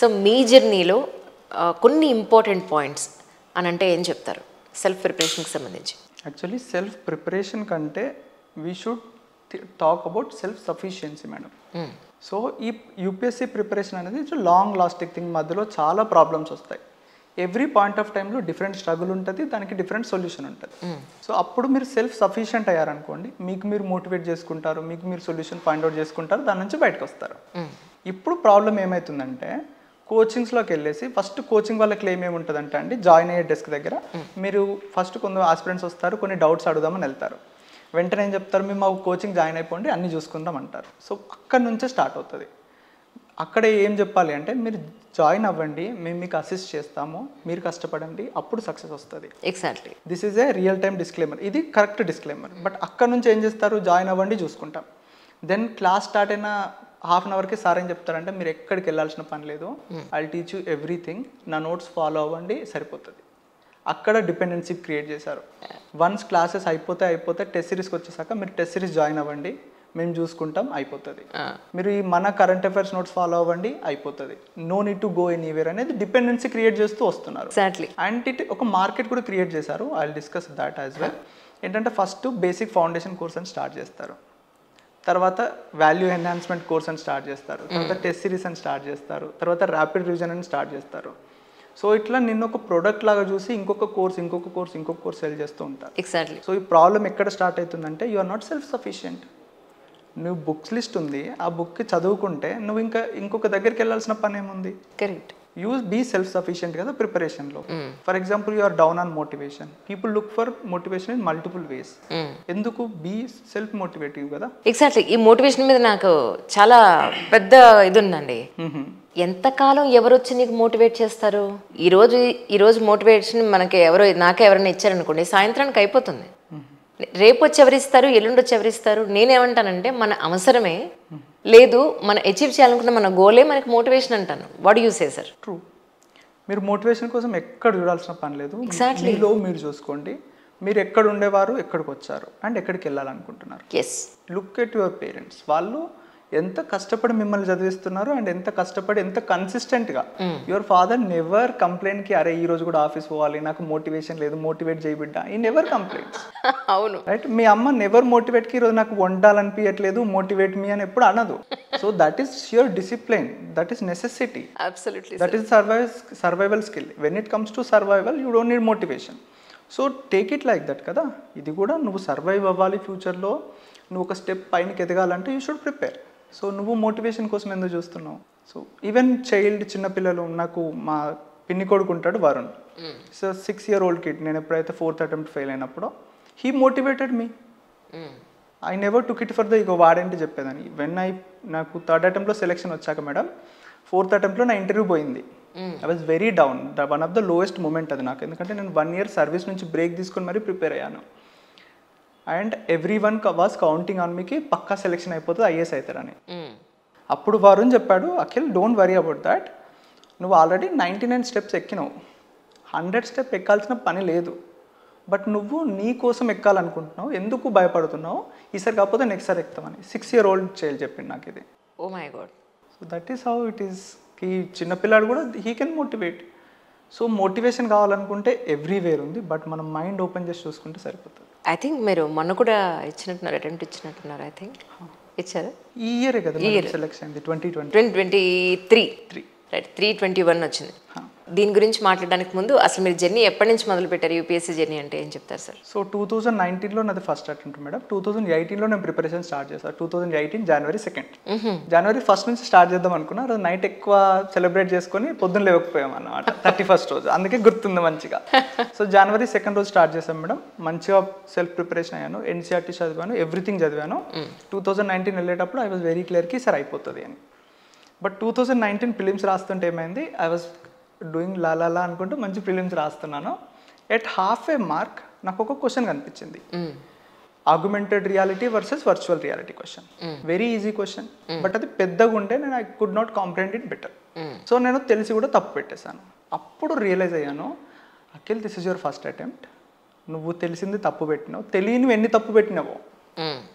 So మీ జర్నీలో కొన్ని important points అని అంటే ఏం చెప్తారు సెల్ఫ్ ప్రిపరేషన్కి సంబంధించి? యాక్చువల్లీ సెల్ఫ్ ప్రిపరేషన్ కంటే we should talk about self sufficiency madam. So ఈ యూపీఎస్సీ ప్రిపరేషన్ అనేది లాంగ్ లాస్టింగ్ థింగ్, మధ్యలో చాలా ప్రాబ్లమ్స్ వస్తాయి. ఎవ్రీ పాయింట్ ఆఫ్ టైంలో డిఫరెంట్ స్ట్రగుల్ ఉంటుంది, దానికి డిఫరెంట్ సొల్యూషన్ ఉంటుంది. సో అప్పుడు మీరు సెల్ఫ్ సఫిషియంట్ అయ్యారనుకోండి, మీకు మీరు మోటివేట్ చేసుకుంటారు, మీకు మీరు సొల్యూషన్ ఫైండ్ అవుట్ చేసుకుంటారు, దాని నుంచి బయటకు వస్తారు. ఇప్పుడు ప్రాబ్లం ఏమవుతుందంటే కోచింగ్స్లోకి వెళ్ళేసి ఫస్ట్ కోచింగ్ వాళ్ళ క్లెయిమ్ ఏముంటుందంటే అండి, జాయిన్ అయ్యే డెస్క్ దగ్గర మీరు ఫస్ట్ కొందరు ఆస్పిరెంట్స్ వస్తారు, కొన్ని డౌట్స్ అడుగుదామని వెళ్తారు. వెంటనే ఏం చెప్తారు, మేము మా కోచింగ్ జాయిన్ అయిపోండి అన్నీ చూసుకుందాం అంటారు. సో అక్కడ నుంచే స్టార్ట్ అవుతుంది. అక్కడ ఏం చెప్పాలి అంటే మీరు జాయిన్ అవ్వండి, మేము మీకు అసిస్ట్ చేస్తాము, మీరు కష్టపడండి, అప్పుడు సక్సెస్ వస్తుంది. Exactly this is a real time disclaimer, ఇది కరెక్ట్ డిస్క్లైమర్. బట్ అక్కడ నుంచి ఏం చేస్తారు, జాయిన్ అవ్వండి చూసుకుంటాం. దెన్ క్లాస్ స్టార్ట్ అయిన హాఫ్ అన్ అవర్కి సార్ ఏం చెప్తారంటే మీరు ఎక్కడికి వెళ్ళాల్సిన పని లేదు, ఐ టీచ్ యూ ఎవ్రీథింగ్, నా నోట్స్ ఫాలో అవ్వండి సరిపోతుంది. అక్కడ డిపెండెన్సీ క్రియేట్ చేశారు. వన్స్ క్లాసెస్ అయిపోతే టెస్ట్ సిరీస్కి వచ్చేసాక మీరు టెస్ట్ సిరీస్ జాయిన్ అవ్వండి, మేము చూసుకుంటాం, అయిపోతుంది. మీరు ఈ మన కరెంట్ అఫైర్స్ నోట్స్ ఫాలో అవ్వండి, అయిపోతుంది. No need to go anywhere అనేది డిపెండెన్సీ క్రియేట్ చేస్తూ వస్తున్నారు. అండ్ ఇట్ ఒక మార్కెట్ కూడా క్రియేట్ చేశారు. I will discuss that as well. ఏంటంటే ఫస్ట్ బేసిక్ ఫౌండేషన్ కోర్స్ అని స్టార్ట్ చేస్తారు, తర్వాత వాల్యూ ఎన్హాన్స్మెంట్ కోర్స్ అని స్టార్ట్ చేస్తారు, తర్వాత టెస్ట్ సిరీస్ అని స్టార్ట్ చేస్తారు, తర్వాత ర్యాపిడ్ రివిజన్ అని స్టార్ట్ చేస్తారు. సో ఇట్లా నిన్న ఒక ప్రోడక్ట్ లాగా చూసి ఇంకొక కోర్స్ సెల్ చేస్తూ ఉంటారు. ఎగ్జాక్ట్లీ. సో ఈ ప్రాబ్లం ఎక్కడ స్టార్ట్ అవుతుందంటే you are not self sufficient. నువ్వు బుక్స్ లిస్ట్ ఉంది, ఆ బుక్ చదువుకుంటే నువ్వు ఇంకొక దగ్గరికి వెళ్ళాల్సిన పని ఏముంది? కరెక్ట్. బీ సెల్ఫ్ సఫిషియంట్ కదా ప్రిపరేషన్లో. For example you are down on motivation, people look for motivation in multiple ways. ఎందుకు? బీ సెల్ఫ్ మోటివేటివ్ కదా. ఎగ్జాక్ట్లీ. ఈ మోటివేషన్ మీద నాకు చాలా పెద్ద ఇది ఉందండి. ఎంతకాలం ఎవరు వచ్చి నీకు మోటివేట్ చేస్తారు? ఈరోజు మోటివేషన్ మనకి నాకే ఎవరైనా ఇచ్చారనుకోండి, సాయంత్రానికి అయిపోతుంది. రేపు వచ్చి ఎవరిస్తారు, ఎల్లుండి వచ్చి ఎవరిస్తారు? నేనేమంటానంటే మన అవసరమే లేదు, మనం అచీవ్ చేయాలనుకున్న మన గోలే మనకి మోటివేషన్ అంటాను. What you say sir? True. మీరు మోటివేషన్ కోసం ఎక్కడ చూడాల్సిన పని లేదు. ఎగ్జాక్ట్లీ. మీలో మీరు చూసుకోండి, మీరు ఎక్కడ ఉండేవారు, ఎక్కడికి వచ్చారు, అండ్ ఎక్కడికి వెళ్ళాలనుకుంటున్నారు. Yes. Look at your parents. వాళ్ళు ఎంత కష్టపడి మిమ్మల్ని చదివిస్తున్నారు అండ్ ఎంత కష్టపడి ఎంత కన్సిస్టెంట్గా. యువర్ ఫాదర్ నెవర్ కంప్లైంట్కి అరే ఈ రోజు కూడా ఆఫీస్ పోవాలి, నాకు మోటివేషన్ లేదు, మోటివేట్ చేయబిడ్డ, ఈ నెవర్ కంప్లైంట్స్. అవును. రైట్. మీ అమ్మ నెవర్ మోటివేట్కి ఈరోజు నాకు వండాలనిపించట్లేదు, మోటివేట్ మీ అని ఎప్పుడు అనదు. So that is your discipline, that is necessity, that is survival skill. When it comes to survival you don't need motivation. So take it like that కదా. ఇది కూడా నువ్వు సర్వైవ్ అవ్వాలి, ఫ్యూచర్లో నువ్వు ఒక స్టెప్ పైనకి ఎదగాలంటే యూ షుడ్ ప్రిపేర్. సో నువ్వు మోటివేషన్ కోసం ఎందుకు చూస్తున్నావు? సో ఈవెన్ చిన్నపిల్లలు, నాకు మా పిన్ని కొడుకు ఉంటాడు Varun. So 6 year old kid. నేను ఎప్పుడైతే 4th attempt ఫెయిల్ అయినప్పుడు he motivated me. I never took it for the ego వాడేంటి చెప్పేదని. నాకు 3rd attempt సెలెక్షన్ వచ్చాక మేడం 4th attempt నా ఇంటర్వ్యూ పోయింది. I was very down. One of the lowest moment అది నాకు. ఎందుకంటే నేను 1 year సర్వీస్ నుంచి బ్రేక్ తీసుకొని మరీ ప్రిపేర్ అయ్యాను. And every one was counting on మీకి పక్కా సెలెక్షన్ అయిపోతుంది, ఐఏఎస్ అవుతారని. అప్పుడు వరుణ్ చెప్పాడు, Akhil don't worry about that, నువ్వు ఆల్రెడీ 99 steps ఎక్కినావు, 100 step ఎక్కాల్సిన పని లేదు. బట్ నువ్వు నీ కోసం ఎక్కాలనుకుంటున్నావు, ఎందుకు భయపడుతున్నావు? ఈసారి కాకపోతే నెక్స్ట్ సారి ఎక్కుతామని 6 year old చైల్డ్ చెప్పింది నాకు ఇది. Oh my god. So that is how it is. ఈ చిన్నపిల్లాడు కూడా he can motivate. So motivation కావాలనుకుంటే ఎవ్రీవేర్ ఉంది, బట్ మనం మైండ్ ఓపెన్ చేసి చూసుకుంటే సరిపోతుంది. ఐ థింక్ మీరు మొన్న కూడా అటెంప్ట్ ఇచ్చినట్టున్నారు. ఐ థింక్ ఇచ్చారు ఈ ఇయరే కదా సెలెక్షన్ అయింది, 2023. రైట్. 3/21 వచ్చింది. దీని గురించి మాట్లాడడానికి ముందు అసలు మీరు జర్నీ ఎప్పటి నుంచి మొదలు పెట్టారు? యూపీఎస్సీ జర్నీ అంటే ఏం చెప్తారు సార్? సో 2019లో నాది ఫస్ట్ అటెంప్ట్ మేడం. 2018లో నేను ప్రిపరేషన్ స్టార్ట్ చేశాను. 2018 January 2nd. January 1st నుంచి స్టార్ట్ చేద్దాం అనుకున్నా. రోజు నైట్ ఎక్కువ సెలబ్రేట్ చేసుకొని పొద్దున్న లేకపోయాం అన్నమాట 31st రోజు. అందుకే గుర్తుంది మంచిగా. సో January 2nd రోజు స్టార్ట్ చేశాను మేడం. మంచిగా సెల్ఫ్ ప్రిపరేషన్ అయ్యాను, ఎన్సీఆర్టీ చదివాను, ఎవ్రీథింగ్ చదివాను. 2019 వెళ్ళేటప్పుడు ఐ వాజ్ వెరీ క్లియర్కి సార్ అయిపోతుంది అని. బట్ 2019 ప్రిలిమ్స్ రాస్తుంటే ఏమైంది, ఐ వాజ్ డూయింగ్ లాలా అనుకుంటూ మంచి ప్రిలిమ్స్ రాస్తున్నాను. ఎట్ half a mark నాకు ఒక క్వశ్చన్ కనిపించింది, augmented reality versus virtual reality question. Very easy question, but అది పెద్దగా ఉంటే నేను I could not comprehend it better. So నేను తెలిసి కూడా తప్పు పెట్టేశాను. అప్పుడు రియలైజ్ అయ్యాను, Akhil this is your first attempt, నువ్వు తెలిసింది తప్పు పెట్టినావు, తెలియని ఎన్ని తప్పు పెట్టినావో,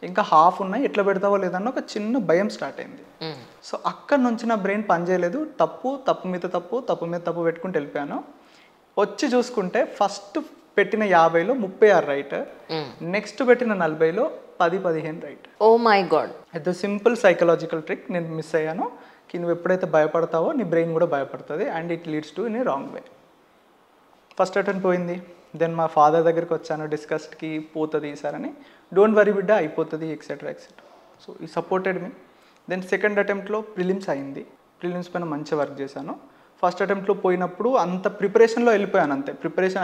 ఇంకా హాఫ్ ఉన్నాయి ఎట్లా పెడతావో లేదన్న ఒక చిన్న భయం స్టార్ట్ అయింది. సో అక్కడ నుంచి నా బ్రెయిన్ పనిచేయలేదు, తప్పు మీద తప్పు పెట్టుకుంటూ వెళ్ళిపోయాను. వచ్చి చూసుకుంటే ఫస్ట్ పెట్టిన 50లో 36 రైట్, నెక్స్ట్ పెట్టిన 40లో 10-15 రైట్. Oh my god. అది సింపుల్ సైకలాజికల్ ట్రిక్. నేను మిస్ అయ్యాను. నువ్వు ఎప్పుడైతే భయపడతావో నీ బ్రెయిన్ కూడా భయపడుతుంది, and it leads to in a wrong way. First attempt పోయింది. దెన్ మా ఫాదర్ దగ్గరికి వచ్చాను డిస్కస్కి, పోతుంది ఈసారని. డోంట్ వరీ బిడ్డ, అయిపోతుంది ఎక్సెట్రా. సో ఈ సపోర్టెడ్ మీ. దెన్ సెకండ్ అటెంప్ట్లో ప్రిలిమ్స్ అయింది. ప్రిలిమ్స్ పైన మంచి వర్క్ చేశాను. ఫస్ట్ అటెంప్ట్లో పోయినప్పుడు అంత ప్రిపరేషన్లో వెళ్ళిపోయాను, అంతే ప్రిపరేషన్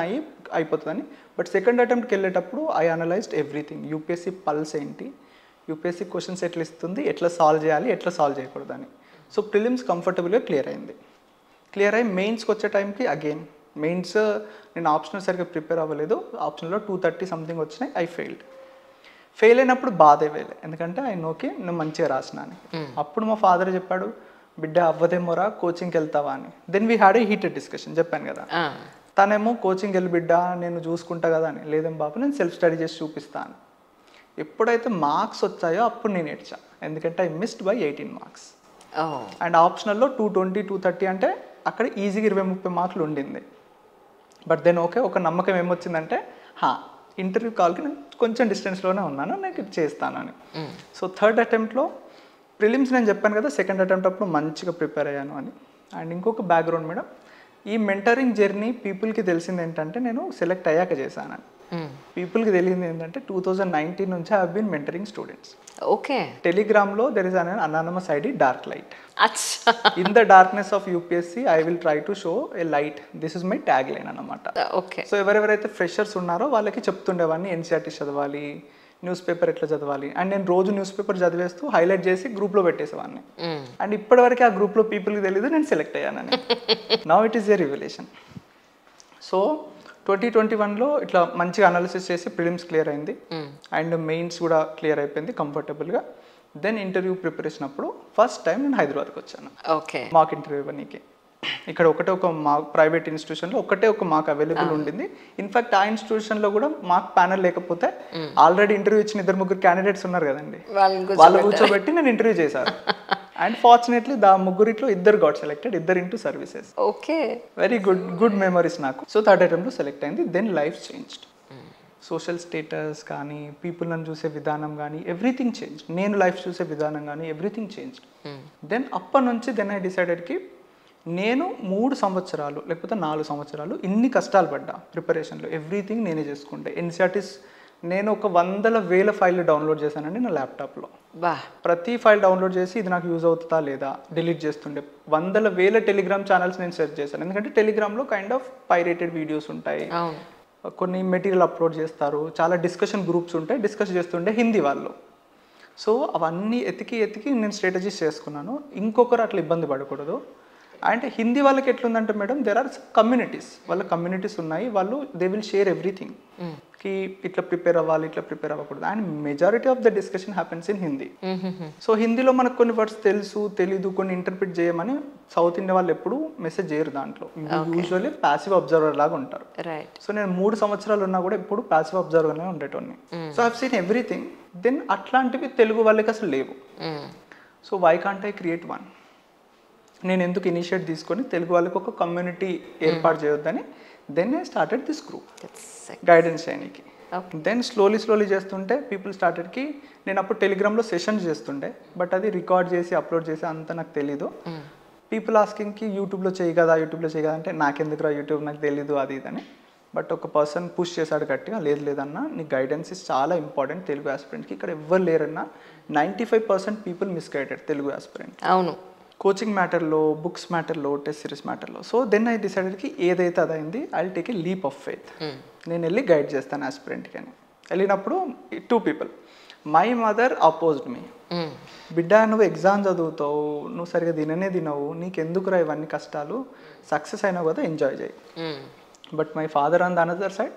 అయిపోతుందని. బట్ సెకండ్ అటెంప్ట్కి వెళ్ళేటప్పుడు I analysed everything. UPSC pulse ఏంటి, యూపీఎస్సీ క్వశ్చన్స్ ఎట్లా ఇస్తుంది, ఎట్లా సాల్వ్ చేయాలి, ఎట్లా సాల్వ్ చేయకూడదని. సో ప్రిలిమ్స్ కంఫర్టబుల్గా క్లియర్ అయింది. క్లియర్ అయ్యి మెయిన్స్కి వచ్చే టైంకి అగైన్ మెయిన్స్ నేను ఆప్షనల్ సరిగ్గా ప్రిపేర్ అవ్వలేదు. ఆప్షన్లో 230 సంథింగ్ వచ్చినాయి. ఐ ఫెయిల్ అయినప్పుడు బాధే వేయలే, ఎందుకంటే ఓకే నేను మంచిగా రాసిన అని. అప్పుడు మా ఫాదర్ చెప్పాడు, బిడ్డ అవ్వదేమోరా, కోచింగ్కి వెళ్తావా అని. Then we had a heated discussion. చెప్పాను కదా, తనేమో కోచింగ్ వెళ్ళి బిడ్డ నేను చూసుకుంటా కదా అని. లేదేం బాబు నేను సెల్ఫ్ స్టడీ చేసి చూపిస్తాను. ఎప్పుడైతే మార్క్స్ వచ్చాయో అప్పుడు నేను ఏడ్చా, ఎందుకంటే I missed by 18 marks. And ఆప్షనల్లో 220, 230 అంటే అక్కడ ఈజీగా 20-30 మార్కులు ఉండింది. బట్ దెన్ ఓకే, ఒక నమ్మకం ఏమొచ్చిందంటే ఇంటర్వ్యూ కాల్కి నేను కొంచెం డిస్టెన్స్లోనే ఉన్నాను, నేను ఇది చేస్తాను అని. సో థర్డ్ అటెంప్ట్లో ప్రిలిమ్స్ నేను చెప్పాను కదా, సెకండ్ అటెంప్ట్ అప్పుడు మంచిగా ప్రిపేర్ అయ్యాను అని. అండ్ ఇంకొక బ్యాక్గ్రౌండ్ మేడం, ఈ మెంటరింగ్ జర్నీ పీపుల్కి తెలిసింది ఏంటంటే నేను సెలెక్ట్ అయ్యాక చేశానని. పీపుల్కి తెలిసింది ఏంటంటే 2019 నుంచి I have been mentoring students. Okay. టెలిగ్రామ్లో there is an anonymous ID dark light. In the darkness of UPSC I will try to show a light. This is my tag line అనమాట. Okay. So ఎవరెవరైతే freshers ఉన్నారో వాళ్ళకి చెప్తుండేవాడిని NCERT చదవాలి, newspaper ఎట్లా చదవాలి. And నేను రోజు న్యూస్ పేపర్ చదివేస్తూ హైలైట్ చేసి గ్రూప్లో పెట్టేసేవాడిని. అండ్ ఇప్పటివరకు ఆ గ్రూప్లో పీపుల్కి తెలియదు నేను సెలెక్ట్ అయ్యానని. Now it is a revolution. So 2021లో ఇట్లా మంచిగా అనాలిసిస్ చేసి ప్రిలిమ్స్ క్లియర్ అయింది, అండ్ మెయిన్స్ కూడా క్లియర్ అయిపోయింది కంఫర్టబుల్గా. దెన్ ఇంటర్వ్యూ ప్రిపరేషన్ అప్పుడు ఫస్ట్ టైం నేను హైదరాబాద్కి వచ్చాను. ఓకే. మాక్ ఇంటర్వ్యూ ఇవ్వడానికి. ఇక్కడ ఒక మాక్ ప్రైవేట్ ఇన్స్టిట్యూషన్లో ఒక మాక్ అవైలబుల్ ఉండింది. ఇన్ఫాక్ట్ ఆ ఇన్స్టిట్యూషన్లో కూడా మాక్ ప్యానల్ లేకపోతే ఆల్రెడీ ఇంటర్వ్యూ ఇచ్చిన 2-3 క్యాండిడేట్స్ ఉన్నారు కదండి, వాళ్ళు కూర్చోబెట్టి నేను ఇంటర్వ్యూ చేశాను. అండ్ ఫార్చునేట్లీ ముగ్గురిట్లో 2 got selected, 2 into services. Okay. Very good memories నాకు. సో థర్డ్ అటెంప్ట్లో సెలెక్ట్ అయింది. Then life changed. Social status కానీ, పీపుల్ నన్ను చూసే విధానం కానీ, ఎవ్రీథింగ్ చేంజ్. నేను లైఫ్ చూసే విధానం కానీ ఎవ్రీథింగ్ చేంజ్. దెన్ అప్పటి నుంచి ఐ డిసైడెడ్కి నేను 3 సంవత్సరాలు లేకపోతే 4 సంవత్సరాలు ఇన్ని కష్టాలు పడ్డా ప్రిపరేషన్లో, ఎవ్రీథింగ్ నేనే చేసుకుంటే. ఎన్సీఆర్టీస్ నేను ఒక 100,000 ఫైళ్ళు డౌన్లోడ్ చేశానండి నా ల్యాప్టాప్లో. ప్రతి ఫైల్ డౌన్లోడ్ చేసి ఇది నాకు యూజ్ అవుతుందా లేదా డిలీట్ చేస్తుండే. 100,000 టెలిగ్రామ్ ఛానల్స్ నేను సెర్చ్ చేశాను, ఎందుకంటే టెలిగ్రామ్లో కైండ్ ఆఫ్ పైరేటెడ్ వీడియోస్ ఉంటాయి, కొన్ని మెటీరియల్ అప్లోడ్ చేస్తారు, చాలా డిస్కషన్ గ్రూప్స్ ఉంటాయి, డిస్కస్ చేస్తుండే హిందీ వాళ్ళు. సో అవన్నీ ఎతికి నేను స్ట్రాటజీస్ చేసుకున్నాను, ఇంకొకరు అట్లా ఇబ్బంది పడకూడదు. అండ్ హిందీ వాళ్ళకి ఎట్లుందంటే మేడం, దెర్ ఆర్ కమ్యూనిటీస్, వాళ్ళ కమ్యూనిటీస్ ఉన్నాయి, వాళ్ళు దే విల్ షేర్ ఎవ్రీథింగ్, కి ఇట్లా ప్రిపేర్ అవ్వాలి, ఇట్లా ప్రిపేర్ అవ్వకూడదు. And majority of the discussion happens in Hindi. So హిందీలో మనకు కొన్ని వర్డ్స్ తెలీదు, కొన్ని ఇంటర్ప్రిట్ చేయమని సౌత్ ఇండియా వాళ్ళు ఎప్పుడు మెసేజ్ చేయరు దాంట్లో, యూజువల్లీ ప్యాసివ్ అబ్జర్వర్ లాగా ఉంటారు. సో నేను 3 సంవత్సరాలు ఉన్నా కూడా ఎప్పుడు ప్యాసివ్ అబ్జర్వర్గానే ఉండేటోని. So I have seen everything. Then అట్లాంటివి తెలుగు వాళ్ళకి అసలు లేవు. So why can't I create one? నేను ఎందుకు ఇనిషియేట్ తీసుకొని తెలుగు వాళ్ళకి ఒక కమ్యూనిటీ ఏర్పాటు చేయొద్దని then I started this group guidance చేయడానికి. దెన్ స్లోలీ చేస్తుంటే పీపుల్ స్టార్టెడ్కి, నేను అప్పుడు టెలిగ్రామ్లో సెషన్స్ చేస్తుండే, బట్ అది రికార్డ్ చేసి అప్లోడ్ చేసి అంత నాకు తెలీదు. పీపుల్ ఆస్కింగ్కి యూట్యూబ్లో చేయి కదా అంటే నాకెందుకురా యూట్యూబ్, నాకు తెలీదు అది ఇదని. బట్ ఒక పర్సన్ పుష్ చేశాడు గట్టిగా, లేదన్నా నీ గైడెన్స్ ఇస్ చాలా ఇంపార్టెంట్ తెలుగు ఆస్పిరెంట్కి. ఇక్కడ ఎవ్వరు లేరన్నా 95% పీపుల్ మిస్గైడెడ్ తెలుగు ఆస్పిరెంట్. అవును, కోచింగ్ మ్యాటర్లో, బుక్స్ మ్యాటర్లో, టెస్ట్ సిరీస్ మ్యాటర్లో. సో దెన్ ఐ డిసైడెడ్కి ఏదైతే అదైంది I will take a leap of faith. నేను వెళ్ళి గైడ్ చేస్తాను ఆస్పిరెంట్కి అని. వెళ్ళినప్పుడు 2 people, my mother opposed me. బిడ్డ నువ్వు ఎగ్జామ్ చదువుతావు, నువ్వు సరిగా తినవు, నీకెందుకురా ఇవన్నీ కష్టాలు, సక్సెస్ అయినావు కదా ఎంజాయ్ చేయి. But my father on the another side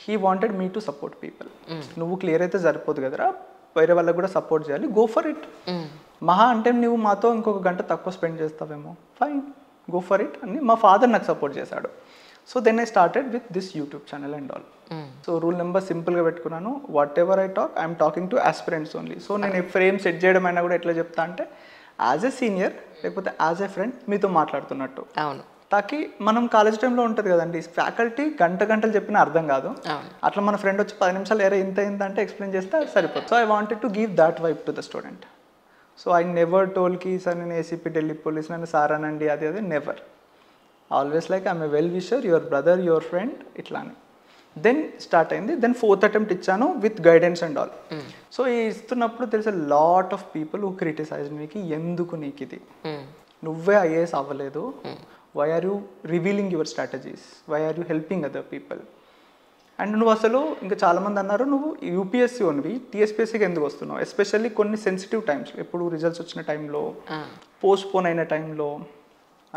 he wanted me to support people. నువ్వు క్లియర్ అయితే సరిపోదు కదరా, వేరే వాళ్ళకి కూడా సపోర్ట్ చేయాలి, గో ఫర్ ఇట్. మహా అంటే నువ్వు మాతో ఇంకొక గంట తక్కువ స్పెండ్ చేస్తావేమో, ఫైన్ గో ఫర్ ఇట్ అని మా ఫాదర్ నాకు సపోర్ట్ చేశాడు. So then I started with this YouTube channel and all. So rule number సింపుల్గా పెట్టుకున్నాను, whatever I talk I'm talking to aspirants only. So నేను ఫ్రేమ్ సెట్ చేయడం అయినా కూడా ఎట్లా చెప్తా అంటే, యాజ్ ఎ సీనియర్ లేకపోతే యాజ్ ఎ ఫ్రెండ్ మీతో మాట్లాడుతున్నట్టు. అవును. తాకి మనం కాలేజ్ టైంలో ఉంటుంది కదండి, ఫ్యాకల్టీ గంటలు చెప్పినా అర్థం కాదు. అట్లా మన ఫ్రెండ్ వచ్చి 10 నిమిషాలు ఇంత అయిందంటే ఎక్స్ప్లెయిన్ చేస్తే అది సరిపోతుంది. So I wanted to give that vibe to the student. So I never told కి సార్ నేను ఏసీపీ ఢిల్లీ పోలీస్ నన్ను సార్ అనండి అది never. Always like I'm a well wisher, your brother, your friend, ఇట్లా అని. దెన్ స్టార్ట్ అయింది. Then 4th attempt ఇచ్చాను with guidance and all. So ఈ ఇస్తున్నప్పుడు తెలిసే lot of people who criticise మీకు, ఎందుకు నీకు ఇది, నువ్వే ఐఏఎస్ అవ్వలేదు, why are you revealing your strategies, why are you helping other people. And నువ్వు అసలు ఇంకా చాలామంది అన్నారు నువ్వు యూపీఎస్సీ ఓన్వి టీఎస్పీఎస్సీకి ఎందుకు వస్తున్నావు, ఎస్పెషల్లీ కొన్ని సెన్సిటివ్ టైమ్స్, ఎప్పుడు రిజల్ట్స్ వచ్చిన టైంలో, పోస్ట్పోన్ అయిన టైంలో,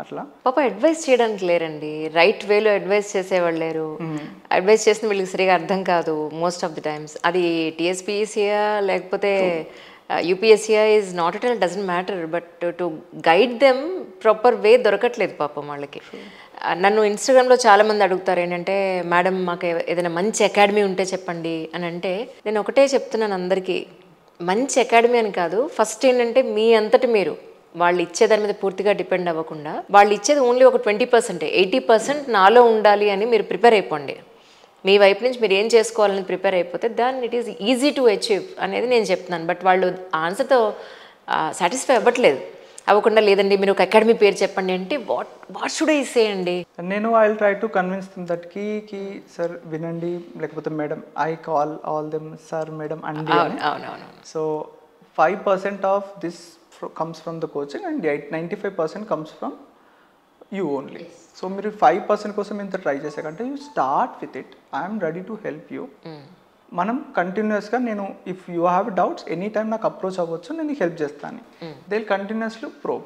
అట్లా. పాప అడ్వైస్ చేయడానికి లేరండి, రైట్ వేలో అడ్వైస్ చేసేవాళ్ళు లేరు. అడ్వైస్ చేసిన వీళ్ళకి సరిగా అర్థం కాదు మోస్ట్ ఆఫ్ ది టైమ్స్. అది టీఎస్పీఎస్సీయా లేకపోతే యూపీఎస్సీయా is not at all, doesn't matter, but to guide them proper way దొరకట్లేదు పాపం వాళ్ళకి. నన్ను ఇన్స్టాగ్రామ్లో చాలామంది అడుగుతారు ఏంటంటే, మేడం మాకు ఏదైనా మంచి అకాడమీ ఉంటే చెప్పండి అని. అంటే నేను ఒకటే చెప్తున్నాను అందరికీ, మంచి అకాడమీ అని కాదు, ఫస్ట్ ఏంటంటే మీ అంతటి మీరు వాళ్ళు ఇచ్చేదాని మీద పూర్తిగా డిపెండ్ అవ్వకుండా, వాళ్ళు ఇచ్చేది ఓన్లీ ఒక 20%, 80% నాలో ఉండాలి అని మీరు ప్రిపేర్ అయిపోండి. మీ వైపు నుంచి మీరు ఏం చేసుకోవాలని ప్రిపేర్ అయిపోతే దాన్ని it is easy to achieve అనేది నేను చెప్తున్నాను. బట్ వాళ్ళు ఆన్సర్తో సాటిస్ఫై అవ్వట్లేదు. అవ్వకుండా లేదండి మీరు ఒక అకాడమీ పేరు చెప్పండి అంటే వాట్ షుడ్ ఐ సే అండి. నేను I will try to convince them that కి సార్ వినండి, లేకపోతే madam I call all them sir madam అండి. అవునవును. So 5% of this comes from the coaching and 95% comes from you only. So మీరు 5% కోసం ఎంత ట్రై చేసాకంటే you start with it, I'm ready to help you. మనం కంటిన్యూస్గా నేను if you have doubts any time నాకు అప్రోచ్ అవ్వచ్చు, నేను నీకు హెల్ప్ చేస్తాను. They will continuously probe.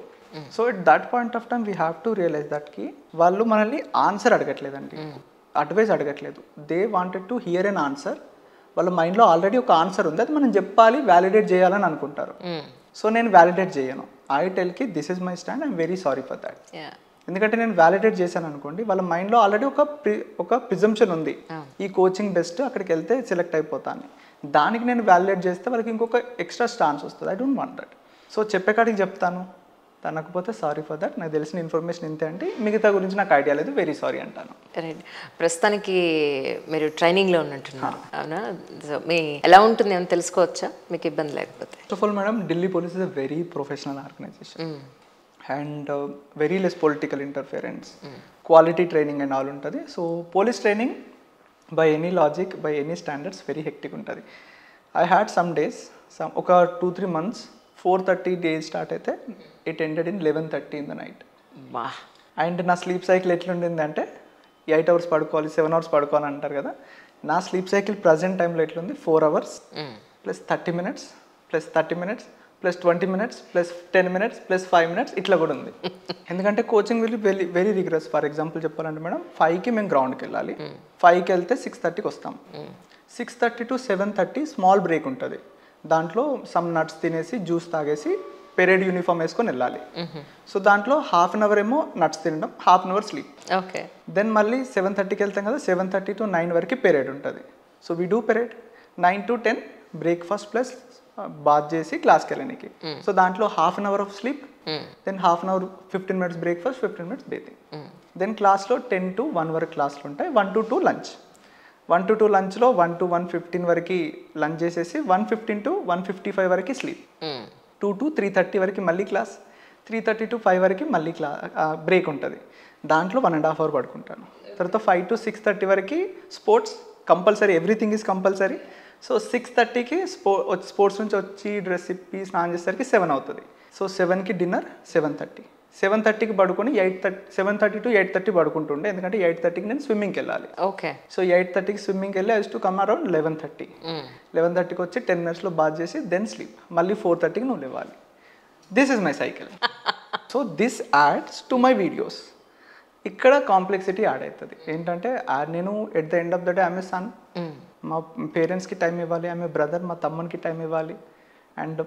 So at that point of time we have to realize దట్కి వాళ్ళు మనల్ని ఆన్సర్ అడగట్లేదండి, అడ్వైస్ అడగట్లేదు. They wanted to hear an answer. వాళ్ళ మైండ్లో ఆల్రెడీ ఒక ఆన్సర్ ఉంది, అది మనం చెప్పాలి, వ్యాలిడేట్ చేయాలని అనుకుంటారు. సో నేను వ్యాలిడేట్ చేయను. ఐ టెల్కి this is my stand, I'm very sorry for that. ఎందుకంటే నేను వ్యాలిడేట్ చేశాను అనుకోండి, వాళ్ళ మైండ్లో ఆల్రెడీ ఒక ప్రిజంప్షన్ ఉంది, ఈ కోచింగ్ బెస్ట్, అక్కడికి వెళ్తే సెలెక్ట్ అయిపోతాను. దానికి నేను వ్యాలిడేట్ చేస్తే వాళ్ళకి ఇంకొక ఎక్స్ట్రా స్టాన్స్ వస్తుంది. I don't want that. So చెప్పేకాడికి చెప్తాను, తనకపోతే సారీ ఫర్ దట్, నాకు తెలిసిన ఇన్ఫర్మేషన్ ఇంతే అంటే, మిగతా గురించి నాకు ఐడియా లేదు, వెరీ సారీ అంటాను. రైట్. ప్రస్తుతానికి మీరు ట్రైనింగ్లో ఉన్నట్టున్నారు, అవునా? సో మీ ఎలా ఉంటుంది అని తెలుసుకోవచ్చా, మీకు ఇబ్బంది లేకపోతే? First of all madam, Delhi police is a very professional organisation and very less political interference, quality training and all ఉంటుంది. So police training by any logic, by any standards very hectic ఉంటుంది. I had some days, ఒక 2-3 months 4:30 days start అయితే it ended in 11:30 in the night. And నా sleep cycle ఎట్లుండింది అంటే 8 hours పడుకోవాలి, 7 hours పడుకోవాలి అంటారు కదా. నా స్లీప్ సైకిల్ ప్రజెంట్ టైంలో ఎట్లుంది, 4 hours plus 30 minutes plus 30 minutes plus 20 minutes plus 10 minutes plus 5 minutes ఇట్లా కూడా ఉంది. ఎందుకంటే coaching will very very regress. For example చెప్పాలంటే మేడం, 5కి మేము గ్రౌండ్కి వెళ్ళాలి, 5కి వెళ్తే 6:30కి వస్తాం. 6:30 to 7:30 స్మాల్ బ్రేక్ ఉంటుంది. దాంట్లో సమ్ నట్స్ తినేసి జ్యూస్ తాగేసి పెరేడ్ యూనిఫామ్ వేసుకొని వెళ్ళాలి. సో దాంట్లో 1/2 hour ఏమో నట్స్ తినడం, 1/2 hour స్లీప్. ఓకే. దెన్ మళ్ళీ 7:30కి వెళ్తాం కదా, 7:30 to 9 వరకు పెరేడ్ ఉంటుంది. So we do parade 9 to 10 breakfast plus bath చేసి క్లాస్కి వెళ్ళడానికి. సో దాంట్లో 1/2 hour of sleep, then 1/2 hour 15 minutes breakfast, 15 minutes bathing. Then క్లాస్లో 10 to 1 వరకు క్లాసులు ఉంటాయి, 1 to 2 లంచ్. 1 to 2 లంచ్లో 1 to 1:15 వరకు లంచ్ చేసేసి 1:15 to 1:55 వరకు స్లీప్. 2 to 3:30 వరకు మళ్ళీ క్లాస్, 3:30 to 5 వరకు మళ్ళీ బ్రేక్ ఉంటుంది. దాంట్లో 1.5 hour పడుకుంటాను. తర్వాత 5 to 6:30 వరకు sports compulsory, everything is compulsory. So 6:30కి స్పోర్ట్స్ నుంచి వచ్చి డ్రెస్ ఇప్పి స్నానం చేసేసరికి 7 అవుతుంది. సో 7కి డిన్నర్, 7:30కి పడుకొని 7:30 to 8:30 పడుకుంటుండే, ఎందుకంటే 8:30కి నేను స్విమ్మింగ్కి వెళ్ళాలి. ఓకే. సో 8:30కి స్విమ్మింగ్కి వెళ్ళి ఐస్ టు కమ్ అరౌండ్ 11:30. 11:30కి వచ్చి 10 minutesలో బాత్ చేసి దెన్ స్లీప్, మళ్ళీ 4:30కి నువ్వు లేవాలి. This is my cycle. So this adds to my videos. ఇక్కడ కాంప్లెక్సిటీ యాడ్ అవుతుంది. ఏంటంటే నేను at the end of the day I'm a son, మా పేరెంట్స్కి టైం ఇవ్వాలి, ఐఎమ్ ఏ బ్రదర్, మా తమ్మునికి టైం ఇవ్వాలి, అండ్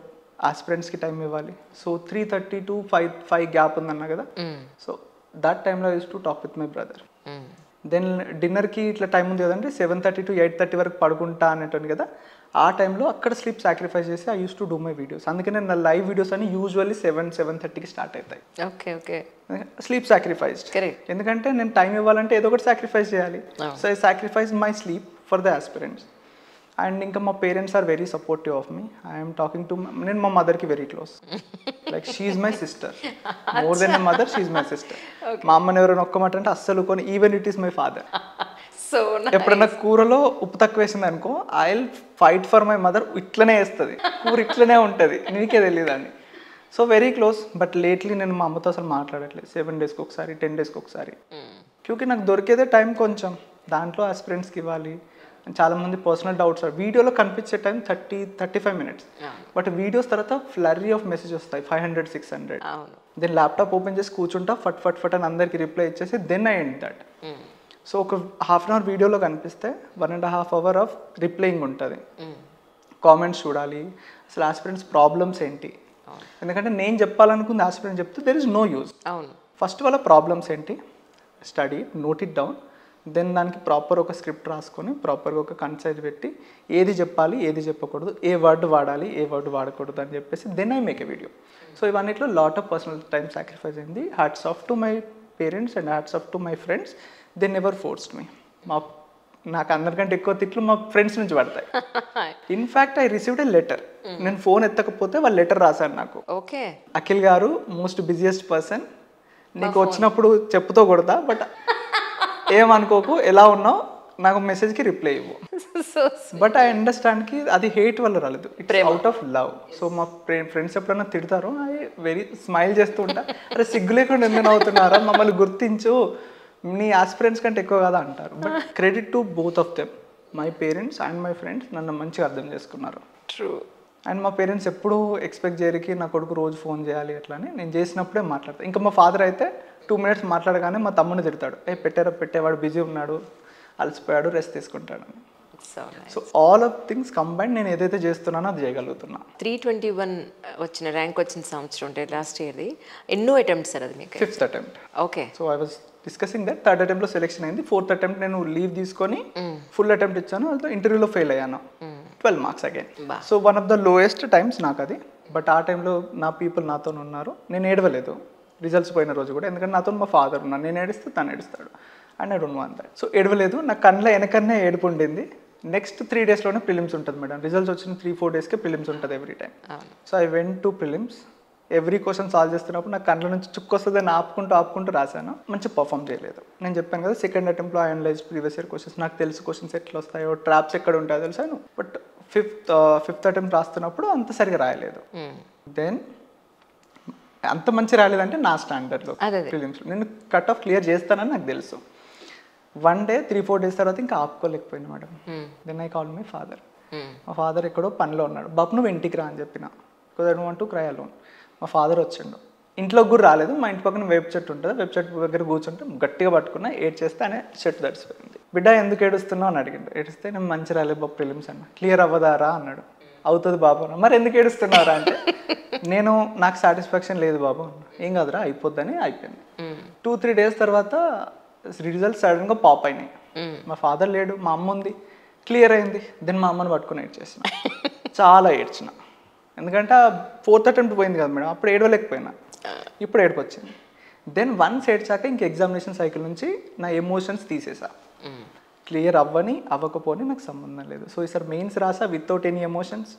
ఆస్పిరెంట్స్కి టైం ఇవ్వాలి. సో 3:30 to 5 గ్యాప్ ఉందన్నా కదా. సో దట్ టైంలో use to talk with my brother. Then డిన్నర్కి ఇట్లా టైం ఉంది కదండి, 7:30 to 8:30 వరకు పడుకుంటా అనేటోని కదా. ఆ టైంలో అక్కడ స్లీప్ సాక్రిఫైస్ చేసి I use to do my videos. అందుకని నా లైవ్ వీడియోస్ అని యూజువల్లీ 7:30కి స్టార్ట్ అవుతాయి. Okay okay sleep sacrificed. Correct. ఎందుకంటే నేను టైం ఇవ్వాలంటే ఏదో ఒకటి సాక్రిఫైస్ చేయాలి. So I sacrifice my sleep for the aspirants. And ఇంకా మా parents are very supportive of me. I'm talking to, నేను మా మదర్కి very close. Like she's my sister, more than my mother she's my sister. మా అమ్మని ఎవరైనా ఒక్క మాట అంటే అస్సలు కొని, even it is my father. So ఎప్పుడన్నా కూరలో ఉప్పు తక్కువ వేసింది అనుకో, I will fight for my mother. ఇట్లనే వేస్తుంది కూర, ఇట్లనే ఉంటుంది, నీకే తెలియదండి. So very close. But lately నేను మా అమ్మతో అసలు మాట్లాడట్లేదు. 7 డేస్కి ఒకసారి, 10 డేస్కి ఒకసారి. క్యూకి నాకు దొరికేదే టైం కొంచెం, దాంట్లో ఆస్పిరెంట్స్కి ఇవ్వాలి. చాలామంది పర్సనల్ డౌట్స్ వీడియోలో కనిపించే టైం 30-35 minutes. బట్ వీడియోస్ తర్వాత ఫ్లరీ ఆఫ్ మెసేజ్ వస్తాయి, 500-600. దెన్ ల్యాప్టాప్ ఓపెన్ చేసి కూర్చుంటా, ఫట్ ఫట్ ఫట్ అని అందరికి రిప్లై ఇచ్చేసి then I end that. So ఒక హాఫ్ అన్ అవర్ వీడియోలో కనిపిస్తే 1.5 hours ఆఫ్ రిప్లైయింగ్ ఉంటుంది. కామెంట్స్ చూడాలి, అసలు ఆస్పిరెంట్స్ ప్రాబ్లమ్స్ ఏంటి. ఎందుకంటే నేను చెప్పాలనుకుంది ఆస్పిరెంట్ చెప్తే there is no use. First వాళ్ళ ప్రాబ్లమ్స్ ఏంటి study, note it down. Then దానికి ప్రాపర్ ఒక స్క్రిప్ట్ రాసుకొని ప్రాపర్గా ఒక కన్సైజ్ పెట్టి ఏది చెప్పాలి, ఏది చెప్పకూడదు, ఏ వర్డ్ వాడాలి, ఏ వర్డ్ వాడకూడదు అని చెప్పేసి then I make a video. So ఇవన్నిట్లో lot of personal time sacrifice అయింది. Hats off to my parents and hats off to my friends. They never forced me. నాకు అందరికంటే ఎక్కువ తిట్లు మా ఫ్రెండ్స్ నుంచి పడతాయి. In fact I received a letter. నేను ఫోన్ ఎత్తకపోతే వాళ్ళు లెటర్ రాశారు నాకు. ఓకే, అఖిల్ గారు మోస్ట్ బిజియెస్ట్ పర్సన్, నీకు వచ్చినప్పుడు చెప్పుతో కొడతా, బట్ ఏమనుకోకు, ఎలా ఉన్నావు, నాకు మెసేజ్కి రిప్లై ఇవ్వు. బట్ ఐ అండర్స్టాండ్కి అది హేట్ వల్ల రాలేదు, it's out of love. So మా ఫ్రెండ్స్ ఎప్పుడైనా తిడతారో ఐ వెరీ స్మైల్ చేస్తూ ఉంటా. అరే సిగ్గు లేకుండా ఎందుకు అవుతున్నారా, మమ్మల్ని గుర్తించు, నీ ఆస్పిరెంట్స్ కంటే ఎక్కువ కదా అంటారు. But credit to both of them, my parents and my friends నన్ను మంచిగా అర్థం చేసుకున్నారు. ట్రూ. అండ్ మా పేరెంట్స్ ఎప్పుడూ ఎక్స్పెక్ట్ చేయరికి నా కొడుకు రోజు ఫోన్ చేయాలి అట్లా అని. నేను చేసినప్పుడే మాట్లాడతాను. ఇంకా మా ఫాదర్ అయితే 2 minutes మాట్లాడగానే మా తమ్ముని తిడతాడు, పెట్టేవాడు బిజీ ఉన్నాడు, అలసిపోయాడు, రెస్ట్ తీసుకుంటాడు. So all of things combine నేను ఏదైతే చేస్తున్నానో అది చేయగలుగుతున్నా. 321 వచ్చిన ర్యాంక్ వచ్చిన సంవత్సరం అంటే లాస్ట్ ఇయర్ది ఎన్నో అటెంప్ట్స్ సార్ అది మీకు? 5th attempt. Okay. So I was discussing that 3rd attempt లో సెలెక్షన్ అయింది. 4th attempt నేను లీవ్ తీసుకొని ఫుల్ అటెంప్ట్ ఇచ్చాను. అది ఇంటర్వ్యూలో ఫెయిల్ అయ్యాను. 12 marks again. So one of the lowest times నాకు అది. బట్ ఆ టైంలో నా పీపుల్ నాతో ఉన్నారు. నేను ఏడవలేదు రిజల్ట్స్ పోయిన రోజు కూడా, ఎందుకంటే నాతో మా ఫాదర్ ఉన్నారు. నేను ఏడిస్తే తను ఏడుస్తాడు and I don't want that. So ఏడవలేదు. నా కళ్ళ వెనకన్నే ఏడుపు ఉండింది. నెక్స్ట్ 3 daysలోనే ప్రిలిమ్స్ ఉంటుంది మేడం. రిజల్ట్స్ వచ్చిన 3-4 daysకే ప్రిలిమ్స్ ఉంటుంది every time. So I went to prelims. Every question solve చేస్తున్నప్పుడు నాకు కళ్ళ నుంచి చుక్కు వస్తుందని ఆపుకుంటూ రాశాను. మంచి పర్ఫామ్ చేయలేదు. నేను చెప్పాను కదా, 2nd attemptలో I analyse previous year questions. నాకు తెలుసు క్వశ్చన్స్ ఎట్లా వస్తాయో, ట్రాప్స్ ఎక్కడ ఉంటాయో తెలుసాను. బట్ 5th attempt రాస్తున్నప్పుడు అంత సరిగా రాయలేదు. దెన్ అంత మంచి రాలేదంటే నా స్టాండర్డ్లో ప్రిలిమ్స్లో నేను కట్ ఆఫ్ క్లియర్ చేస్తానని నాకు తెలుసు. 1 day 3-4 days తర్వాత ఇంకా ఆపుకోలేకపోయింది madam. Then I call my father. మా ఫాదర్ ఎక్కడో పనిలో ఉన్నాడు. బాబు నువ్వు ఇంటికి రా అని చెప్పిన, because I don't want to cry alone. మా ఫాదర్ వచ్చిండు. ఇంట్లోకి కూడా రాలేదు. మా ఇంటి పక్కన వేప చెట్టు ఉంటుంది. వేప చెట్టు దగ్గర కూర్చుంటే గట్టిగా పట్టుకున్నా, ఏడ్చేస్తే అనే చెట్టు తడిసిపోయింది. బిడ్డ ఎందుకు ఏడుస్తున్నావు అని అడిగిండు. ఏడిస్తే నేను మంచి రాలేదు బాబు ప్రిలిమ్స్ అన్న. క్లియర్ అవ్వదారా అన్నాడు. అవుతుంది బాబు అన్న. మరి ఎందుకు ఏడుస్తున్నారా అంటే నేను నాకు సాటిస్ఫాక్షన్ లేదు బాబు అన్న. ఏం కాదురా అయిపోద్దని అయిపోయింది. 2-3 days తర్వాత రిజల్ట్స్ సడన్గా పాప్ అయినాయి. మా ఫాదర్ లేడు, మా అమ్మ ఉంది. క్లియర్ అయింది. దెన్ మా అమ్మని పట్టుకుని ఏడ్చేసిన, చాలా ఏడ్చిన. ఎందుకంటే 4th attempt పోయింది కదా మేడం, అప్పుడు ఏడవలేకపోయినా, ఇప్పుడు ఏడుపు వచ్చింది. దెన్ వన్స్ ఏడ్చాక ఇంక ఎగ్జామినేషన్ సైకిల్ నుంచి నా ఎమోషన్స్ తీసేసా. క్లియర్ అవ్వకపోని నాకు సంబంధం లేదు. సో ఈసారి మెయిన్స్ రాసా వితౌట్ ఎనీ ఎమోషన్స్,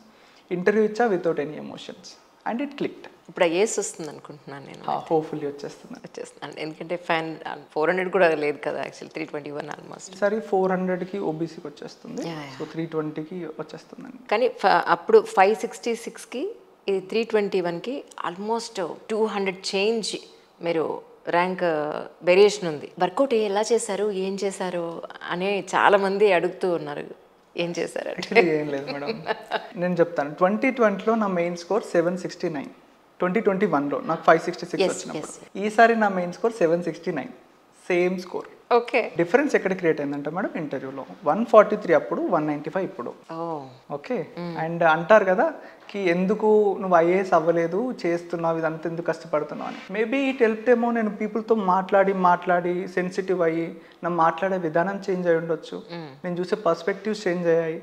ఇంటర్వ్యూ ఇచ్చా without any emotions and it clicked. ఇప్పుడు ఏస్ వస్తుంది అనుకుంటున్నాను నేను. హోప్ఫుల్లీ వచ్చేస్తుంది. ఎందుకంటే 400 కూడా లేదు కదా యాక్చువల్లీ, 321 ఆల్మోస్ట్. సరే 400కి ఓబీసీకి వచ్చేస్తుంది. సో 320కి వచ్చేస్తుందండి. కానీ అప్పుడు 566కి ఇది 321కి ఆల్మోస్ట్ 200 చేంజ్ మీరు ర్యాంక్ వేరియేషన్ ఉంది. వర్కౌట్ ఎలా చేశారు, ఏం చేశారు అని చాలా మంది అడుగుతూ ఉన్నారు. ఏం చేశారు? ఏం లేదు మేడం, నేను చెప్తాను. 2020లో నా మెయిన్ స్కోర్ 769. 2021లో నాకు 566 వచ్చినప్పుడు. ఈసారి నా main score 769, same score. Okay. Difference ఎక్కడ క్రియేట్ అయిందంటే మేడం, ఇంటర్వ్యూలో 143 అప్పుడు, 195 ఇప్పుడు. ఓకే. అండ్ అంటారు కదా కి ఎందుకు నువ్వు ఐఏఎస్ అవ్వలేదు, చేస్తున్నావు, ఇదంతా ఎందుకు కష్టపడుతున్నావు అని. మేబీ ఇట్ హెల్ప్ ఏమో. నేను పీపుల్తో మాట్లాడి సెన్సిటివ్ అయ్యి నా మాట్లాడే విధానం చేంజ్ అయి ఉండొచ్చు. నేను చూసే పర్స్పెక్టివ్స్ చేంజ్ అయ్యాయి.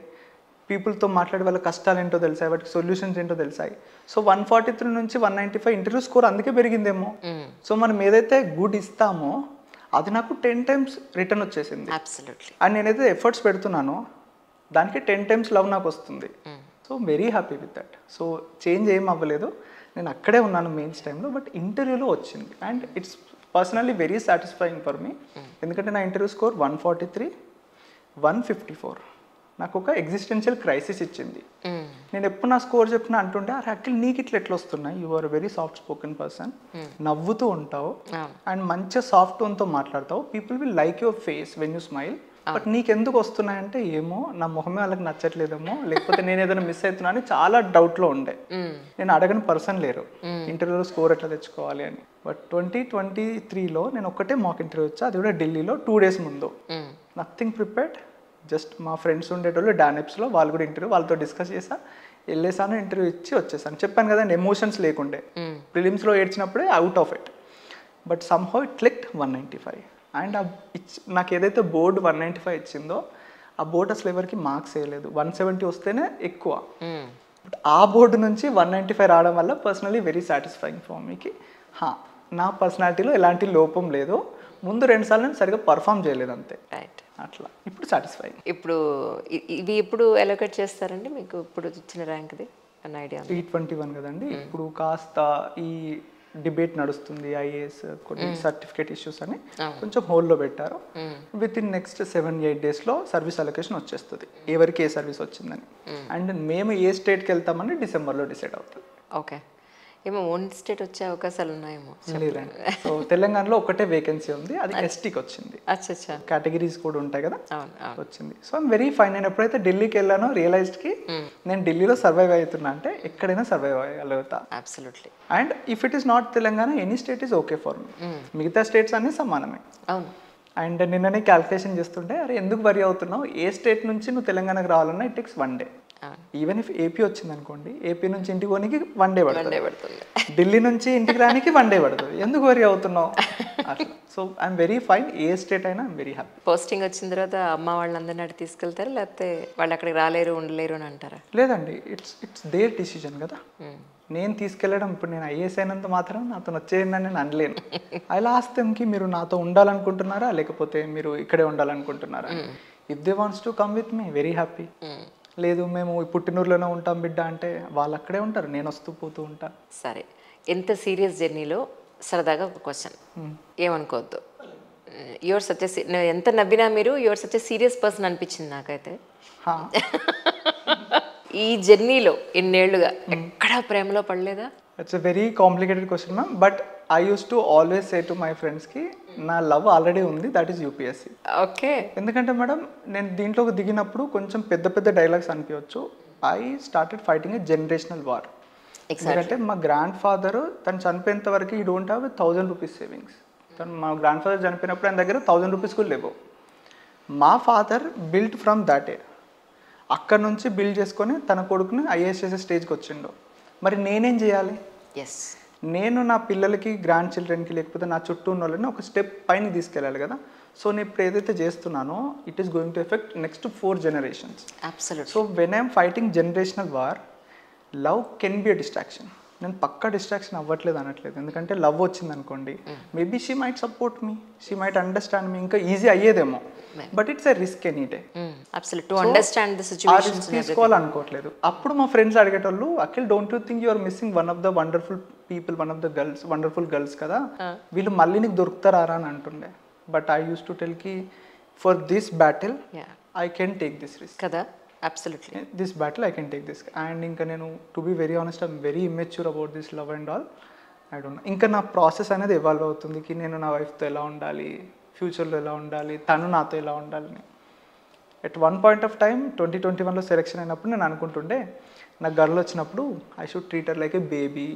పీపుల్తో మాట్లాడే వాళ్ళ కష్టాలు ఏంటో తెలిసాయి, వాటికి సొల్యూషన్స్ ఏంటో తెలిసాయి. సో 143 నుంచి 195 ఇంటర్వ్యూ స్కోర్ అందుకే పెరిగిందేమో. సో మనం ఏదైతే గుడ్ ఇస్తామో అది నాకు 10 times రిటర్న్ వచ్చేసింది. అండ్ నేనైతే ఎఫర్ట్స్ పెడుతున్నానో దానికి 10 times లవ్ నాకు వస్తుంది. So very happy with that. So change ఏం అవ్వలేదు, నేను అక్కడే ఉన్నాను మెయిన్స్ టైంలో, బట్ ఇంటర్వ్యూలో వచ్చింది. And it's personally very satisfying for me. ఎందుకంటే నా ఇంటర్వ్యూ స్కోర్ 143, 154 నాకు ఒక ఎగ్జిస్టెన్షియల్ క్రైసిస్ ఇచ్చింది. నేను ఎప్పుడు నా స్కోర్ చెప్పినా అంటుండే, అరే అఖిల్ నీకు ఇట్లా ఎట్లా వస్తున్నాయి, you are very soft spoken person, నవ్వుతూ ఉంటావు అండ్ మంచిగా సాఫ్ట్ టోన్తో మాట్లాడతావు, people will like your face when you smile, but నీకెందుకు వస్తున్నాయంటే ఏమో నా మొహమే వాళ్ళకి నచ్చట్లేదేమో, లేకపోతే నేను ఏదైనా మిస్ అవుతున్నా అని చాలా డౌట్లో ఉండే. నేను అడగని పర్సన్ లేరు ఇంటర్వ్యూలో స్కోర్ ఎట్లా తెచ్చుకోవాలి అని. బట్ 2023లో నేను ఒక్కటే మాక్ ఇంటర్వ్యూ వచ్చా, అది కూడా ఢిల్లీలో 2 days ముందు. నథింగ్ ప్రిపేర్డ్, జస్ట్ మా ఫ్రెండ్స్ ఉండేటోళ్ళు డానెప్స్లో, వాళ్ళు కూడా ఇంటర్వ్యూ వాళ్ళతో డిస్కస్ చేసా, వెళ్ళేసాను, ఇంటర్వ్యూ ఇచ్చి వచ్చేసాను. చెప్పాను కదండి ఎమోషన్స్ లేకుండే, ప్రిలిమ్స్లో ఏడ్చినప్పుడే out of it. But somehow it clicked 195. And నాకు ఏదైతే బోర్డు 195 ఇచ్చిందో ఆ బోర్డు అసలు ఎవరికి మార్క్స్ వేయలేదు, 170 వస్తేనే ఎక్కువ. బట్ ఆ బోర్డు నుంచి 195 రావడం వల్ల పర్సనలీ వెరీ సాటిస్ఫైయింగ్ ఫర్ మీకి. నా పర్సనాలిటీలో ఎలాంటి లోపం లేదు, ముందు 2 సార్లు నేను సరిగ్గా పర్ఫామ్ చేయలేదు అంతే, అట్లా. ఇప్పుడు సాటిస్ఫై. ఇప్పుడు ఇవి ఎప్పుడు అలొకేట్ చేస్తారండి మీకు, ఇప్పుడు ఇచ్చిన ర్యాంక్ది అన్న ఐడియా? 321 కదండి. ఇప్పుడు కాస్త ఈ డిబేట్ నడుస్తుంది, ఐఏఎస్ కొన్ని సర్టిఫికేట్ ఇష్యూస్ అని కొంచెం హోల్డ్లో పెట్టారు. విత్ ఇన్ నెక్స్ట్ 7-8 daysలో సర్వీస్ అలొకేషన్ వచ్చేస్తుంది, ఎవరికి ఏ సర్వీస్ వచ్చిందని. అండ్ మేము ఏ స్టేట్కి వెళ్తామని డిసెంబర్లో డిసైడ్ అవుతుంది. ఓకే, ఏమో ఓన్ స్టేట్ వచ్చే అవకాశాలు ఉన్నాయేమో. లేదండి, సో తెలంగాణలో ఒకటే వేకెన్సీ ఉంది, అది ఎస్టీకి వచ్చింది. కేటగిరీస్ కూడా ఉంటాయి కదా, వచ్చింది. So I'm very fine. నేను ఎప్పుడైతే ఢిల్లీకి వెళ్ళానో రియలైజ్డ్కి నేను ఢిల్లీలో సర్వైవ్ అవుతున్నా అంటే ఎక్కడైనా సర్వైవ్ అవ్వగలుగుతా. Absolutely. And if it is not Telangana, any state is okay for me. మిగతా స్టేట్స్ అన్నీ సమానమే. అవును. అండ్ నిన్ననే క్యాల్కులేషన్ చేస్తుంటే, అరే ఎందుకు వరి అవుతున్నావు, ఏ స్టేట్ నుంచి నువ్వు తెలంగాణకు రావాలన్నా it takes 1 day. Even if AP వచ్చింది అనుకోండి, ఏపీ నుంచి ఇంటికి పోనీకి 1 day పడుతుంది, ఢిల్లీ నుంచి ఇంటికి రానికి 1 day పడుతుంది, ఎందుకు వరి అవుతున్నావు అట్లా. So I'm very fine, A state అయినా ఐఎమ్ వెరీ హ్యాపీ. పోస్టింగ్ వచ్చిన తర్వాత అమ్మ వాళ్ళందరినీ అటు తీసుకెళ్తారు, లేకపోతే వాళ్ళు అక్కడికి రాలేరు ఉండలేరు అని అంటారా? లేదండి, ఇట్స్ దేర్ డిసిజన్ కదా. నేను తీసుకెళ్ళడం, ఇప్పుడు నేను ఐఏఎస్ అయినంత మాత్రం నాతో వచ్చేయండి నేను అనలేను. ఐ లాస్ట్ దెమ్కి మీరు నాతో ఉండాలనుకుంటున్నారా లేకపోతే మీరు ఇక్కడే ఉండాలనుకుంటున్నారా. If they wants to come with me, very happy. లేదు మేము పుట్టినూరులోనే ఉంటాం బిడ్డ అంటే వాళ్ళు అక్కడే ఉంటారు, నేను వస్తూ పోతూ ఉంటాను. సరే, ఎంత సీరియస్ జర్నీలో సరదాగా ఒక క్వశ్చన్, ఏమనుకోవద్దు. యువర్ సచ్ ఎంత నవ్వినా మీరు యువర్ సచ్ సీరియస్ పర్సన్ అనిపించింది నాకైతే. ఈ జర్నీలో ఇన్నేళ్లుగా ఎక్కడా ప్రేమలో పడలేదా? It's a very complicated question ma'am, but I use to always say to my ఫ్రెండ్స్కి నా లవ్ ఆల్రెడీ ఉంది, దట్ ఈస్ యూపీఎస్సీ. ఓకే. ఎందుకంటే మేడం నేను దీంట్లోకి దిగినప్పుడు కొంచెం పెద్ద పెద్ద డైలాగ్స్ అనిపించవచ్చు. I started fighting a generational war. ఎందుకంటే మా గ్రాండ్ ఫాదర్ తను చనిపోయేంత వరకు ఈ డోంట్ హ్యావ్ 1000 rupees సేవింగ్స్. తను మా గ్రాండ్ ఫాదర్ చనిపోయినప్పుడు ఆయన దగ్గర 1000 rupees కూడా లేవు. మా ఫాదర్ బిల్ట్ ఫ్రమ్ దాట్ ఏ, అక్కడ నుంచి బిల్డ్ చేసుకొని తన కొడుకుని ఐఏఎస్ చేసే స్టేజ్కి వచ్చిండు. మరి నేనేం చేయాలి? నేను నా పిల్లలకి, గ్రాండ్ చిల్డ్రన్కి, లేకపోతే నా చుట్టూ ఉన్న వాళ్ళని ఒక స్టెప్ పైన తీసుకెళ్ళాలి కదా. సో నేను ఇప్పుడు ఏదైతే చేస్తున్నానో it is going to affect next 4 generations. So when I'm fighting generational war, love can be a distraction. నేను పక్కా డిస్ట్రాక్షన్ అవ్వట్లేదు అనట్లేదు, ఎందుకంటే లవ్ వచ్చింది అనుకోండి, maybe she might support me, she might understand me, ఇంకా ఈజీ అయ్యేదేమో, but it's a risk any day. తీసుకోవాలనుకోవట్లేదు. అప్పుడు మా ఫ్రెండ్స్ అడిగేటోళ్ళు, Akhil don't you think you are missing one of the wonderful people, one of the girls, wonderful girls కదా, వీళ్ళు మళ్ళీ నీకు దొరుకుతారా అని అంటుండే. But I use to tell కి for this battle I can take this risk కదా. Absolutely. This battle I can take this. And ఇంకా నేను to be very honest I'm very immature about this love and all. I don't know, ఇంకా నా process అనేది evolve అవుతుంది కి నేను నా వైఫ్తో ఎలా ఉండాలి, ఫ్యూచర్లో ఎలా ఉండాలి, తను నాతో ఎలా ఉండాలని. At one point of time 2021లో సెలెక్షన్ అయినప్పుడు నేను అనుకుంటుండే, నాకు గర్ల్ వచ్చినప్పుడు I should treat her like a baby,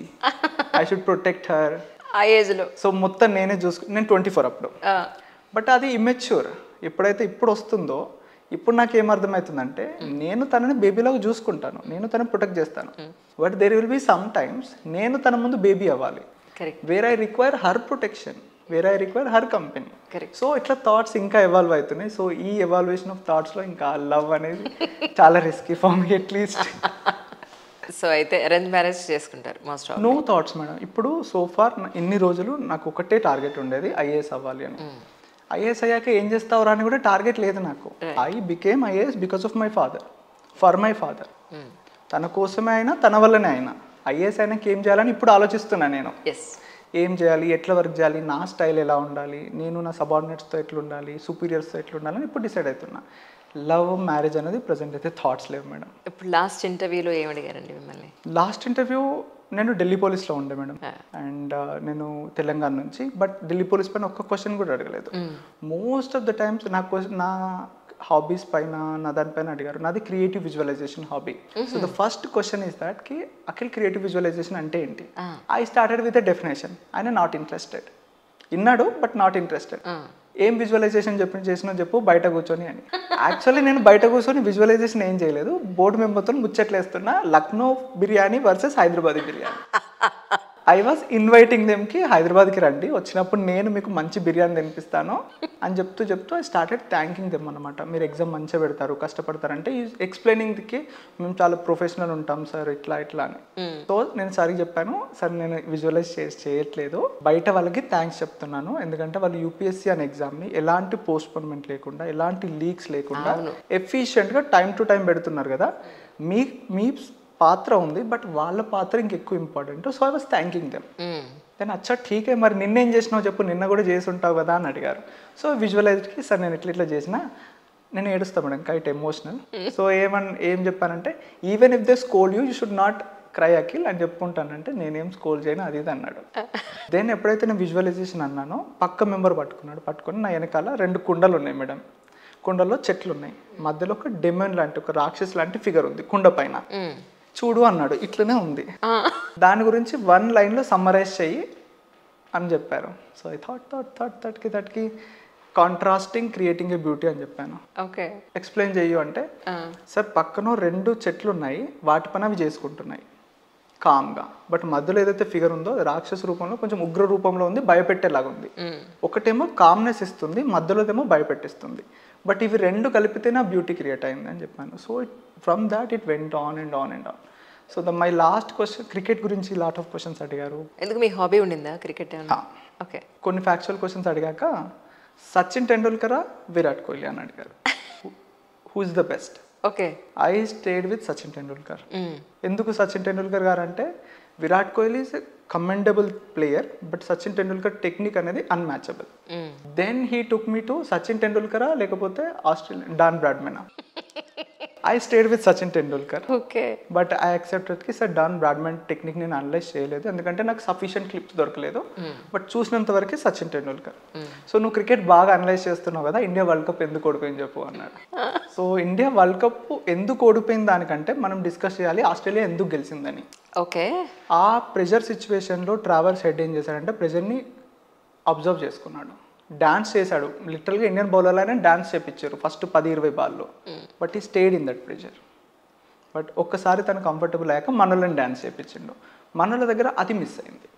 I should protect her. ఆ ఏజ్లో సో మొత్తం నేనే నేను 24 అప్పుడు. బట్ అది ఇమ్మెచ్యూర్. ఎప్పుడైతే ఇప్పుడు వస్తుందో, ఇప్పుడు నాకు ఏమర్థమవుతుందంటే, నేను తనని బేబీలాగా చూసుకుంటాను, నేను తనని ప్రొటెక్ట్ చేస్తాను, but there will be some times నేను తన ముందు బేబీ అవ్వాలి, where I require her protection, where I require her company. Correct. So ఇట్లా థాట్స్ ఇంకా ఎవాల్వ్ అవుతున్నాయి. సో ఈ ఎవాల్యుయేషన్ ఆఫ్ థాట్స్లో ఇంకా లవ్ అనేది చాలా risky for me at least. So అయితే అరేంజ్ మ్యారేజ్ చేసుకుంటారు most of. No thoughts madam. ఇప్పుడు సోఫార్ ఇన్ని రోజులు నాకు ఒకటే టార్గెట్ ఉండేది, ఐఏఎస్ అవ్వాలి అని. ఐఏఎస్ అయ్యాక ఏం చేస్తావురా అని కూడా టార్గెట్ లేదు నాకు. I became IAS because of my father, for my father. తన కోసమే అయినా తన వల్లనే అయినా ఐఏఎస్ అయినాక ఏం చేయాలని ఇప్పుడు ఆలోచిస్తున్నాను నేను. ఏం చేయాలి, ఎట్లా వర్క్ చేయాలి, నా స్టైల్ ఎలా ఉండాలి, నేను నా సబార్డినేట్స్తో ఎట్లా ఉండాలి, సుపీరియర్స్తో ఎట్లా ఉండాలని ఇప్పుడు డిసైడ్ అవుతున్నా. లవ్ మ్యారేజ్ అనేది ప్రజెంట్ అయితే థాట్స్ లేవు మేడం. ఇప్పుడు లాస్ట్ ఇంటర్వ్యూలో ఏం అడిగారండి మిమ్మల్ని? లాస్ట్ ఇంటర్వ్యూ నేను ఢిల్లీ పోలీస్లో ఉండే మేడం, అండ్ నేను తెలంగాణ నుంచి. బట్ ఢిల్లీ పోలీస్ పైన ఒక్క క్వశ్చన్ కూడా అడగలేదు. మోస్ట్ ఆఫ్ ద టైమ్స్ నా హాబీస్ పైన నా దానిపైన అడిగారు. నాది creative visualisation hobby. So the first question is that కి అఖిల్ క్రియేటివ్ విజువలైజేషన్ అంటే ఏంటి? I started with a definition. ఆయన నాట్ ఇంట్రెస్టెడ్, విన్నాడు బట్ నాట్ ఇంట్రెస్టెడ్. ఏం విజువలైజేషన్ చేసినా చెప్పు బయట కూర్చొని అని. యాక్చువల్లీ నేను బయట కూర్చొని విజువలైజేషన్ ఏం చేయలేదు, బోర్డు మెంబర్తో ముచ్చట్లేస్తున్నా, Lucknow biryani versus Hyderabad biryani. I was inviting దెమ్కి హైదరాబాద్కి రండి, వచ్చినప్పుడు నేను మీకు మంచి బిర్యానీ తినిపిస్తాను అని చెప్తూ ఐ స్టార్టెడ్ థ్యాంకింగ్ దెమ్ అనమాట. మీరు ఎగ్జామ్ మంచిగా పెడతారు, కష్టపడతారంటే ఎక్స్ప్లెయినింగ్కి మేము చాలా ప్రొఫెషనల్ ఉంటాం సార్ ఇట్లా అని. సో నేను సార్కి చెప్పాను, సార్ నేను విజువలైజ్ చేయట్లేదు, బయట వాళ్ళకి థ్యాంక్స్ చెప్తున్నాను, ఎందుకంటే వాళ్ళు యూపీఎస్సీ అనే ఎగ్జామ్ని ఎలాంటి పోస్ట్పోన్మెంట్ లేకుండా, ఎలాంటి లీక్స్ లేకుండా ఎఫిషియెంట్గా టైం టు టైం పెడుతున్నారు కదా, మీ పాత్ర ఉంది, బట్ వాళ్ళ పాత్ర ఇంకెక్కువ important. So I was thanking them. Then అచ్చా ఠీకే, మరి నిన్నేం చేసినావు చెప్పు, నిన్న కూడా చేసి ఉంటావు కదా అని అడిగారు. సో విజువలైజ్కి సార్ నేను ఇట్లా చేసిన, నేను ఏడుస్తాను మేడం, కైట్ ఎమోషనల్. సో ఏం చెప్పానంటే, even if they scold you should not cry Akhil అని చెప్పుకుంటానంటే, నేనేం స్కోల్ చేయను అది ఇది అన్నాడు. దెన్ ఎప్పుడైతే నేను విజువలైజేషన్ అన్నానో పక్క మెంబర్ పట్టుకొని నా వెనకాల 2 కుండలు ఉన్నాయి మేడం. కుండల్లో చెట్లు ఉన్నాయి, మధ్యలో ఒక డెమన్ లాంటి ఒక రాక్షస్ లాంటి ఫిగర్ ఉంది కుండ పైన. చూడు అన్నాడు, ఇట్లనే ఉంది, దాని గురించి 1 లైన్లో సమ్మరైజ్ చెయ్యి అని చెప్పారు. సో ఐ థాట్కి కాంట్రాస్టింగ్ క్రియేటింగ్ ఏ బ్యూటీ అని చెప్పాను. ఓకే, ఎక్స్ప్లెయిన్ చెయ్యు అంటే, సార్ పక్కన 2 చెట్లు ఉన్నాయి, వాటి పని అవి చేసుకుంటున్నాయి కామ్గా, బట్ మధ్యలో ఏదైతే ఫిగర్ ఉందో రాక్షస రూపంలో కొంచెం ఉగ్ర రూపంలో ఉంది, భయపెట్టేలాగా ఉంది. ఒకటేమో కామ్నెస్ ఇస్తుంది, మధ్యలోదేమో భయపెట్టిస్తుంది, బట్ ఇవి 2 కలిపితే నా బ్యూటీ క్రియేట్ అయింది అని చెప్పాను. So from that it went on and on and on. So my last question, cricket గురించి లాట్ ఆఫ్ క్వశ్చన్స్ అడిగారు. ఎందుకు మీ హాబీ ఉండిందా క్రికెట్? ఓకే. కొన్ని ఫ్యాక్చువల్ క్వశ్చన్స్ అడిగాక సచిన్ టెండూల్కరా విరాట్ కోహ్లీ అని అడిగారు, who is the best? Okay, I stayed with Sachin Tendulkar. ఎందుకు సచిన్ టెండూల్కర్ గారు అంటే, Virat Kohli is a commendable player, but Sachin Tendulkar technique అనేది అన్మ్యాచబుల్. దెన్ హీ టుక్ మీ టు సచిన్ టెండూల్కరా లేకపోతే ఆస్ట్రేలియన్ డాన్ బ్రాడ్మనా. I stayed with Sachin Tendulkar. Okay, but I యాక్సెప్టెడ్కి సార్ డాన్ బ్రాడ్మన్ టెక్నిక్ నేను అనలైజ్ చేయలేదు, ఎందుకంటే నాకు సఫిషియెంట్ క్లిప్స్ దొరకలేదు, బట్ చూసినంత వరకు సచిన్ టెండూల్కర్. సో నువ్వు క్రికెట్ బాగా అనలైజ్ చేస్తున్నావు కదా, ఇండియా వరల్డ్ కప్ ఎందుకు ఓడిపోయింది చెప్పు అన్నాడు. సో ఇండియా వరల్డ్ కప్ ఎందుకు ఓడిపోయింది దానికంటే మనం డిస్కస్ చేయాలి ఆస్ట్రేలియా ఎందుకు గెలిచిందని. ఓకే, ఆ ప్రెజర్ సిచ్యువేషన్లో ట్రావెల్స్ హెడ్ ఏం చేశాడంటే, ప్రెజర్ని అబ్జర్వ్ చేసుకున్నాడు, డాన్స్ చేశాడు. లిటరల్గా ఇండియన్ బౌలర్లైనా డాన్స్ చేయించారు ఫస్ట్ 10-20 బాల్లో, బట్ ఈ stayed in that pressure. But ఒక్కసారి తను కంఫర్టబుల్ అయ్యాక మనోళ్ళని డాన్స్ చేయించిండు, మనోళ్ళ దగ్గర అది మిస్ అయింది.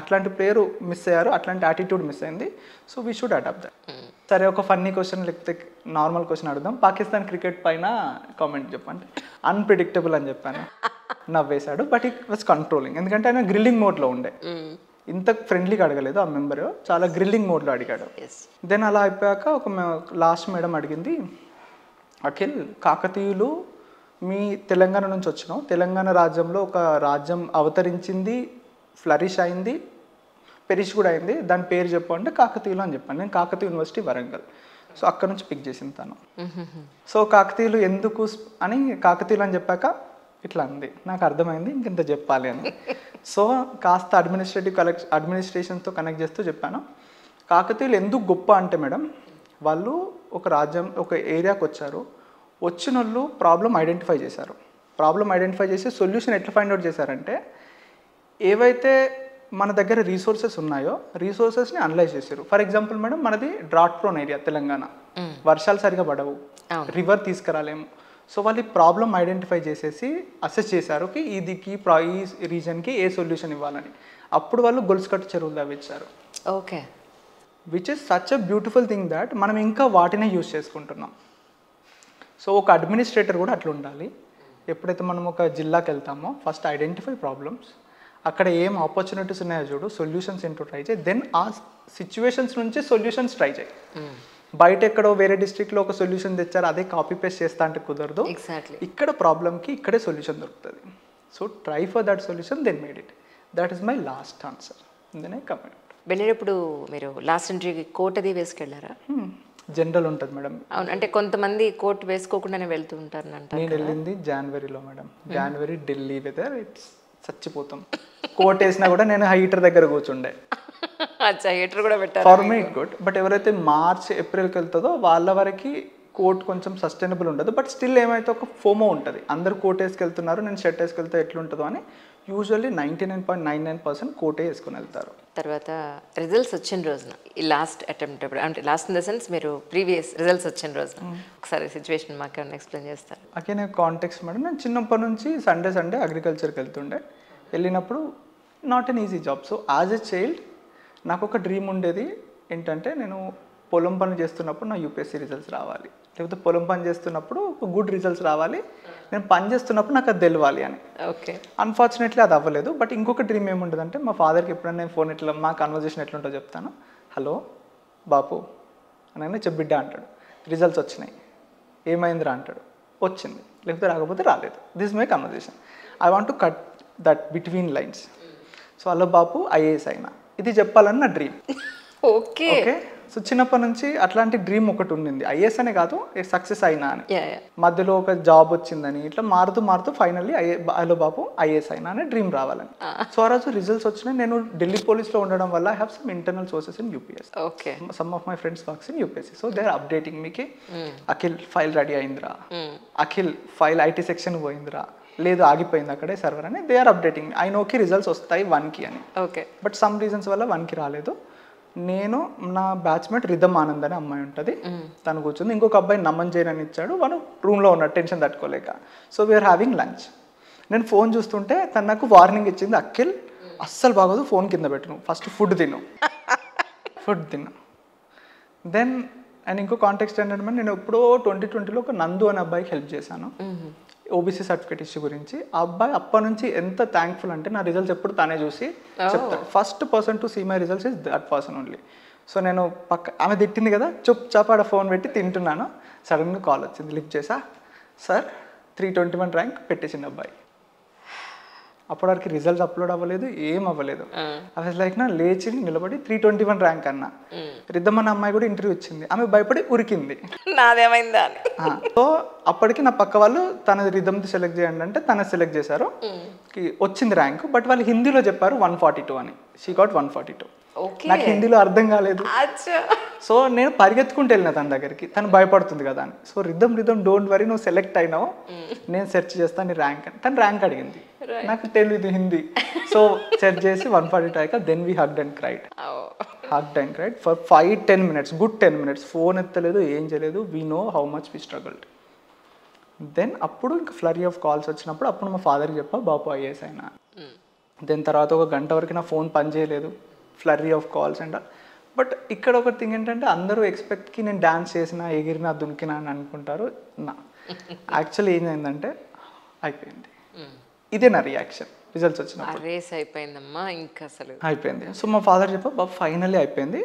అట్లాంటి ప్లేయర్ మిస్ అయ్యారు, అట్లాంటి యాటిట్యూడ్ మిస్ అయింది. So we should adapt that. సరే, ఒక ఫన్నీ క్వశ్చన్ లేకపోతే నార్మల్ క్వశ్చన్ అడుగుదాం. పాకిస్తాన్ క్రికెట్ పైన కామెంట్ చెప్పండి. అన్ప్రిడిక్టబుల్ అని చెప్పాను, నవ్వేశాడు, బట్ ఇట్ వాజ్ కంట్రోలింగ్, ఎందుకంటే ఆయన గ్రిల్లింగ్ మోడ్లో ఉండే. ఇంత ఫ్రెండ్లీగా అడగలేదు ఆ మెంబర్, చాలా గ్రిల్లింగ్ మోడ్లో అడిగాడు. దెన్ అలా అయిపోయాక ఒక లాస్ట్ మేడం అడిగింది, అఖిల్ కాకతీయులు మీ తెలంగాణ నుంచి వచ్చినావు, తెలంగాణ రాజ్యంలో ఒక రాజ్యం అవతరించింది, ఫ్లరిష్ అయింది, పెరిష్ కూడా అయింది, దాని పేరు చెప్పు అంటే కాకతీయులు అని చెప్పాను. నేను కాకతీయ యూనివర్సిటీ వరంగల్, సో అక్కడ నుంచి పిక్ చేసింది తను. సో కాకతీయులు ఎందుకు అని కాకతీయులు అని చెప్పాక ఇట్లా అంది, నాకు అర్థమైంది ఇంకెంత చెప్పాలి అని. సో కాస్త అడ్మినిస్ట్రేషన్తో కనెక్ట్ చేస్తూ చెప్పాను, కాకతీయులు ఎందుకు గొప్ప అంటే మేడం, వాళ్ళు ఒక రాజ్యం ఒక ఏరియాకి వచ్చారు, వచ్చిన వాళ్ళు ప్రాబ్లం ఐడెంటిఫై చేశారు, ప్రాబ్లం ఐడెంటిఫై చేసి సొల్యూషన్ ఎట్లా ఫైండ్ అవుట్ చేశారంటే, ఏవైతే మన దగ్గర రీసోర్సెస్ ఉన్నాయో రీసోర్సెస్ని అనలైజ్ చేశారు. ఫర్ ఎగ్జాంపుల్ మేడం, మనది డ్రాట్ ప్రోన్ ఏరియా తెలంగాణ, వర్షాలు సరిగా పడవు, రివర్ తీసుకురాలేము. సో వాళ్ళు ప్రాబ్లం ఐడెంటిఫై చేసేసి అసెస్ చేశారు కి ఈ రీజన్కి ఏ సొల్యూషన్ ఇవ్వాలని. అప్పుడు వాళ్ళు గొలుసుకట్టు చెరువులు తవ్వించారు. Okay, which is such a beautiful thing that మనం ఇంకా వాటినే యూజ్ చేసుకుంటున్నాం. సో ఒక అడ్మినిస్ట్రేటర్ కూడా అట్లా ఉండాలి. ఎప్పుడైతే మనం ఒక జిల్లాకి వెళ్తామో ఫస్ట్ ఐడెంటిఫై ప్రాబ్లమ్స్, అక్కడ ఏం ఆపర్చునిటీస్ ఉన్నాయో చూడు, సొల్యూషన్స్ ఏంటో ట్రై చేయి, దెన్ ఆ సిచ్యువేషన్స్ నుంచి సొల్యూషన్స్ ట్రై చేయి. బయట ఎక్కడో వేరే డిస్ట్రిక్ట్లో ఒక సొల్యూషన్ తెచ్చారు, అదే కాపీ పేస్ట్ చేస్తా అంటే కుదరదు. ఇక్కడ ప్రాబ్లమ్కి ఇక్కడే సొల్యూషన్ దొరుకుతుంది. So try for that solution, then made it. That is my last answer. Then I comment. వెళ్ళేటప్పుడు మీరు లాస్ట్ ఎంట్రీకి కోట్ అది వేసుకెళ్ళారా? జనరల్ ఉంటుంది మేడం. అవును, అంటే కొంతమంది కోట్ వేసుకోకుండానే వెళ్తూ ఉంటారు అంటారు. నేను వెళ్ళింది జనవరిలో మేడం. జనవరి ఢిల్లీ వెదర్, ఇట్స్ చచ్చిపోతాం. కోట్ వేసినా కూడా నేను హీటర్ దగ్గర కూర్చుండే. హీటర్ కూడా పెట్టారు. For me it good. But ఎవరైతే మార్చ్ ఏప్రిల్కి వెళ్తుందో వాళ్ళ వరకు కోట్ కొంచెం సస్టైనబుల్ ఉండదు. బట్ స్టిల్ ఏమైతే ఒక ఫోమో ఉంటుంది, అందరు కోట్ వేసుకెళ్తున్నారు, నేను షర్ట్ వేసుకెళ్తే ఎట్లుంటుందో అని యూజువల్లీ 99.99% కోటే వేసుకుని వెళ్తారు. తర్వాత రిజల్ట్స్ వచ్చిన రోజున, ఈ లాస్ట్ అటెంప్ట్ అప్పుడు, అంటే లాస్ట్ ఇన్ ద సెన్స్ మీరు ప్రీవియస్ రిజల్ట్స్ వచ్చిన రోజున ఒకసారి సిచ్యువేషన్ మాకు ఏమైనా ఎక్స్ప్లెయిన్ చేస్తారు? అకేనే కాంటెక్స్ట్ మేడం. నేను చిన్నప్పటి నుంచి సండే అగ్రికల్చర్కి వెళ్తుండే. వెళ్ళినప్పుడు not an easy job. So as a child నాకు ఒక డ్రీమ్ ఉండేది ఏంటంటే, నేను పొలం పని చేస్తున్నప్పుడు నా యూపీఎస్సీ రిజల్ట్స్ రావాలి, లేకపోతే పొలం పని చేస్తున్నప్పుడు గుడ్ రిజల్ట్స్ రావాలి, నేను పని చేస్తున్నప్పుడు నాకు అది తెలియాలి అని. ఓకే. అన్ఫార్చునేట్లీ అది అవ్వలేదు. బట్ ఇంకొక డ్రీమ్ ఏముంటుందంటే, మా ఫాదర్కి ఎప్పుడైనా నేను ఫోన్ ఇట్లా మా కన్వర్జేషన్ ఎట్లుంటో చెప్తాను. హలో బాపు అని చెప్పిడ్డా అంటాడు, రిజల్ట్స్ వచ్చినాయి, ఏమైందిరా అంటాడు, వచ్చింది, లేకపోతే రాకపోతే రాలేదు. This my conversation. I want to cut that between lines. So hello Bapu IAS అయినా, ఇది చెప్పాలని నా డ్రీమ్. ఓకే. ఓకే. సో చిన్నప్పటి నుంచి అట్లాంటి డ్రీమ్ ఒకటి ఉండింది. ఐఏఎస్ అనే కాదు, సక్సెస్ అయినా అని. మధ్యలో ఒక జాబ్ వచ్చిందని ఇట్లా మారుతూ ఫైనల్లీ హలో బాపు ఐఏఎస్ అయినా అనే డ్రీమ్ రావాలని. సో ఆ రోజు రిజల్ట్స్ వచ్చినాయి. నేను ఢిల్లీ పోలీస్లో ఉండడం వల్ల I have some internal sources in UPS. Okay. Some of my friends works in UPSC. So they are updating మీకి, అఖిల్ ఫైల్ రెడీ అయిందిరా, అఖిల్ ఫైల్ ఐటీ సెక్షన్ పోయిందిరా, లేదు ఆగిపోయింది అక్కడే సర్వర్ అని. They are updating. ఐ నోకి రిజల్ట్స్ వస్తాయి 1కి అని. ఓకే. బట్ సమ్ రీజన్స్ వల్ల 1కి రాలేదు. నేను నా బ్యాచ్మేట్ రిధమ్ ఆనంద్ అనే అమ్మాయి ఉంటుంది, తను కూర్చుంది. ఇంకొక అబ్బాయి నమన్ జైన్ అని ఇచ్చాడు, వాడు రూమ్లో ఉన్నాడు టెన్షన్ తట్టుకోలేక. So we're having lunch. నేను ఫోన్ చూస్తుంటే తను నాకు వార్నింగ్ ఇచ్చింది, అఖిల్ అస్సలు బాగోదు, ఫోన్ కింద పెట్టు, ఫస్ట్ ఫుడ్ తిను. దెన్ అండ్ ఇంకో కాంటెక్స్ట్ ఏంటంటే, నేను ఎప్పుడో 2020లో ఒక నందు అనే అబ్బాయికి హెల్ప్ చేశాను ఓబీసీ సర్టిఫికేట్ ఇష్యూ గురించి. ఆ అబ్బాయి అప్పటి నుంచి ఎంత థ్యాంక్ఫుల్ అంటే, నా రిజల్ట్స్ ఎప్పుడు తనే చూసి చెప్తాడు. First person to see my results is that person only. So నేను ఆమె తిట్టింది కదా, చాపాడ ఫోన్ పెట్టి తింటున్నాను, సడన్గా కాల్ వచ్చింది, లిఫ్ట్ చేసా, సార్ 321 ర్యాంక్ పెట్టేసింది అబ్బాయి. అప్పటి వరకు రిజల్ట్స్ అప్లోడ్ అవ్వలేదు, ఏం అవ్వలేదు. అవి లైక్ నా లేచి నిలబడి 321 ర్యాంక్ అన్నా. రిద్దమ్ అన్న అమ్మాయి కూడా ఇంటర్వ్యూ వచ్చింది, ఆమె భయపడి ఉరికింది, నాదేమైందా అని. సో అప్పటికి నా పక్క వాళ్ళు తన రిద్దమ్ది సెలెక్ట్ చేయండి అంటే తన సెలెక్ట్ చేశారు, వచ్చింది ర్యాంక్. బట్ వాళ్ళు హిందీలో చెప్పారు 142 అని. She got 142. నాకు హిందీలో అర్థం కాలేదు. సో నేను పరిగెత్తుకుంటూ వెళ్ళిన తన దగ్గరికి, తను భయపడుతుంది కదా అని. సో రిద్దమ్ డోంట్ వరీ, నువ్వు సెలెక్ట్ అయినావు, నేను సెర్చ్ చేస్తాను నీ ర్యాంక్ అని. తను ర్యాంక్ అడిగింది, నాకు తెలియదు హిందీ. సో సెర్చ్ చేసి 142 అయ్యాక then we hugged and cried for 5-10 minutes, good 10 minutes. Phone ఎత్తలేదు, ఏం చేయలేదు. We know how much we struggled. Then అప్పుడు ఇంకా ఫ్లరీ ఆఫ్ కాల్స్ వచ్చినప్పుడు అప్పుడు మా ఫాదర్కి చెప్పా, బాపు ఐఏఎస్ అయినా. దెన్ తర్వాత ఒక గంట వరకు నా ఫోన్ పని చేయలేదు, ఫ్లరీ ఆఫ్ కాల్స్ అండ్. బట్ ఇక్కడ ఒక థింగ్ ఏంటంటే, అందరూ ఎక్స్పెక్ట్కి నేను డాన్స్ చేసినా, ఎగిరినా, దునికినా అని అనుకుంటారు. నా యాక్చువల్లీ ఏం అయిందంటే, అయిపోయింది. ఇదే నా రియాక్షన్ రిజల్ట్స్ వచ్చినప్పుడు. రేస్ అయిపోయిందమ్మా, ఇంకా అసలు అయిపోయింది. సో మా ఫాదర్ చెప్పా, బాబు ఫైనల్లీ అయిపోయింది,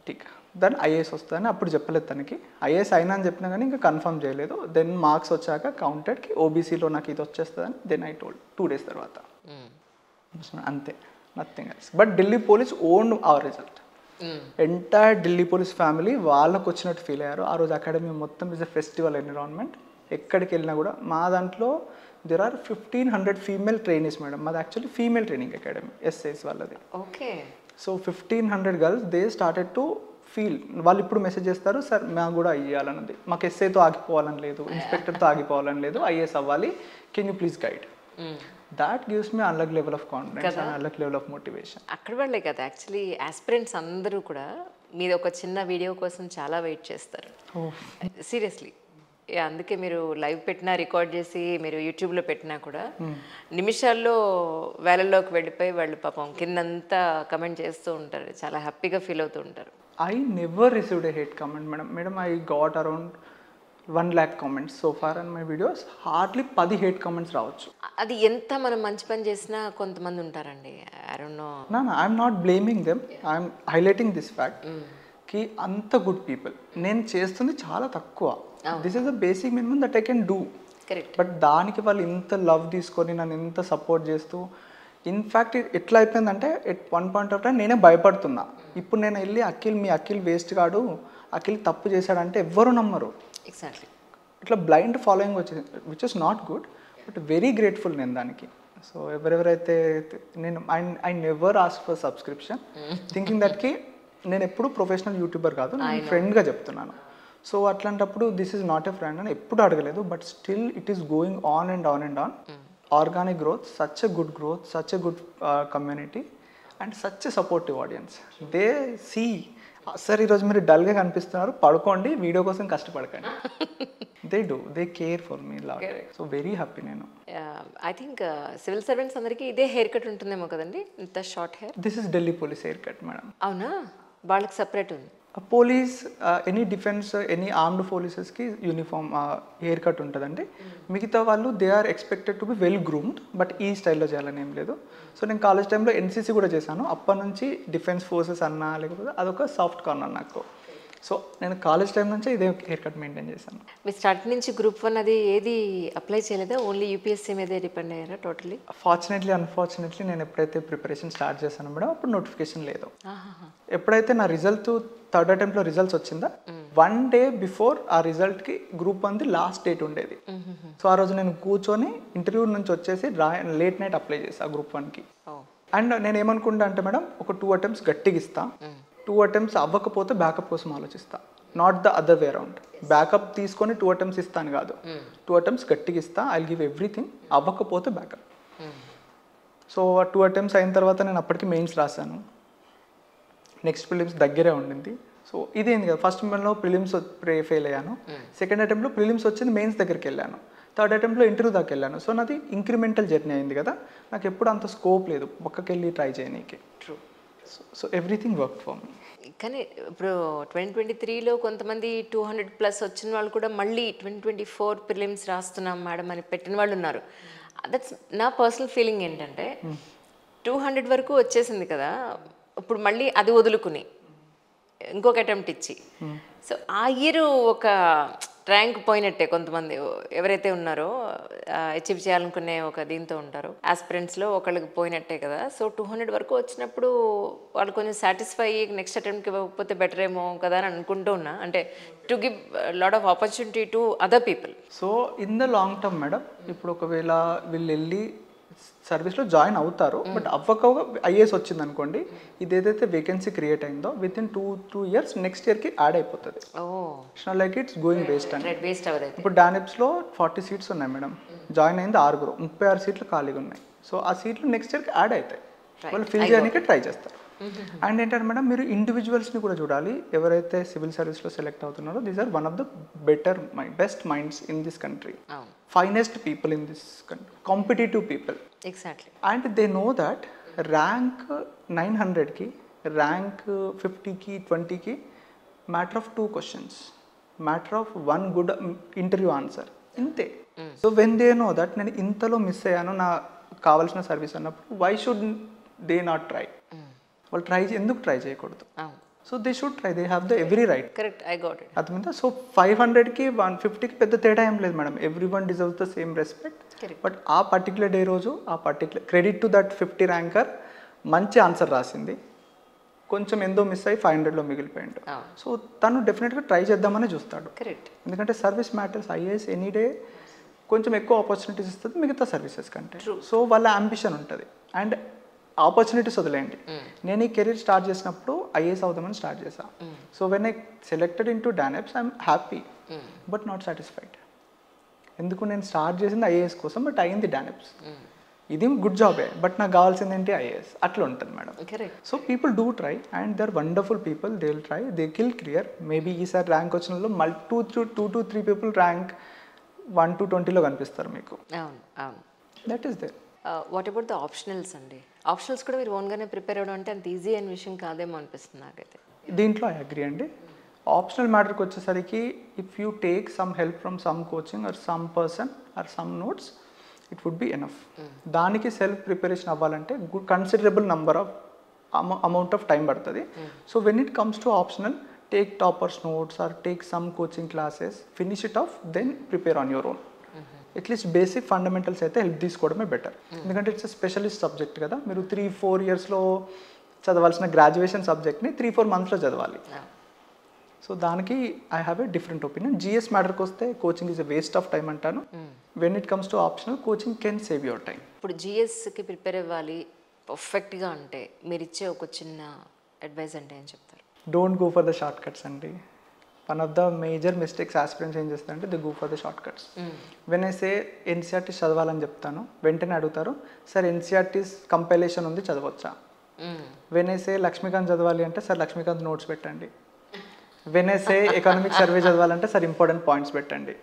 ఠీక్. దాన్ని ఐఏఎస్ వస్తుందని అప్పుడు చెప్పలేదు తనకి. ఐఏఎస్ అయినా అని చెప్పినా కానీ ఇంకా కన్ఫర్మ్ చేయలేదు. దెన్ మార్క్స్ వచ్చాక కౌంటెడ్కి ఓబీసీలో నాకు ఇది వచ్చేస్తుందని దెన్ ఐ టోల్డ్ 2 days తర్వాత. అంతే, nothing else. But Delhi police own hour result. Entire Delhi police family వాళ్ళకు వచ్చినట్టు ఫీల్ అయ్యారు. ఆ రోజు అకాడమీ మొత్తం ఇస్ ఎ ఫెస్టివల్ ఎన్విరాన్మెంట్. ఎక్కడికి వెళ్ళినా కూడా మా దాంట్లో there are 1500 female trainees madam. మాది actually female training academy, SIs వాళ్ళది. Okay. So 1500 girls they started to feel. వాళ్ళు ఇప్పుడు మెసేజ్ చేస్తారు, సార్ మాకు కూడా అయ్యాలన్నది, మాకు ఎస్ఐతో ఆగిపోవాలని లేదు, ఇన్స్పెక్టర్తో ఆగిపోవాలని లేదు, ఐఏఎస్ అవ్వాలి, can you please guide. That gives me unlock level of confidence and unlock level of motivation. అక్కడ వాళ్ళే కదా యాక్చువల్లీ ఆస్పిరెంట్స్ అందరూ కూడా మీది ఒక చిన్న వీడియో కోసం చాలా వెయిట్ చేస్తారు సీరియస్లీ. అందుకే మీరు లైవ్ పెట్టినా, రికార్డ్ చేసి మీరు యూట్యూబ్లో పెట్టినా కూడా నిమిషాల్లో వేలల్లోకి వెళ్ళిపోయి వాళ్ళు పాపం కిందంతా కమెంట్ చేస్తూ ఉంటారు, చాలా హ్యాపీగా ఫీల్ అవుతూ ఉంటారు. I never received a hate comment, madam. Madam, I got around 1 lakh comments so far on my videos. Hardly 10 hate comments రావచ్చు. అది ఎంత మనం మంచి పని చేసినా కొంతమంది ఉంటారండి. I don't know. No, I'm not blaming them. I'm highlighting this fact. కి అంత గుడ్ పీపుల్. నేను చేస్తుంది చాలా తక్కువ. This is the basic minimum that I can do. Correct. But దానికి వాళ్ళు ఇంత లవ్ తీసుకొని నన్ను ఇంత సపోర్ట్ చేస్తూ, ఇన్ఫ్యాక్ట్ ఎట్లా అయిపోయిందంటే at one point of time నేనే భయపడుతున్నా. ఇప్పుడు నేను వెళ్ళి మీ అఖిల్ వేస్ట్ కాడు, అఖిల్ తప్పు చేశాడంటే ఎవ్వరు నమ్మరు. ఎగ్జాక్ట్లీ. ఇట్లా బ్లైండ్ ఫాలోయింగ్ వచ్చింది, which is not good, but very grateful నేను దానికి. సో ఎవరెవరైతే నేను I never ask for subscription, thinking దట్కి నేను ఎప్పుడు ప్రొఫెషనల్ యూట్యూబర్ కాదు, నేను ఫ్రెండ్గా చెప్తున్నాను. సో అట్లాంటప్పుడు this is not a friend అని ఎప్పుడు అడగలేదు, but still it is going on and on and on. Organic growth, such a good growth, such a good community and such a supportive audience. They see, sir ఈరోజు మీరు డల్గా కనిపిస్తున్నారు, పడుకోండి, video కోసం కష్టపడకండి. They care for me lot. So very happy నేను. I think civil servants అందరికీ ఇదే హెయిర్ కట్ ఉంటుందేమో కదండి, ఇంత short hair. This is Delhi police haircut madam. అవునా, వాళ్ళకి సపరేట్ ఉంది. Police, any defence, any armed పోలీసెస్కి యూనిఫామ్ హెయిర్ కట్ ఉంటుందండి. మిగతా వాళ్ళు they are expected to be well groomed, but ఈ స్టైల్లో చేయాలని ఏం లేదు. సో నేను కాలేజ్ టైంలో ఎన్సీసీ కూడా చేశాను. అప్పటి నుంచి డిఫెన్స్ ఫోర్సెస్ అన్నా లేకపోతే అదొక సాఫ్ట్ కార్నర్ నాకు. సో నేను కాలేజ్ టైం నుంచి ఇదే హెయిర్ కట్ మెయింటైన్ చేశాను. మీ స్టార్టింగ్ నుంచి గ్రూప్ 1 అది ఏది అప్లై చేయలేదా, ఓన్లీ యూపీఎస్సీ మీదే డిపెండ్ అయ్యారా టోటలీ? ఫార్చునేట్లీ అన్ఫార్చునేట్లీ నేను ఎప్పుడైతే ప్రిపరేషన్ స్టార్ట్ చేశాను మేడం, అప్పుడు నోటిఫికేషన్ లేదు. ఎప్పుడైతే నా రిజల్ట్ థర్డ్ అటెంప్ట్లో రిజల్ట్స్ వచ్చిందా, 1 day బిఫోర్ ఆ రిజల్ట్కి గ్రూప్ 1ది లాస్ట్ డేట్ ఉండేది. సో ఆ రోజు నేను కూర్చొని ఇంటర్వ్యూ నుంచి వచ్చేసి లేట్ నైట్ అప్లై చేశాను గ్రూప్ 1కి. అండ్ నేను ఏమనుకుంటా అంటే మేడం, ఒక 2 attempts గట్టిగా ఇస్తా, 2 attempts అవ్వకపోతే బ్యాకప్ కోసం ఆలోచిస్తా, not the other way around. Backup తీసుకొని 2 attempts ఇస్తాను కాదు, 2 attempts గట్టిగా ఇస్తా, ఐ విల్ గివ్ ఎవ్రీథింగ్, అవ్వకపోతే బ్యాకప్. సో ఆ 2 attempts అయిన తర్వాత నేను అప్పటికి మెయిన్స్ రాశాను. నెక్స్ట్ ప్రిలిమ్స్ దగ్గరే ఉండింది. సో ఇదేంది కదా, ఫస్ట్ మనలో ప్రిలిమ్స్ ఫెయిల్ అయ్యాను, సెకండ్ అటెంప్ట్లో ప్రిలిమ్స్ వచ్చింది, మెయిన్స్ దగ్గరికి వెళ్ళాను, థర్డ్ అటెంప్ట్లో ఇంటర్వ్యూ దాకా వెళ్ళాను. సో నాది ఇంక్రిమెంటల్ జర్నీ అయింది కదా, నాకు ఎప్పుడు అంత స్కోప్ లేదు పక్కకి వెళ్ళి ట్రై చేయనీకి. True. So everything work for me. కానీ ఇప్పుడు 2023లో కొంతమంది 200+ వచ్చిన వాళ్ళు కూడా మళ్ళీ 2024 ప్రిలిమ్స్ రాస్తున్నాం మేడం అని పెట్టిన వాళ్ళు ఉన్నారు. దట్స్ నా పర్సనల్ ఫీలింగ్ ఏంటంటే 200 వరకు వచ్చేసింది కదా, ఇప్పుడు మళ్ళీ అది వదులుకుని ఇంకొక అటెంప్ట్ ఇచ్చి, సో ఆ ఇయర్ ఒక ర్యాంక్ పోయినట్టే. కొంతమంది ఎవరైతే ఉన్నారో అచీవ్ చేయాలనుకునే ఒక దీంతో ఉంటారో ఆస్పిరెంట్స్లో ఒకళ్ళకి పోయినట్టే కదా. సో 200 వరకు వచ్చినప్పుడు వాళ్ళు కొంచెం సాటిస్ఫై నెక్స్ట్ అటెంప్ట్కి ఇవ్వకపోతే బెటర్ ఏమో కదా అని అనుకుంటూ ఉన్నా, అంటే to give lot of opportunity to other people. So in the long term madam, ఇప్పుడు ఒకవేళ వీళ్ళు వెళ్ళి సర్వీస్లో జాయిన్ అవుతారు, బట్ అవ్వక ఐఏఎస్ వచ్చింది అనుకోండి, ఇది ఏదైతే వేకెన్సీ క్రియేట్ అయిందో విత్ ఇన్ 2 years నెక్స్ట్ ఇయర్కి యాడ్ అయిపోతుంది. లైక్ ఇట్స్ గోయింగ్ వేస్ట్ అని. ఇప్పుడు డానిప్స్లో 40 seats ఉన్నాయి మేడం, జాయిన్ అయింది 6, 36 seats ఖాళీగా ఉన్నాయి. సో ఆ సీట్లు నెక్స్ట్ ఇయర్కి యాడ్ అవుతాయి, వాళ్ళు ఫిల్ చేయడానికి ట్రై చేస్తారు. అండ్ ఏంటంటే మేడం, మీరు ఇండివిజువల్స్ని కూడా చూడాలి. ఎవరైతే సివిల్ సర్వీస్లో సెలెక్ట్ అవుతున్నారో these are one of the best minds in this country, finest people in this country, competitive people. Exactly. And they know that rank 900కి, ర్యాంక్ 50కి, 20కి matter of 2 questions, matter of 1 good interview answer, ఇంతే. So when they know that నేను ఇంతలో miss అయ్యాను నా కావాల్సిన service అన్నప్పుడు, why should they not try? వాళ్ళు ఎందుకు ట్రై చేయకూడదు? So they should try, they have the every right. Correct, I got it. అర్థమైందా? సో 500కి 150కి పెద్ద తేడా ఏం లేదు madam, every one deserves the same respect. But ఆ పర్టికులర్ డే రోజు ఆ particular credit to that 50 ranker మంచి ఆన్సర్ రాసింది, కొంచెం ఎంతో మిస్ అయ్యి 500లో మిగిలిపోయాడు. సో తను డెఫినెట్గా ట్రై చేద్దామని చూస్తాడు. కరెక్ట్. ఎందుకంటే service matters. IAS any day కొంచెం ఎక్కువ ఆపర్చునిటీస్ ఇస్తుంది మిగతా సర్వీసెస్ కంటే. సో వాళ్ళ అంబిషన్ ఉంటుంది. అండ్ ఆపర్చునిటీస్ వదిలేయండి, నేను ఈ కెరీర్ స్టార్ట్ చేసినప్పుడు ఐఏఎస్ అవుదామని స్టార్ట్ చేశాను. So when I selected in to DANIPS I'm happy but not satisfied. ఎందుకు, నేను స్టార్ట్ చేసింది ఐఏఎస్ కోసం, బట్ అయింది డానెప్స్. ఇది గుడ్ జాబే, బట్ నాకు కావాల్సింది ఏంటి, ఐఏఎస్. అట్లా ఉంటుంది madam. So people do try and they are wonderful people, they will try, they kill clear. Maybe ఈసారి ర్యాంక్ వచ్చిన వాళ్ళు 2 to 3 people ర్యాంక్ 1 to 20లో కనిపిస్తారు మీకు. That is there. What about the optionals అండి? ఆప్షనల్స్ కూడా మీరు ఓన్గానే ప్రిపేర్ అవ్వడం అంటే అంత ఈజీ అయిన విషయం కాదేమో అనిపిస్తుంది నాకైతే. దీంట్లో ఐ అగ్రీ అండి. ఆప్షనల్ మ్యాటర్కి వచ్చేసరికి if you take some help from some coaching or some person or some notes it would be enough. దానికి సెల్ఫ్ ప్రిపరేషన్ అవ్వాలంటే considerable number of amount of time పడుతుంది. So when it comes to optional, take toppers notes or take some coaching classes, finish it off, then prepare on your own. At least basic fundamentals అయితే help తీసుకోవడమే better. ఎందుకంటే it's specialist subject కదా, మీరు 3-4 ఇయర్స్లో చదవాల్సిన graduation సబ్జెక్ట్ని 3-4 మంత్స్లో చదవాలి. సో దానికి I have a different opinion. GS మ్యాటర్కి వస్తే coaching is a waste of time అంటాను. When it comes to optional, coaching can save your time. ఇప్పుడు జిఎస్కి ప్రిపేర్ అవ్వాలి పర్ఫెక్ట్గా అంటే మీరు ఇచ్చే ఒక చిన్న అడ్వైస్ అంటే ఏం చెప్తారు? Don't go for the short cuts అండి. One of the major mistakes aspirants ఏం చేస్తారంటే they go for the short cuts. When I say NCERTs చదవాలని చెప్తాను, వెంటనే అడుగుతారు సార్ ఎన్సీఆర్టీస్ కంపైలేషన్ ఉంది చదవచ్చా. వెన్ ఐ సే లక్ష్మీకాంత్ చదవాలి అంటే సార్ లక్ష్మీకాంత్ నోట్స్ పెట్టండి. When I say economic survey చదవాలంటే సార్ ఇంపార్టెంట్ పాయింట్స్ పెట్టండి.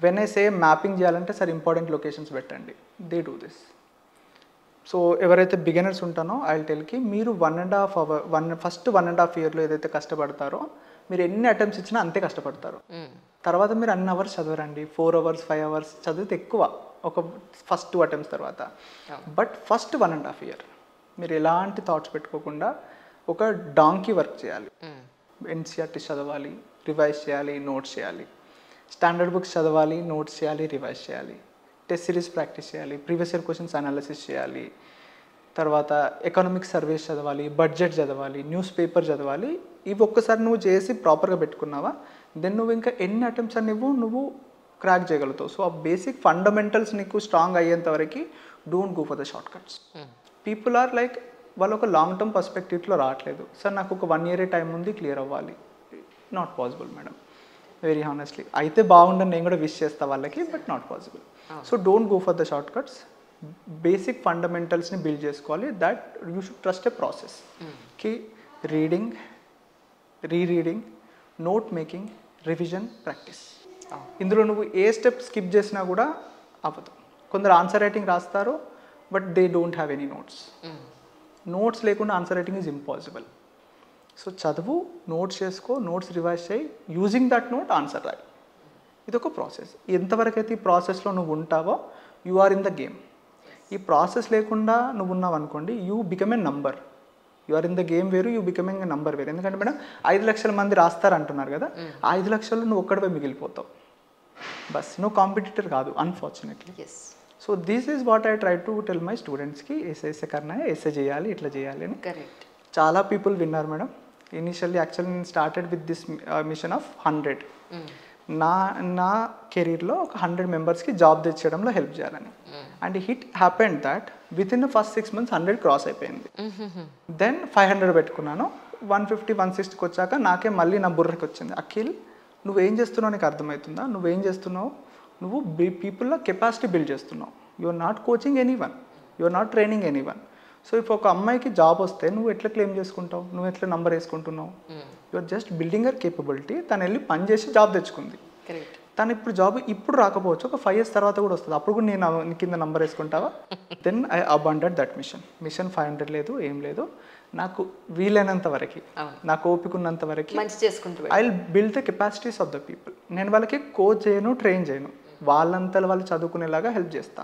వెన్ ఐ సే మ్యాపింగ్ చేయాలంటే సార్ ఇంపార్టెంట్ లొకేషన్స్ పెట్టండి. They do this. సో ఎవరైతే బిగినర్స్ ఉంటానో ఐ టెల్కి మీరు 1.5 hours ఫస్ట్ 1.5 yearలో ఏదైతే కష్టపడతారో మీరు ఎన్ని అటెంప్ట్స్ ఇచ్చినా అంతే కష్టపడతారు. తర్వాత మీరు అన్ని అవర్స్ చదవరండి, 4 hours 5 hours చదివితే ఎక్కువ ఒక ఫస్ట్ 2 attempts తర్వాత. బట్ ఫస్ట్ 1.5 year మీరు ఎలాంటి థాట్స్ పెట్టుకోకుండా ఒక డాంకీ వర్క్ చేయాలి. ఎన్సీఆర్టీ చదవాలి, రివైజ్ చేయాలి, నోట్స్ చేయాలి. స్టాండర్డ్ బుక్స్ చదవాలి, నోట్స్ చేయాలి, రివైజ్ చేయాలి. టెస్ట్ సిరీస్ ప్రాక్టీస్ చేయాలి, ప్రీవియస్ ఇయర్ క్వశ్చన్స్ అనాలిసిస్ చేయాలి. తర్వాత ఎకనామిక్ సర్వేస్ చదవాలి, బడ్జెట్ చదవాలి, న్యూస్ పేపర్ చదవాలి. ఇవి ఒక్కసారి నువ్వు చేసి ప్రాపర్గా పెట్టుకున్నావా, దెన్ నువ్వు ఇంకా ఎన్ని అటెంప్ట్స్ అని నువ్వు క్రాక్ చేయగలుగుతావు. సో ఆ బేసిక్ ఫండమెంటల్స్ నీకు స్ట్రాంగ్ అయ్యేంత వరకు don't go for the short cuts. People are like వాళ్ళు ఒక లాంగ్ టర్మ్ పర్స్పెక్టివ్లో రావట్లేదు. సార్ నాకు ఒక 1 year టైం ఉంది, క్లియర్ అవ్వాలి. Not possible madam, very honestly. అయితే బాగుండని నేను కూడా విష్ చేస్తా వాళ్ళకి, but not possible. So don't go for the short cuts. Basic ఫండమెంటల్స్ని బిల్డ్ చేసుకోవాలి. That you should trust a process. కి reading, rereading, note making, revision, practice. ఇందులో నువ్వు ఏ స్టెప్ స్కిప్ చేసినా కూడా అవ్వదు. కొందరు ఆన్సర్ రైటింగ్ రాస్తారు but they don't have any notes. Notes లేకుండా answer writing is impossible. So చదువు, నోట్స్ చేసుకో, నోట్స్ రివైజ్ చేయి, యూజింగ్ దట్ నోట్ ఆన్సర్ రాయి. ఇది ఒక ప్రాసెస్. ఎంతవరకు అయితే ఈ ప్రాసెస్లో నువ్వు ఉంటావో you are in the game. ఈ ప్రాసెస్ లేకుండా నువ్వు ఉన్నావు అనుకోండి, you become a number. You are in the game వేరు, యూ బికమింగ్ ఏ నంబర్ వేరు. ఎందుకంటే మేడం 5 లక్షల మంది రాస్తారు అంటున్నారు కదా, 5 లక్షల్లో నువ్వు ఒక్కడిపై మిగిలిపోతావు. బస్ నువ్వు కాంపిటీటర్ కాదు, unfortunately. So this is what I try to tell my స్టూడెంట్స్కి. ఎస్ఏ కన్నా ఎస్ఏ చేయాలి, ఇట్లా చేయాలి అని. చాలా పీపుల్ విన్నారు మేడం. ఇనిషియల్లీ యాక్చువల్లీ నేను started with this machine of 100. నా కెరీర్లో ఒక 100 మెంబర్స్కి జాబ్ తెచ్చడంలో హెల్ప్ చేయాలని. And hit happened that with in the first 6 months 100 cross అయిపోయింది. దెన్ 500 పెట్టుకున్నాను. 150, 160కి వచ్చాక నాకే మళ్ళీ నా బుర్రకి వచ్చింది, అఖిల్ నువ్వేం చేస్తున్నావు నీకు అర్థమవుతుందా? నువ్వేం చేస్తున్నావు? నువ్వు పీపుల్లో కెపాసిటీ బిల్డ్ చేస్తున్నావు. You are not coaching anyone, you are not training anyone. So ఇప్పుడు ఒక అమ్మాయికి జాబ్ వస్తే నువ్వు ఎట్లా క్లెయిమ్ చేసుకుంటావు? నువ్వు ఎట్లా నంబర్ వేసుకుంటున్నావు? You are just building your capability. తను వెళ్ళి పని చేసి జాబ్ తెచ్చుకుంది. తను ఇప్పుడు జాబ్ ఇప్పుడు రాకపోవచ్చు, ఒక 5 years తర్వాత కూడా వస్తుంది. అప్పుడు కూడా నేను కింద నంబర్ వేసుకుంటావా? Then I abandoned that mission 500 లేదు, ఏం లేదు. నాకు వీలైనంత వరకు, నాకు ఓపిక ఉన్నంత వరకు I will build the capacities of the people. నేను వాళ్ళకి కోచ్ చేయను, ట్రైన్ చేయను. వాళ్ళంతా వాళ్ళు చదువుకునేలాగా హెల్ప్ చేస్తా.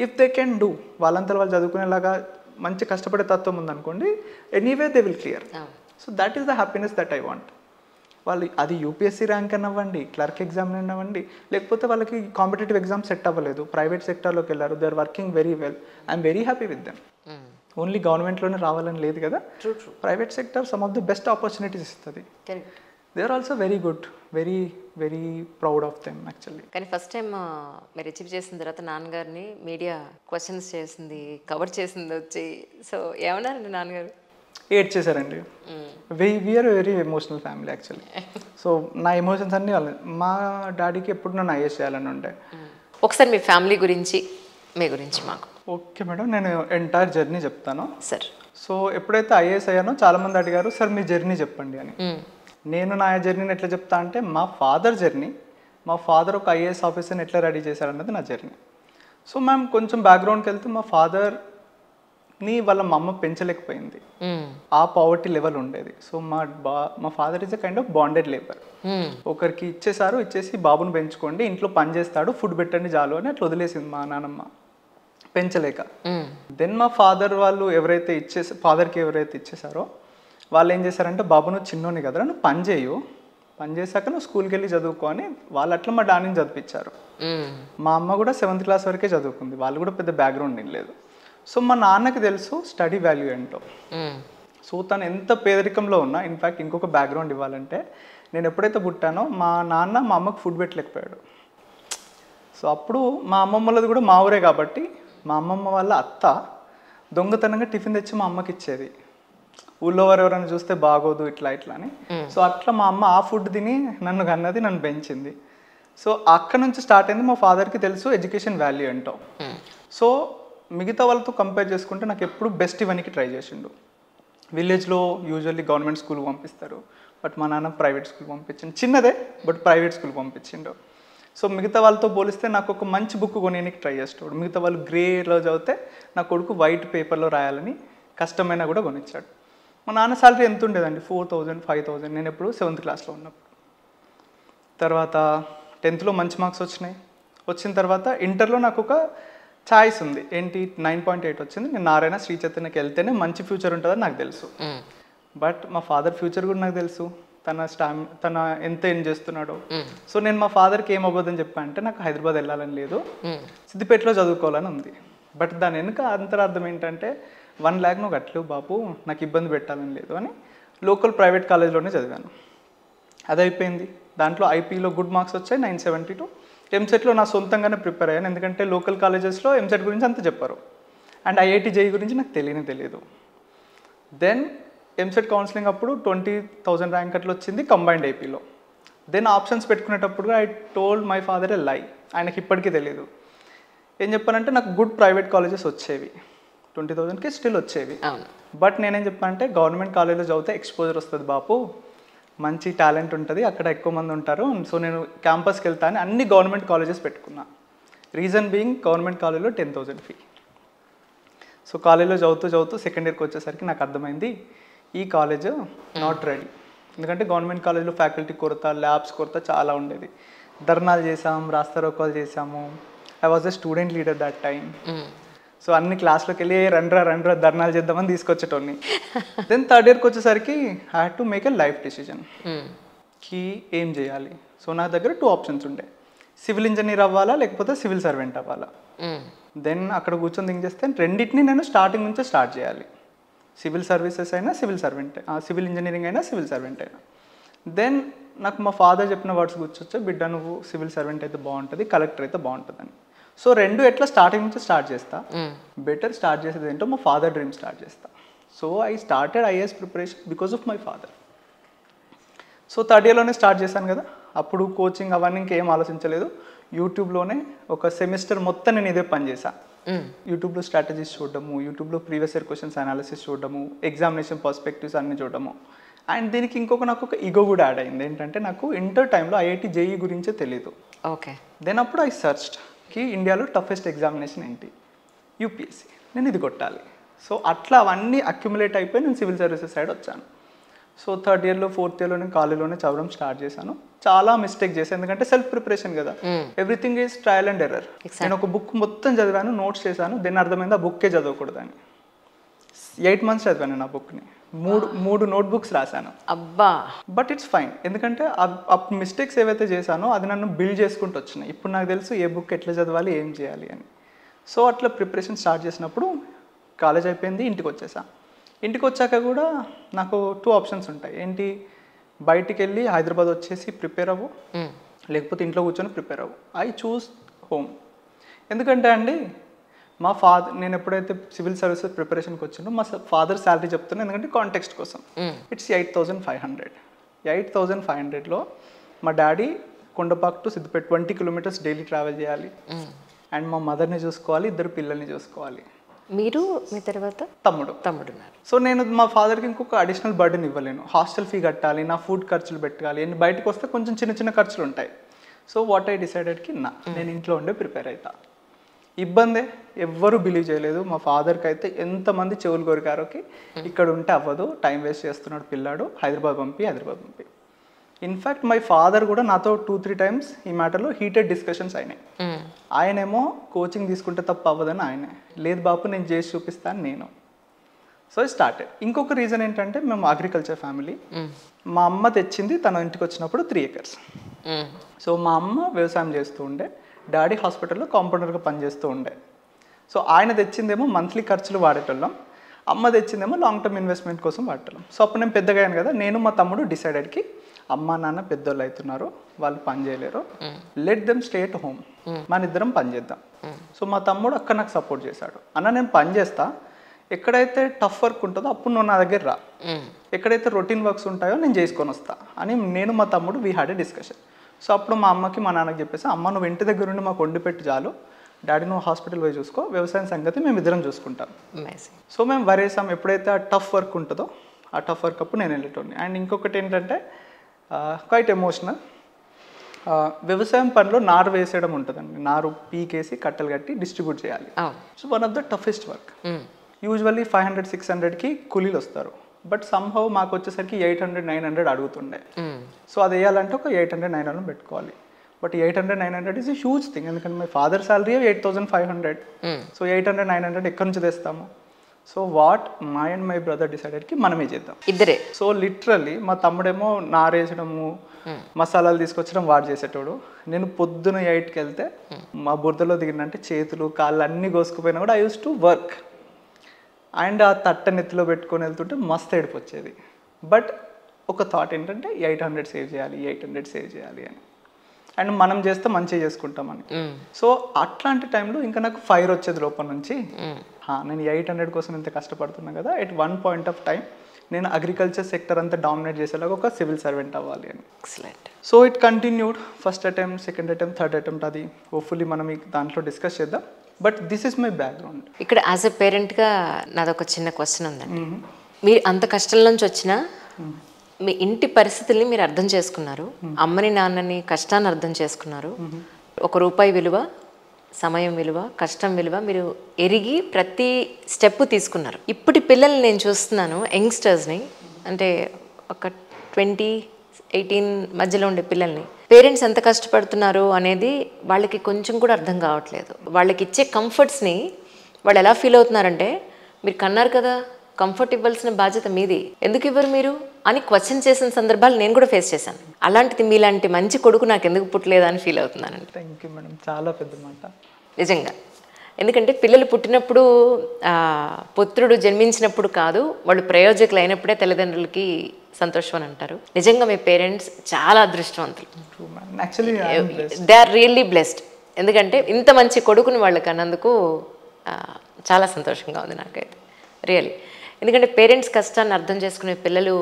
ఇఫ్ దే కెన్ డూ, వాళ్ళంతా వాళ్ళు చదువుకునేలాగా మంచి కష్టపడే తత్వం ఉందనుకోండి, anyway they will clear. So that is the happiness that I want. వాళ్ళు అది యూపీఎస్సీ ర్యాంక్ అవ్వండి, క్లర్క్ ఎగ్జామ్ అవ్వండి, లేకపోతే వాళ్ళకి కాంపిటేటివ్ ఎగ్జామ్ సెట్ అవ్వలేదు, ప్రైవేట్ సెక్టర్లోకి వెళ్ళారు, they are working very well, I'm very happy with them. Only గవర్నమెంట్లోనే రావాలని లేదు కదా, private sector some of the best opportunities ఇస్తుంది. They are also very good, very very proud of them actually. కానీ first time మీరు achieve చేసిన తర్వాత నాన్నగారిని మీడియా క్వశ్చన్స్ చేసింది, కవర్ చేసింది వచ్చి, సో ఏమన్నారండి నాన్నగారు? ఏడ్ చేశారండి. We're very emotional family actually. So నా ఎమోషన్స్ అన్నీ వాళ్ళు, మా డాడీకి ఎప్పుడు నన్ను ఐఏఎస్ చేయాలని ఉండే. ఒకసారి మీ ఫ్యామిలీ గురించి, మీ గురించి మాకు. ఓకే మేడం, నేను ఎంటైర్ జర్నీ చెప్తాను సార్. సో ఎప్పుడైతే ఐఏఎస్ అయ్యానో చాలామంది అడిగారు సార్ మీ జర్నీ చెప్పండి అని. నేను నా జర్నీని ఎట్లా చెప్తా అంటే, మా ఫాదర్ జర్నీ, మా ఫాదర్ ఒక ఐఏఎస్ ఆఫీసర్ని ఎట్లా రెడీ చేశారన్నది నా జర్నీ. సో మ్యామ్ కొంచెం బ్యాక్గ్రౌండ్కి వెళ్తే, మా ఫాదర్ వాళ్ళ మా అమ్మ పెంచలేకపోయింది, ఆ పావర్టీ లెవెల్ ఉండేది. సో మా father is a kind of bonded labour. ఒకరికి ఇచ్చేసి బాబుని పెంచుకోండి, ఇంట్లో పని చేస్తాడు, ఫుడ్ పెట్టండి చాలు అని అట్లా వదిలేసింది మా నాన్నమ్మ పెంచలేక. దెన్ మా ఫాదర్ వాళ్ళు ఫాదర్కి ఎవరైతే ఇచ్చేసారో వాళ్ళు ఏం చేశారంటే, బాబు నువ్వు చిన్నోని కదరా, నువ్వు పని చేశాక నువ్వు స్కూల్కి వెళ్ళి చదువుకో అని వాళ్ళు అట్లా మా డాడీని చదివించారు. మా అమ్మ కూడా 7th క్లాస్ వరకే చదువుకుంది, వాళ్ళు కూడా పెద్ద బ్యాక్గ్రౌండ్ ఏం లేదు. సో మా నాన్నకి తెలుసు స్టడీ వాల్యూ ఏంటో. సో తను ఎంత పేదరికంలో ఉన్నా, ఇన్ఫ్యాక్ట్ ఇంకొక బ్యాక్గ్రౌండ్ ఇవ్వాలంటే, నేను ఎప్పుడైతే పుట్టానో మా నాన్న మా అమ్మకు ఫుడ్ పెట్టలేకపోయాడు. సో అప్పుడు మా అమ్మమ్మలది కూడా మా ఊరే కాబట్టి మా అమ్మమ్మ వాళ్ళ అత్త దొంగతనంగా టిఫిన్ తెచ్చి మా అమ్మకి ఇచ్చేది, ఊళ్ళో వారు ఎవరైనా చూస్తే బాగోదు ఇట్లా అని. సో అట్లా మా అమ్మ ఆ ఫుడ్ తిని నన్ను కన్నది, నన్ను పెంచింది. సో అక్కడ నుంచి స్టార్ట్ అయింది. మా ఫాదర్కి తెలుసు ఎడ్యుకేషన్ వాల్యూ ఏంటో. సో మిగతా వాళ్ళతో కంపేర్ చేసుకుంటే నాకు ఎప్పుడు బెస్ట్ ఇవన్నీ ట్రై చేసిండు. విలేజ్లో యూజువల్లీ గవర్నమెంట్ స్కూల్ పంపిస్తారు, బట్ మా నాన్న ప్రైవేట్ స్కూల్ పంపించిండు, చిన్నదే బట్ ప్రైవేట్ స్కూల్ పంపించిండు. సో మిగతా వాళ్ళతో పోలిస్తే నాకు ఒక మంచి బుక్ కొనేనికి ట్రై చేస్తాడు. మిగతా వాళ్ళు గ్రేలో చదివితే నా కొడుకు వైట్ పేపర్లో రాయాలని కష్టమైనా కూడా కొనిచ్చాడు. మా నాన్న సాలరీ ఎంత ఉండేదండి, 4,000 5,000 నేను ఎప్పుడు 7th క్లాస్లో ఉన్నప్పుడు. తర్వాత 10thలో మంచి మార్క్స్ వచ్చిన తర్వాత ఇంటర్లో నాకు ఒక ఛాయిస్ ఉంది, ఏంటి 9.8 వచ్చింది. నేను నారాయణ శ్రీ చైతన్యకి వెళ్తేనే మంచి ఫ్యూచర్ ఉంటుందని నాకు తెలుసు. బట్ మా ఫాదర్ ఫ్యూచర్ కూడా నాకు తెలుసు, తన ఎంత ఏం చేస్తున్నాడో. సో నేను మా ఫాదర్కి ఏం అవ్వదని చెప్పా అంటే, నాకు హైదరాబాద్ వెళ్ళాలని లేదు, సిద్దిపేటలో చదువుకోవాలని ఉంది. బట్ దాని వెనుక అంతరార్థం ఏంటంటే, 1 lakh నువ్వు కట్టలేవు బాబు, నాకు ఇబ్బంది పెట్టాలని లేదు అని లోకల్ ప్రైవేట్ కాలేజ్లోనే చదివాను. అది అయిపోయింది. దాంట్లో ఐపీలో గుడ్ మార్క్స్ వచ్చాయి, 972. ఎంసెట్లో నా సొంతంగానే ప్రిపేర్ అయ్యాను, ఎందుకంటే లోకల్ కాలేజెస్లో ఎంసెట్ గురించి అంత చెప్పారు, అండ్ ఐఐటి జేఈ గురించి నాకు తెలియదు. దెన్ ఎంసెట్ కౌన్సిలింగ్ అప్పుడు 20,000 ర్యాంక్ అట్లా వచ్చింది కంబైన్డ్ ఐపీలో. దెన్ ఆప్షన్స్ పెట్టుకునేటప్పుడు ఐ టోల్డ్ మై ఫాదర్ ఎ లై, ఆయనకి ఇప్పటికీ తెలియదు. ఏం చెప్పానంటే, నాకు గుడ్ ప్రైవేట్ కాలేజెస్ వచ్చేవి, 20,000కి స్టిల్ వచ్చేవి. బట్ నేనేం చెప్పానంటే, గవర్నమెంట్ కాలేజ్లో చదివితే ఎక్స్పోజర్ వస్తుంది బాపు, మంచి టాలెంట్ ఉంటుంది, అక్కడ ఎక్కువ మంది ఉంటారు, సో నేను క్యాంపస్కి వెళ్తాను అన్ని గవర్నమెంట్ కాలేజెస్ పెట్టుకున్నా. రీజన్ బీయింగ్, గవర్నమెంట్ కాలేజ్లో 10,000 ఫీ. సో కాలేజ్లో చదువుతూ సెకండ్ ఇయర్కి వచ్చేసరికి నాకు అర్థమైంది, ఈ కాలేజ్ నాట్ రెడీ. ఎందుకంటే గవర్నమెంట్ కాలేజ్లో ఫ్యాకల్టీ కొరత, ల్యాబ్స్ కొరత చాలా ఉండేది. ధర్నాలు చేసాము, రాస్తారోకాలు చేసాము. I was a student leader that time. So అన్ని క్లాస్లోకి వెళ్ళి రండ్రా ధర్నాలు చేద్దామని తీసుకొచ్చేటోని. దెన్ థర్డ్ ఇయర్కి వచ్చేసరికి I had to make a life decision కి ఏం చేయాలి. సో నా దగ్గర 2 ఆప్షన్స్ ఉండే, సివిల్ ఇంజనీర్ అవ్వాలా లేకపోతే సివిల్ సర్వెంట్ అవ్వాలా. దెన్ అక్కడ కూర్చొని థింక్ చేస్తే రెండింటిని నేను స్టార్టింగ్ నుంచే స్టార్ట్ చేయాలి, సివిల్ సర్వీసెస్ అయినా సివిల్ ఇంజనీరింగ్ అయినా సివిల్ సర్వెంట్ అయినా. దెన్ నాకు మా ఫాదర్ చెప్పిన వర్డ్స్ గుర్తొచ్చా, బిడ్డ నువ్వు సివిల్ సర్వెంట్ అయితే బాగుంటుంది, కలెక్టర్ అయితే బాగుంటుందని. సో రెండు ఎట్లా స్టార్టింగ్ నుంచి స్టార్ట్ చేస్తా, బెటర్ స్టార్ట్ చేసేది ఏంటో మా ఫాదర్ డ్రీమ్ స్టార్ట్ చేస్తా. So I started IAS preparation because of my father. So third ఇయర్లోనే స్టార్ట్ చేశాను కదా, అప్పుడు కోచింగ్ అవన్నీ ఇంకేం ఆలోచించలేదు. యూట్యూబ్లోనే ఒక సెమిస్టర్ మొత్తం నేను ఇదే పని చేశాను. యూట్యూబ్లో స్ట్రాటజీస్ చూడడము, యూట్యూబ్లో ప్రీవియస్ ఇయర్ క్వశ్చన్స్ అనాలిసిస్ చూడడము, ఎగ్జామినేషన్ పర్స్పెక్టివ్స్ అన్నీ చూడడము. అండ్ దీనికి నాకు ఒక ఈగో కూడా యాడ్ అయింది, ఏంటంటే నాకు ఇంటర్ టైంలో ఐఐటి జేఈ గురించే తెలియదు. ఓకే. దెన్ అప్పుడు ఐ సర్చ్డ్ కి ఇండియాలో టఫెస్ట్ ఎగ్జామినేషన్ ఏంటి, యూపీఎస్సీ, నేను ఇది కొట్టాలి. సో అట్లా అవన్నీ అక్యుములేట్ అయిపోయి నేను సివిల్ సర్వీసెస్ సైడ్ వచ్చాను. సో థర్డ్ ఇయర్లో ఫోర్త్ ఇయర్లో నేను కాలేజ్లోనే చదవడం స్టార్ట్ చేశాను. చాలా మిస్టేక్ చేశాను, ఎందుకంటే సెల్ఫ్ ప్రిపరేషన్ కదా, everything is trial and error. నేను ఒక బుక్ మొత్తం చదివాను, నోట్స్ చేశాను, దెన్ అర్థమైంది ఆ బుక్కే చదవకూడదని. 8 months చదివాను నా బుక్ని, మూడు నోట్బుక్స్ రాశాను. అబ్బా. బట్ ఇట్స్ ఫైన్, ఎందుకంటే ఆ మిస్టేక్స్ ఏవైతే చేశానో అది నన్ను బిల్డ్ చేసుకుంటూ వచ్చినాయి. ఇప్పుడు నాకు తెలుసు ఏ బుక్ ఎట్లా చదవాలి, ఏం చేయాలి అని. సో అట్లా ప్రిపరేషన్ స్టార్ట్ చేసినప్పుడు కాలేజ్ అయిపోయింది, ఇంటికి వచ్చేసా. ఇంటికి వచ్చాక కూడా నాకు 2 ఆప్షన్స్ ఉంటాయి, ఏంటి, బయటికి వెళ్ళి హైదరాబాద్ వచ్చేసి ప్రిపేర్ అవ్వు, లేకపోతే ఇంట్లో కూర్చొని ప్రిపేర్ అవ్వు. I choose home. ఎందుకంటే అండి మా ఫాదర్, నేను ఎప్పుడైతే సివిల్ సర్వీసెస్ ప్రిపరేషన్కి వచ్చిందో మా ఫాదర్ శాలరీ చెప్తున్నాను, ఎందుకంటే కాంటెక్స్ట్ కోసం. ఇట్స్ 8,500. 8,500లో మా daddy Kondapak to Siddipet 20 kilometers daily travel చేయాలి, అండ్ మా మదర్ని చూసుకోవాలి, 2 పిల్లల్ని చూసుకోవాలి. మీరు మీ తర్వాత తమ్ముడు. సో నేను మా ఫాదర్కి ఇంకొక అడిషనల్ బర్డెన్ ఇవ్వలేను, హాస్టల్ ఫీ కట్టాలి, నా ఫుడ్ ఖర్చులు పెట్టాలి, అండ్ బయటకు వస్తే కొంచెం చిన్న చిన్న ఖర్చులు ఉంటాయి. సో వాట్ ఐ డిసైడెడ్కి నేను ఇంట్లో ఉండే ప్రిపేర్ అవుతా. ఇబ్బందే, ఎవ్వరు బిలీవ్ చేయలేదు. మా ఫాదర్కి అయితే ఎంతమంది చెవులు కొరికారోకి ఇక్కడ ఉంటే అవ్వదు, టైం వేస్ట్ చేస్తున్నాడు పిల్లాడు, హైదరాబాద్ పంపి. ఇన్ఫ్యాక్ట్ మై ఫాదర్ కూడా నాతో 2-3 టైమ్స్ ఈ మ్యాటర్లో హీటెడ్ డిస్కషన్స్ అయినాయి. ఆయనేమో కోచింగ్ తీసుకుంటే తప్ప అవ్వదని ఆయనే, లేదు బాపు నేను చేసి చూపిస్తాను నేను. So started. ఇంకొక రీజన్ ఏంటంటే మేము అగ్రికల్చర్ ఫ్యామిలీ. మా అమ్మ తెచ్చింది తన ఇంటికి వచ్చినప్పుడు 3 acres. సో మా అమ్మ వ్యవసాయం చేస్తూ ఉండే, డాడీ హాస్పిటల్లో కాంపౌండర్గా పనిచేస్తూ ఉండే. సో ఆయన తెచ్చిందేమో మంత్లీ ఖర్చులు వాడేటోళ్ళం, అమ్మ తెచ్చిందేమో లాంగ్ టర్మ్ ఇన్వెస్ట్మెంట్ కోసం వాడేటోళ్ళం. సో అప్పుడు నేను పెద్దగా అయ్యాను కదా, నేను మా తమ్ముడు డిసైడెడ్కి అమ్మ నాన్న పెద్దోళ్ళు అవుతున్నారు, వాళ్ళు పని చేయలేరు, let them stay at home, మన ఇద్దరం పని చేద్దాం. సో మా తమ్ముడు అక్కడ నాకు సపోర్ట్ చేశాడు, అన్న నేను పని చేస్తా, ఎక్కడైతే టఫ్ వర్క్ ఉంటుందో అప్పుడు నువ్వు నా దగ్గర రా, ఎక్కడైతే రొటీన్ వర్క్స్ ఉంటాయో నేను చేసుకొని వస్తా అని నేను మా తమ్ముడు we had a discussion. So అప్పుడు మా అమ్మకి మా నాన్నకి చెప్పేసి, అమ్మ నువ్వు ఇంటి దగ్గర ఉండి మాకు వండి పెట్టి చాలు, డాడీ నువ్వు హాస్పిటల్ పోయి చూసుకో, వ్యవసాయం సంగతి మేము ఇద్దరం చూసుకుంటాం. సో మేము వరేసాం, ఎప్పుడైతే ఆ టఫ్ వర్క్ ఉంటుందో ఆ టఫ్ వర్క్ అప్పుడు నేను వెళ్ళేటోని. అండ్ ఇంకొకటి ఏంటంటే క్వైట్ ఎమోషనల్, వ్యవసాయం పనిలో నారు వేసేయడం ఉంటుందండి, నారు పీకేసి కట్టలు కట్టి డిస్ట్రిబ్యూట్ చేయాలి. So one of the toughest work. Usually 500-600కి కూలీలు వస్తారు, బట్ సమ్హౌ మాకు వచ్చేసరికి 800-900 అడుగుతుండే. సో అది వేయాలంటే ఒక 800-900 పెట్టుకోవాలి. But 800-900 is a huge thing, ఎందుకంటే మై ఫాదర్ సాలరీ 8,500. సో 800-900 ఎక్కడి నుంచి తెస్తాము? So what my and my brother డిసైడెడ్కి మనమే చేద్దాం ఇద్దరే. సో లిటరల్లీ మా తమ్ముడేమో నారేసడము మసాలాలు తీసుకొచ్చడం వాడు చేసేటోడు, నేను పొద్దున 8కి వెళ్తే మా బురదలో దిగినంటే చేతులు కాళ్ళు అన్నీ కోసుకుపోయినా కూడా I use to work. And ఆ తట్ట నెత్తిలో పెట్టుకొని వెళ్తుంటే మస్తు ఏడుపు వచ్చేది. బట్ ఒక థాట్ ఏంటంటే 800 సేవ్ చేయాలి అని, అండ్ మనం చేస్తే మంచిగా చేసుకుంటామని. సో అట్లాంటి టైంలో ఇంకా నాకు ఫైర్ వచ్చేది లోపల నుంచి, నేను 800 కోసం ఇంత కష్టపడుతున్నా కదా, at one point of time నేను అగ్రికల్చర్ సెక్టర్ అంతా డామినేట్ చేసేలాగా ఒక సివిల్ సర్వెంట్ అవ్వాలి అని. So it continued, first attempt, second attempt, third attempt, అది హోప్ఫుల్లీ మనం దాంట్లో డిస్కస్ చేద్దాం. But this is my background. ఇక్కడ యాజ్ ఎ పేరెంట్గా నాదొక చిన్న క్వశ్చన్ ఉందండి. మీరు అంత కష్టం నుంచి వచ్చినా మీ ఇంటి పరిస్థితుల్ని మీరు అర్థం చేసుకున్నారు, అమ్మని నాన్నని కష్టాన్ని అర్థం చేసుకున్నారు, 1 రూపాయి విలువ, సమయం విలువ, కష్టం విలువ మీరు ఎరిగి ప్రతి స్టెప్ తీసుకున్నారు. ఇప్పటి పిల్లల్ని నేను చూస్తున్నాను, యంగ్స్టర్స్ని, అంటే ఒక 20-18 మధ్యలో ఉండే పిల్లల్ని, పేరెంట్స్ ఎంత కష్టపడుతున్నారు అనేది వాళ్ళకి కొంచెం కూడా అర్థం కావట్లేదు. వాళ్ళకి ఇచ్చే కంఫర్ట్స్ని వాళ్ళు ఎలా ఫీల్ అవుతున్నారంటే, మీరు కన్నారు కదా, కంఫర్ట్ ఇవ్వాల్సిన బాధ్యత మీది, ఎందుకు ఇవ్వరు మీరు అని క్వశ్చన్ చేసిన సందర్భాలు నేను కూడా ఫేస్ చేశాను. అలాంటిది మీలాంటి మంచి కొడుకు నాకు ఎందుకు పుట్టలేదా అని ఫీల్ అవుతున్నానండి. థ్యాంక్ యూ మేడం, చాలా పెద్ద మాట నిజంగా. ఎందుకంటే పిల్లలు పుట్టినప్పుడు, పుత్రుడు జన్మించినప్పుడు కాదు, వాళ్ళు ప్రయోజకులు అయినప్పుడే తల్లిదండ్రులకి సంతోషం అని అంటారు. నిజంగా మీ పేరెంట్స్ చాలా అదృష్టవంతులు, దే ఆర్ రియల్లీ బ్లెస్డ్. ఎందుకంటే ఇంత మంచి కొడుకుని వాళ్ళకి అన్నందుకు చాలా సంతోషంగా ఉంది నాకైతే, రియల్లీ. ఎందుకంటే పేరెంట్స్ కష్టాన్ని అర్థం చేసుకునే పిల్లలు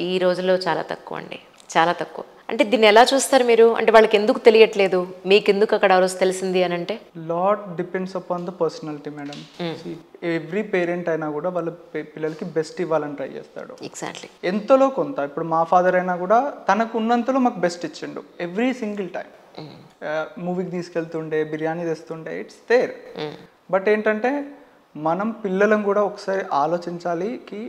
ఈ రోజుల్లో చాలా తక్కువ అండి, చాలా తక్కువ. అంటే దీన్ని ఎలా చూస్తారు మీరు? అంటే వాళ్ళకి ఎందుకు తెలియట్లేదు, మీకు ఎందుకు అక్కడ ఆ రోజు తెలిసింది అని అంటే? Lot depends upon the personality madam. Every parent అయినా కూడా వాళ్ళ పిల్లలకి బెస్ట్ ఇవ్వాలని ట్రై చేస్తాడు. ఎగ్జాక్ట్లీ. ఎంతలో కొంత. ఇప్పుడు మా ఫాదర్ అయినా కూడా తనకు ఉన్నంతలో మాకు బెస్ట్ ఇచ్చిండు ఎవ్రీ సింగిల్ టైం. మూవీకి తీసుకెళ్తుండే, బిర్యానీ తెస్తుండే, ఇట్స్ దేర్. బట్ ఏంటంటే మనం పిల్లలను కూడా ఒకసారి ఆలోచించాలి కి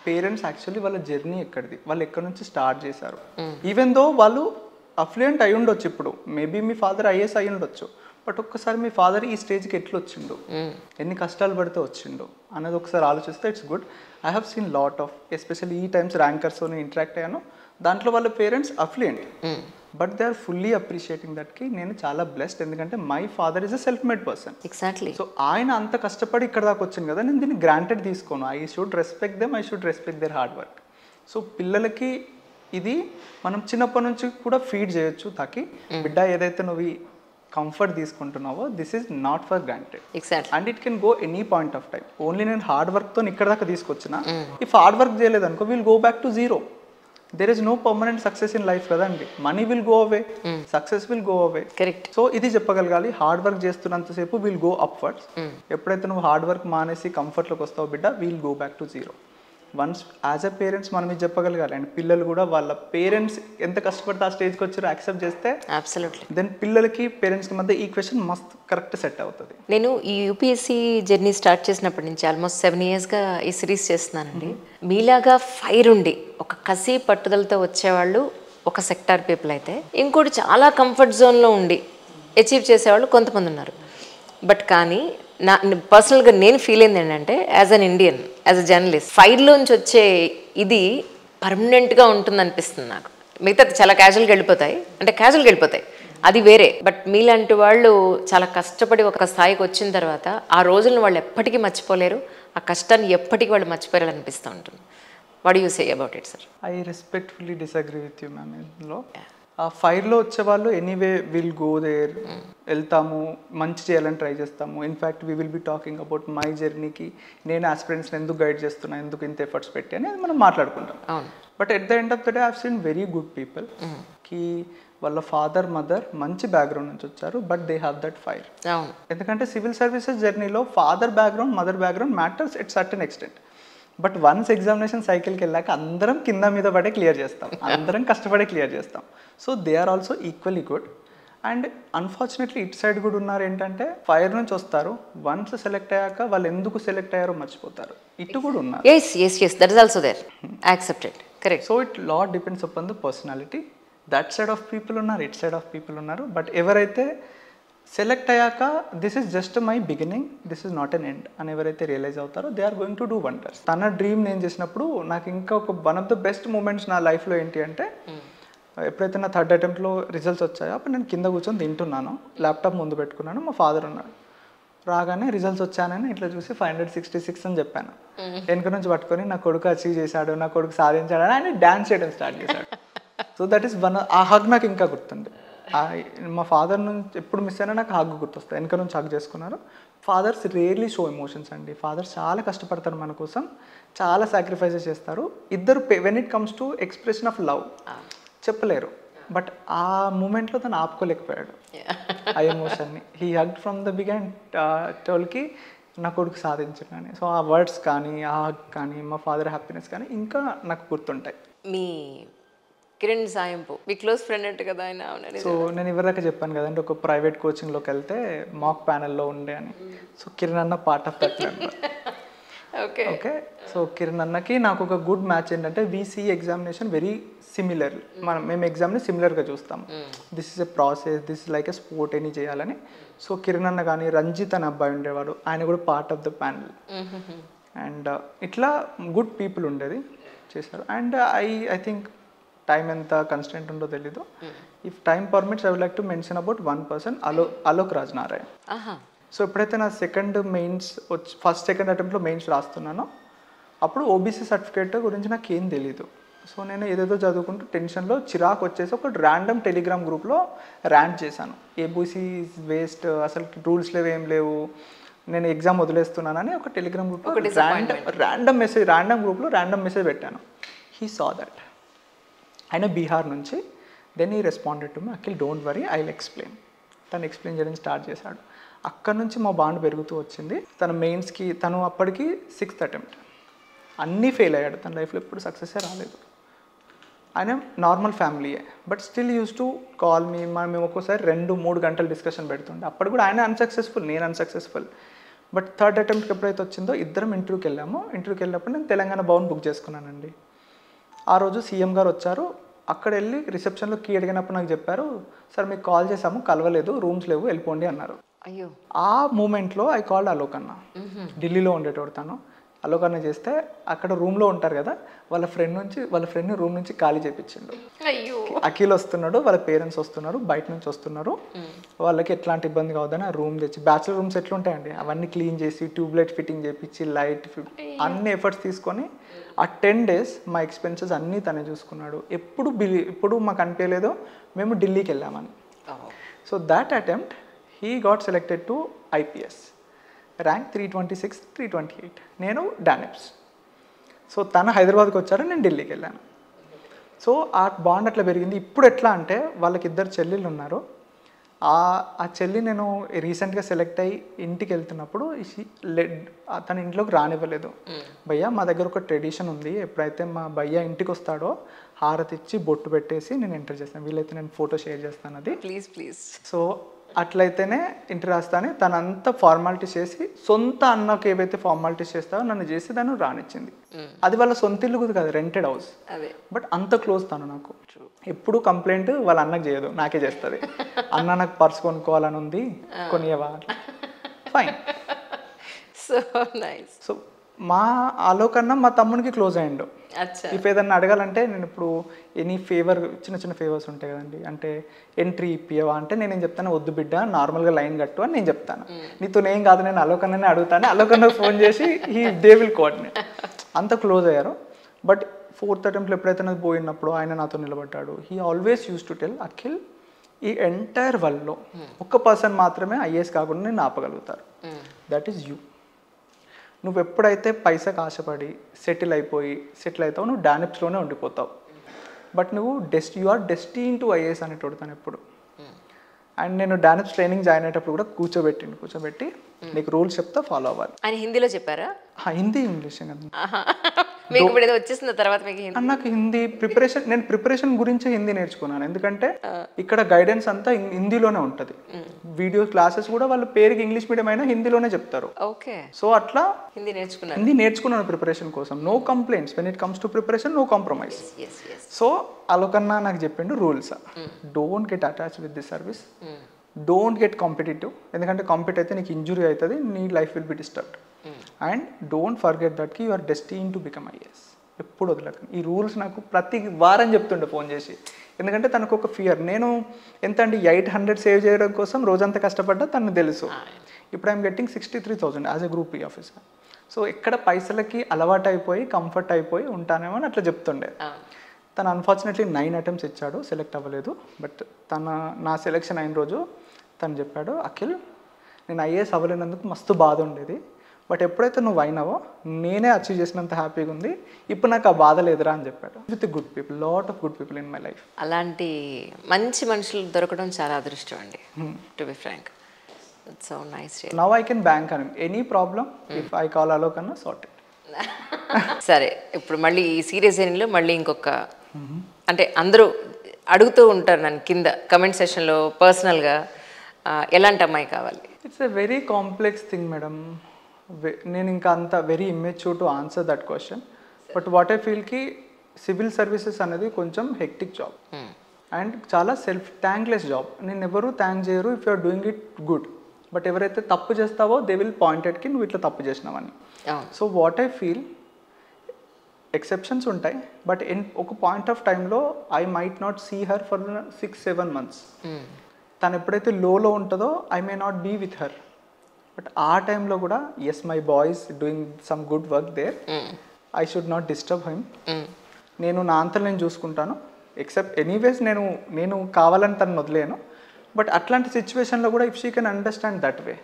పేరెంట్స్ యాక్చువల్లీ వాళ్ళ జర్నీ ఎక్కడిది, వాళ్ళు ఎక్కడి నుంచి స్టార్ట్ చేశారు. ఈవెన్ దో వాళ్ళు అఫ్లుయెంట్ అయి ఉండొచ్చు, ఇప్పుడు మేబీ మీ ఫాదర్ ఐఏఎస్ అయి ఉండొచ్చు, బట్ ఒక్కసారి మీ ఫాదర్ ఈ స్టేజ్కి ఎట్లా వచ్చిండు, ఎన్ని కష్టాలు పడితే వచ్చిండు అనేది ఒకసారి ఆలోచిస్తే it's good. I have seen lot of, especially ఈ టైమ్స్ ర్యాంకర్స్తో ఇంటరాక్ట్ అయ్యాను, దాంట్లో వాళ్ళ parents affluent, but they are fully appreciating దట్కి నేను చాలా బ్లెస్డ్. ఎందుకంటే my father is a self made person. Exactly. So ఆయన అంత కష్టపడి ఇక్కడ దాకా వచ్చింది కదా, నేను దీన్ని గ్రాంటెడ్ తీసుకోను. I should respect them, I should respect their hard work. So పిల్లలకి ఇది మనం చిన్నప్పటి నుంచి కూడా ఫీడ్ చేయొచ్చు, తాకి బిడ్డ ఏదైతే నువ్వు కంఫర్ట్ తీసుకుంటున్నావో this is not for granted. Exactly. And it can go any point of time. Only నేను హార్డ్ వర్క్తో ఇక్కడ దాకా తీసుకొచ్చిన, ఇఫ్ హార్డ్ వర్క్ చేయలేదు అనుకో will go back to zero. there is no permanent success in life కదండి. Money will go away, success will go away. Correct. So ఇది చెప్పగలగాలి, హార్డ్ వర్క్ చేస్తున్నంతసేపు విల్ గో అప్వర్డ్స్. ఎప్పుడైతే నువ్వు హార్డ్ వర్క్ మానేసి కంఫర్ట్లోకి వస్తావు బిడ్డ, will go back to zero. Once as a parents మనం ఇది చెప్పగలగాలి, అండ్ పిల్లలు కూడా వాళ్ళ పేరెంట్స్ ఎంత కష్టపడితే ఆ స్టేజ్కి వచ్చారో యాక్సెప్ట్ చేస్తే అబ్సల్యూట్లీ దెన్ పిల్లలకి పేరెంట్స్కి మధ్య ఈక్వేషన్ మస్త్ కరెక్ట్ సెట్ అవుతుంది. నేను ఈ యూపీఎస్సీ జర్నీ స్టార్ట్ చేసినప్పటి నుంచి ఆల్మోస్ట్ 7 yearsగా ఈ సిరీస్ చేస్తున్నానండి. మీలాగా ఫైర్ ఉండి ఒక కసి పట్టుదలతో వచ్చేవాళ్ళు ఒక సెక్టార్ పీపుల్ అయితే, ఇంకోటి చాలా కంఫర్ట్ జోన్లో ఉండి అచీవ్ చేసేవాళ్ళు కొంతమంది ఉన్నారు. బట్ కానీ పర్సనల్గా నేను ఫీల్ అయింది ఏంటంటే, as an Indian, as a journalist, ఫైర్లోంచి వచ్చే ఇది పర్మనెంట్గా ఉంటుంది అనిపిస్తుంది నాకు. మిగతా చాలా క్యాజువల్గా వెళ్ళిపోతాయి, అంటే క్యాజువల్గా వెళ్ళిపోతాయి, అది వేరే. బట్ మీలాంటి వాళ్ళు చాలా కష్టపడి ఒక స్థాయికి వచ్చిన తర్వాత ఆ రోజులను వాళ్ళు ఎప్పటికీ మర్చిపోలేరు, ఆ కష్టాన్ని ఎప్పటికీ వాళ్ళు మర్చిపోయారు అనిపిస్తూ ఉంటుంది. What you say about it sir? I respectfully disagree with you ma'am. ఇందులో ఆ ఫైర్లో వచ్చేవాళ్ళు ఎనీవే విల్ గో దేర్, వెళ్తాము, మంచి చేయాలని ట్రై చేస్తాము. In fact we will be talking about my జర్నీకి, నేను ఆస్పిరెంట్స్ని ఎందుకు గైడ్ చేస్తున్నా, ఎందుకు ఇంత ఎఫర్ట్స్ పెట్టి అని మనం మాట్లాడుకుంటాం. But at the end of the day I have scene very good people కి వాళ్ళ ఫాదర్ మదర్ మంచి బ్యాక్గ్రౌండ్ నుంచి వచ్చారు, but they have that fire. ఎందుకంటే సివిల్ సర్వీసెస్ జర్నీలో father background mother background matters at certain extent. But once examination సైకిల్కి వెళ్ళాక అందరం కింద మీద పడే క్లియర్ చేస్తాం, అందరం కష్టపడే క్లియర్ చేస్తాం. So they are also equally good. And unfortunately ఇటు సైడ్ కూడా ఉన్నారు ఏంటంటే, ఫైర్ నుంచి వస్తారు, వన్స్ సెలెక్ట్ అయ్యాక వాళ్ళు ఎందుకు సెలెక్ట్ అయ్యారో మర్చిపోతారు. ఇటు కూడా ఉన్నారు. That is also there, accepted, correct. So it lot depends upon the personality. That side of people ఉన్నారు, ఇట్ సైడ్ ఆఫ్ పీపుల్ ఉన్నారు. బట్ ఎవరైతే సెలెక్ట్ అయ్యాక this is just my beginning, this is not an end అని ఎవరైతే realise అవుతారో they are going to do wonders. తన dream నేను చేసినప్పుడు నాకు ఇంకా ఒక one of the best moments నా లైఫ్లో ఏంటి అంటే, ఎప్పుడైతే నా థర్డ్ అటెంప్ట్లో రిజల్ట్స్ వచ్చాయో అప్పుడు నేను కింద కూర్చొని తింటున్నాను, ల్యాప్టాప్ ముందు పెట్టుకున్నాను, మా ఫాదర్ ఉన్నాడు. రాగానే రిజల్ట్స్ వచ్చానని ఇట్లా చూసి 566 అని చెప్పాను. వెనుక నుంచి పట్టుకొని నా కొడుకు అచీవ్ చేశాడు, నా కొడుకు సాధించాడు అని ఆయన డ్యాన్స్ చేయడం స్టార్ట్ చేశాడు. సో దట్ ఈస్ వన్, ఆ హగ్ నాకు ఇంకా గుర్తుంది. మా ఫాదర్ నుంచి ఎప్పుడు మిస్ అయినా నాకు హగ్ గుర్తొస్తుంది. వెనక నుంచి హగ్ చేసుకున్నారు. ఫాదర్స్ రియర్లీ షో ఎమోషన్స్ అండి. ఫాదర్స్ చాలా కష్టపడతారు మన కోసం, చాలా సాక్రిఫైసెస్ చేస్తారు. ఇద్దరు when it comes to expression of love చెప్పలేరు. బట్ ఆ మూమెంట్లో తను ఆపుకోలేకపోయాడు ఆ ఎమోషన్ని. He hugged from the begin టోల్కి నా కొడుకు సాధించాడని. సో ఆ వర్డ్స్ కానీ, ఆ హగ్ కానీ, మా ఫాదర్ హ్యాపీనెస్ కానీ ఇంకా నాకు గుర్తుంటాయి. మీ కిరణ్ సాయంపు మీ క్లోజ్ ఫ్రెండ్ అంటే కదా ఆయన? సో నేను ఇవరిదాకా చెప్పాను కదండి, ఒక ప్రైవేట్ కోచింగ్లోకి వెళ్తే మాక్ ప్యానెల్లో ఉండే అని. సో కిరణ్ అన్న part of that member. Okay. So Kiran అన్నకి నాకు ఒక గుడ్ మ్యాచ్ ఏంటంటే, వీసీ ఎగ్జామినేషన్ వెరీ సిమిలర్. మేము ఎగ్జామ్ని సిమిలర్గా చూస్తాం. This is a process, this is like a sport అని చేయాలని. సో కిరణ్ అన్న కానీ, రంజిత్ అనే అబ్బాయి ఉండేవాడు, ఆయన కూడా part of the panel. And ఇట్లా గుడ్ పీపుల్ ఉండేది, చేశారు. అండ్ ఐ థింక్ టైం ఎంత కన్స్టెంట్ ఉందో తెలీదు. If time permits I would like to mention about one person, Alok Raj Narayan. So ఎప్పుడైతే నా ఫస్ట్ సెకండ్ అటెంప్ట్లో మెయిన్స్ రాస్తున్నానో అప్పుడు ఓబీసీ సర్టిఫికేట్ గురించి నాకు ఏం తెలీదు. సో నేను ఏదేదో చదువుకుంటూ టెన్షన్లో చిరాకు వచ్చేసి ఒక ర్యాండమ్ టెలిగ్రామ్ గ్రూప్లో ర్యాంట్ చేశాను. ఏబీసీ వేస్ట్, అసలు రూల్స్ లేవు, ఏం లేవు, నేను ఎగ్జామ్ వదిలేస్తున్నానని ఒక టెలిగ్రామ్ గ్రూప్లో ర్యాండమ్ గ్రూప్లో ర్యాండమ్ మెసేజ్ పెట్టాను. He saw that. ఆయన బీహార్ నుంచి. దెన్ ఈ responded to me, Akhil don't worry I will explain. తను ఎక్స్ప్లెయిన్ చేయడం స్టార్ట్ చేశాడు. అక్కడ నుంచి మా బాండ్ పెరుగుతూ వచ్చింది. తన మెయిన్స్కి తను అప్పటికి 6th అటెంప్ట్, అన్నీ ఫెయిల్ అయ్యాడు. తన లైఫ్లో ఎప్పుడు సక్సెసే రాలేదు. ఆయన నార్మల్ ఫ్యామిలీయే, but still use to call me. మేము ఒక్కోసారి 2-3 గంటలు డిస్కషన్ పెడుతుండే. అప్పుడు కూడా ఆయన అన్సక్సెస్ఫుల్, నేను అన్సక్సెస్ఫుల్. బట్ థర్డ్ అటెంప్ట్కి ఎప్పుడైతే వచ్చిందో ఇద్దరం ఇంటర్వ్యూకి వెళ్ళాము. ఇంటర్వ్యూకి వెళ్ళినప్పుడు నేను తెలంగాణ భవన్ బుక్ చేసుకున్నానండి. ఆ రోజు సీఎం గారు వచ్చారు. అక్కడ వెళ్ళి రిసెప్షన్లో కీ అడిగినప్పుడు నాకు చెప్పారు, సార్ మీకు కాల్ చేసాము, కలవలేదు, రూమ్స్ లేవు, వెళ్ళిపోండి అన్నారు. అయ్యో. ఆ మూమెంట్లో ఐ కాల్డ్ అలోక్ అన్న. ఢిల్లీలో ఉండేటోడు తను. అలోక్ అన్న చేస్తే అక్కడ రూమ్లో ఉంటారు కదా, వాళ్ళ ఫ్రెండ్ని రూమ్ నుంచి ఖాళీ చేయించిండు. అఖిల్ వస్తున్నాడు, వాళ్ళ పేరెంట్స్ వస్తున్నారు, బయట నుంచి వస్తున్నారు, వాళ్ళకి ఎట్లాంటి ఇబ్బంది కావద్దని ఆ రూమ్ తెచ్చి, బ్యాచులర్ రూమ్స్ ఎట్లుంటాయండి అవన్నీ క్లీన్ చేసి, ట్యూబ్లైట్ ఫిట్టింగ్ చేయించి, లైట్ అన్ని ఎఫర్ట్స్ తీసుకొని ఆ 10 days మా ఎక్స్పెన్సెస్ అన్నీ తనే చూసుకున్నాడు. ఎప్పుడు మాకు అనిపించలేదు మేము ఢిల్లీకి వెళ్ళామని. So that attempt he got selected to IPS, rank 326, 328. నేను డానిప్స్. సో తను హైదరాబాద్కి వచ్చారు, నేను ఢిల్లీకి వెళ్ళాను. సో ఆ బాండ్ అట్లా పెరిగింది. ఇప్పుడు ఎట్లా అంటే వాళ్ళకి 2 చెల్లెళ్ళు ఉన్నారు. ఆ చెల్లి నేను రీసెంట్గా సెలెక్ట్ అయ్యి ఇంటికి వెళ్తున్నప్పుడు తన ఇంట్లోకి రానివ్వలేదు. భయ్యా మా దగ్గర ఒక ట్రెడిషన్ ఉంది, ఎప్పుడైతే మా భయ్యా ఇంటికి వస్తాడో హారతి ఇచ్చి బొట్టు పెట్టేసి నేను ఎంటర్ చేస్తాను, వీలైతే నేను ఫోటో షేర్ చేస్తాను అది ప్లీజ్. సో అట్లయితేనే ఇంటి రాస్తానే తనంతా ఫార్మాలిటీస్ చేసి సొంత అన్నకు ఏవైతే ఫార్మాలిటీస్ చేస్తావో నన్ను చేసి దాన్ని రానిచ్చింది. అది వాళ్ళ సొంత ఇల్లు కదా, రెంటెడ్ హౌస్, బట్ అంత క్లోజ్ తను నాకు. ఎప్పుడు కంప్లైంట్ వాళ్ళ అన్నకు చేయదు, నాకే చేస్తుంది. అన్న నాకు పర్స్ కొనుక్కోవాలని ఉంది, కొనియవా, ఫైన్. సో మా ఆలోకన్నా మా తమ్మునికి క్లోజ్ అయ్యిండు. ఇఫ్ ఏదన్నా అడగాలంటే నేను ఇప్పుడు ఎనీ ఫేవర్, చిన్న ఫేవర్స్ ఉంటాయి కదండి, అంటే ఎంట్రీ ఇప్పియవా అంటే నేనేం చెప్తాను, వద్దు బిడ్డ నార్మల్గా లైన్ కట్టు అని నేను చెప్తాను. నీతో ఏం కాదు, నేను అలోకన్ననే అడుగుతాను, అలోకన్నకు ఫోన్ చేసి దే విల్ కోఆర్డినేట్. అంత క్లోజ్ అయ్యారు. బట్ 4th అటెంప్ట్లో ఎప్పుడైతే నాకు పోయినప్పుడు ఆయన నాతో నిలబడ్డాడు. He always use to tell, Akhil ఈ ఎంటైర్ వరల్డ్లో ఒక్క పర్సన్ మాత్రమే ఐఏఎస్ కాకుండా నేను ఆపగలుగుతారు, దట్ ఈస్ యూ. నువ్వు ఎప్పుడైతే పైసకు ఆశపడి సెటిల్ అవుతావు, నువ్వు డానిప్స్లోనే ఉండిపోతావు. బట్ నువ్వు you are destined to IAS అనేటోడు తను ఎప్పుడు. అండ్ నేను డానిప్స్ ట్రైనింగ్ జాయిన్ అయ్యేటప్పుడు కూడా కూర్చోబెట్టి నీకు రూల్స్ చెప్తా, ఫాలో అవ్వాలి. ఆయన హిందీలో చెప్పారా? హిందీ, ఇంగ్లీష్ కదా. మీకు ఇప్పుడు ఏదో వచ్చేసిన తర్వాత మీకు నాకు హిందీ ప్రిపరేషన్ గురించి హిందీ నేర్చుకున్నాను. ఎందుకంటే ఇక్కడ గైడెన్స్ అంతా హిందీలోనే ఉంటుంది. వీడియో క్లాసెస్ కూడా వాళ్ళ పేరుకి ఇంగ్లీష్ మీడియం అయినా హిందీలోనే చెప్తారు. ఓకే. సో అట్లా హిందీ నేర్చుకున్నాను ప్రిపరేషన్ కోసం. No complaints when it comes to preparation, no compromise. So అలోకన్నా నాకు చెప్పిండు rules, don't get attach with this service, don't get competitive. ఎందుకంటే కాంపిట్ అయితే నీకు ఇంజురీ అవుతుంది, నీ life will be disturbed. And don't forget that కి you are destined to become IAS. ఎప్పుడు వదలకండి. ఈ రూల్స్ నాకు ప్రతి వారం చెప్తుండే ఫోన్ చేసి. ఎందుకంటే తనకు ఒక ఫియర్, నేను ఎంత అండి 800 సేవ్ చేయడం కోసం రోజంతా కష్టపడ్డా తనకు తెలుసు. ఇప్పుడు I'm getting 63,000 as a group ఈ ఆఫీసర్. సో ఇక్కడ పైసలకి అలవాటు అయిపోయి కంఫర్ట్ అయిపోయి ఉంటానేమో అని అట్లా చెప్తుండే. తను అన్ఫార్చునేట్లీ 9 అటెంప్ట్స్ ఇచ్చాడు, సెలెక్ట్ అవ్వలేదు. బట్ నా సెలెక్షన్ అయిన రోజు తను చెప్పాడు, అఖిల్ నేను ఐఏఎస్ అవ్వలేనందుకు మస్తు బాధ ఉండేది, బట్ ఎప్పుడైతే నువ్వు అయినావో నేనే అచీవ్ చేసినంత హ్యాపీగా ఉంది, ఇప్పుడు నాకు ఆ బాధ లేదురా అని చెప్పాడు. With good people, lot of good people in my life. అలాంటి మంచి మనుషులు దొరకడం చాలా అదృష్టం అండి, to be frank. It's so nice. Now I can bank on any problem if I call అలోకన్నా సార్ట్ ఇట్. సరే, ఇప్పుడు మళ్ళీ ఈ సీరియస్ ఏరియాలో మళ్ళీ ఇంకొక, అంటే అందరూ అడుగుతూ ఉంటారు నన్ను కింద కమెంట్ సెషన్లో పర్సనల్గా, ఎలాంటి అమ్మాయి కావాలి? It's a very complex thing madam. నేను ఇంకా అంత very immature to answer that question. But what I ఫీల్కి సివిల్ సర్వీసెస్ అనేది కొంచెం హెక్టిక్ జాబ్ అండ్ చాలా థ్యాంక్లెస్ జాబ్. నేను ఎవరు థ్యాంక్ చేయరు if you are doing it good. But ఎవరైతే తప్పు చేస్తావో దే విల్ పాయింటెడ్కి నువ్వు ఇట్లా తప్పు చేసినావని. So what I feel, exceptions ఉంటాయి, బట్ ఒక పాయింట్ ఆఫ్ టైంలో I might not see her for 6-7 months. తను ఎప్పుడైతే లోలో ఉంటుందో I may not be with her. But ఆ టైంలో కూడా as my boy is doing some good work there, I should not disturb him. నేను నా అంతలో నేను చూసుకుంటాను. ఎక్సెప్ట్ ఎనీవేస్ నేను కావాలని తను వదిలేను. బట్ అట్లాంటి సిచ్యువేషన్లో కూడా if she can understand that way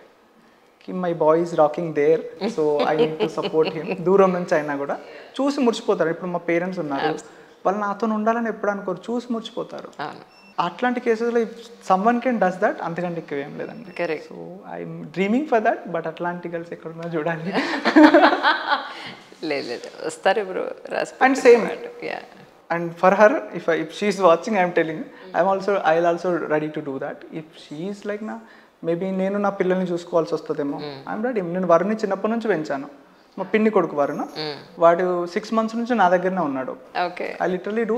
కి my boy is rocking there, so I need to support him. దూరం నుంచి అయినా కూడా చూసి మురిచిపోతారు. ఇప్పుడు మా పేరెంట్స్ ఉన్నారు, వాళ్ళు నాతో ఉండాలని ఎప్పుడు అనుకోరు, చూసి మురిచిపోతారు. అట్లాంటి కేసెస్లో if someone can does that, అంతకంటే ఎక్కువ ఏం లేదండి. So I'm dreaming for that. But అట్లాంటి గర్ల్స్ ఎక్కడున్నా చూడాలి. లేదు వస్తారు ఇప్పుడు. And same and for her if she is watching I'm telling I'll also ready to do that. If she is like నా మేబీ నేను నా పిల్లల్ని చూసుకోవాల్సి వస్తుందేమో, ఐఎమ్ రెడీ. నేను వరుణ్ని చిన్నప్పటి నుంచి పెంచాను. మా పిన్ని కొడుకు వరుణ్, వాడు 6 months నుంచి నా దగ్గరనే ఉన్నాడు. ఐ లిటరలీ డూ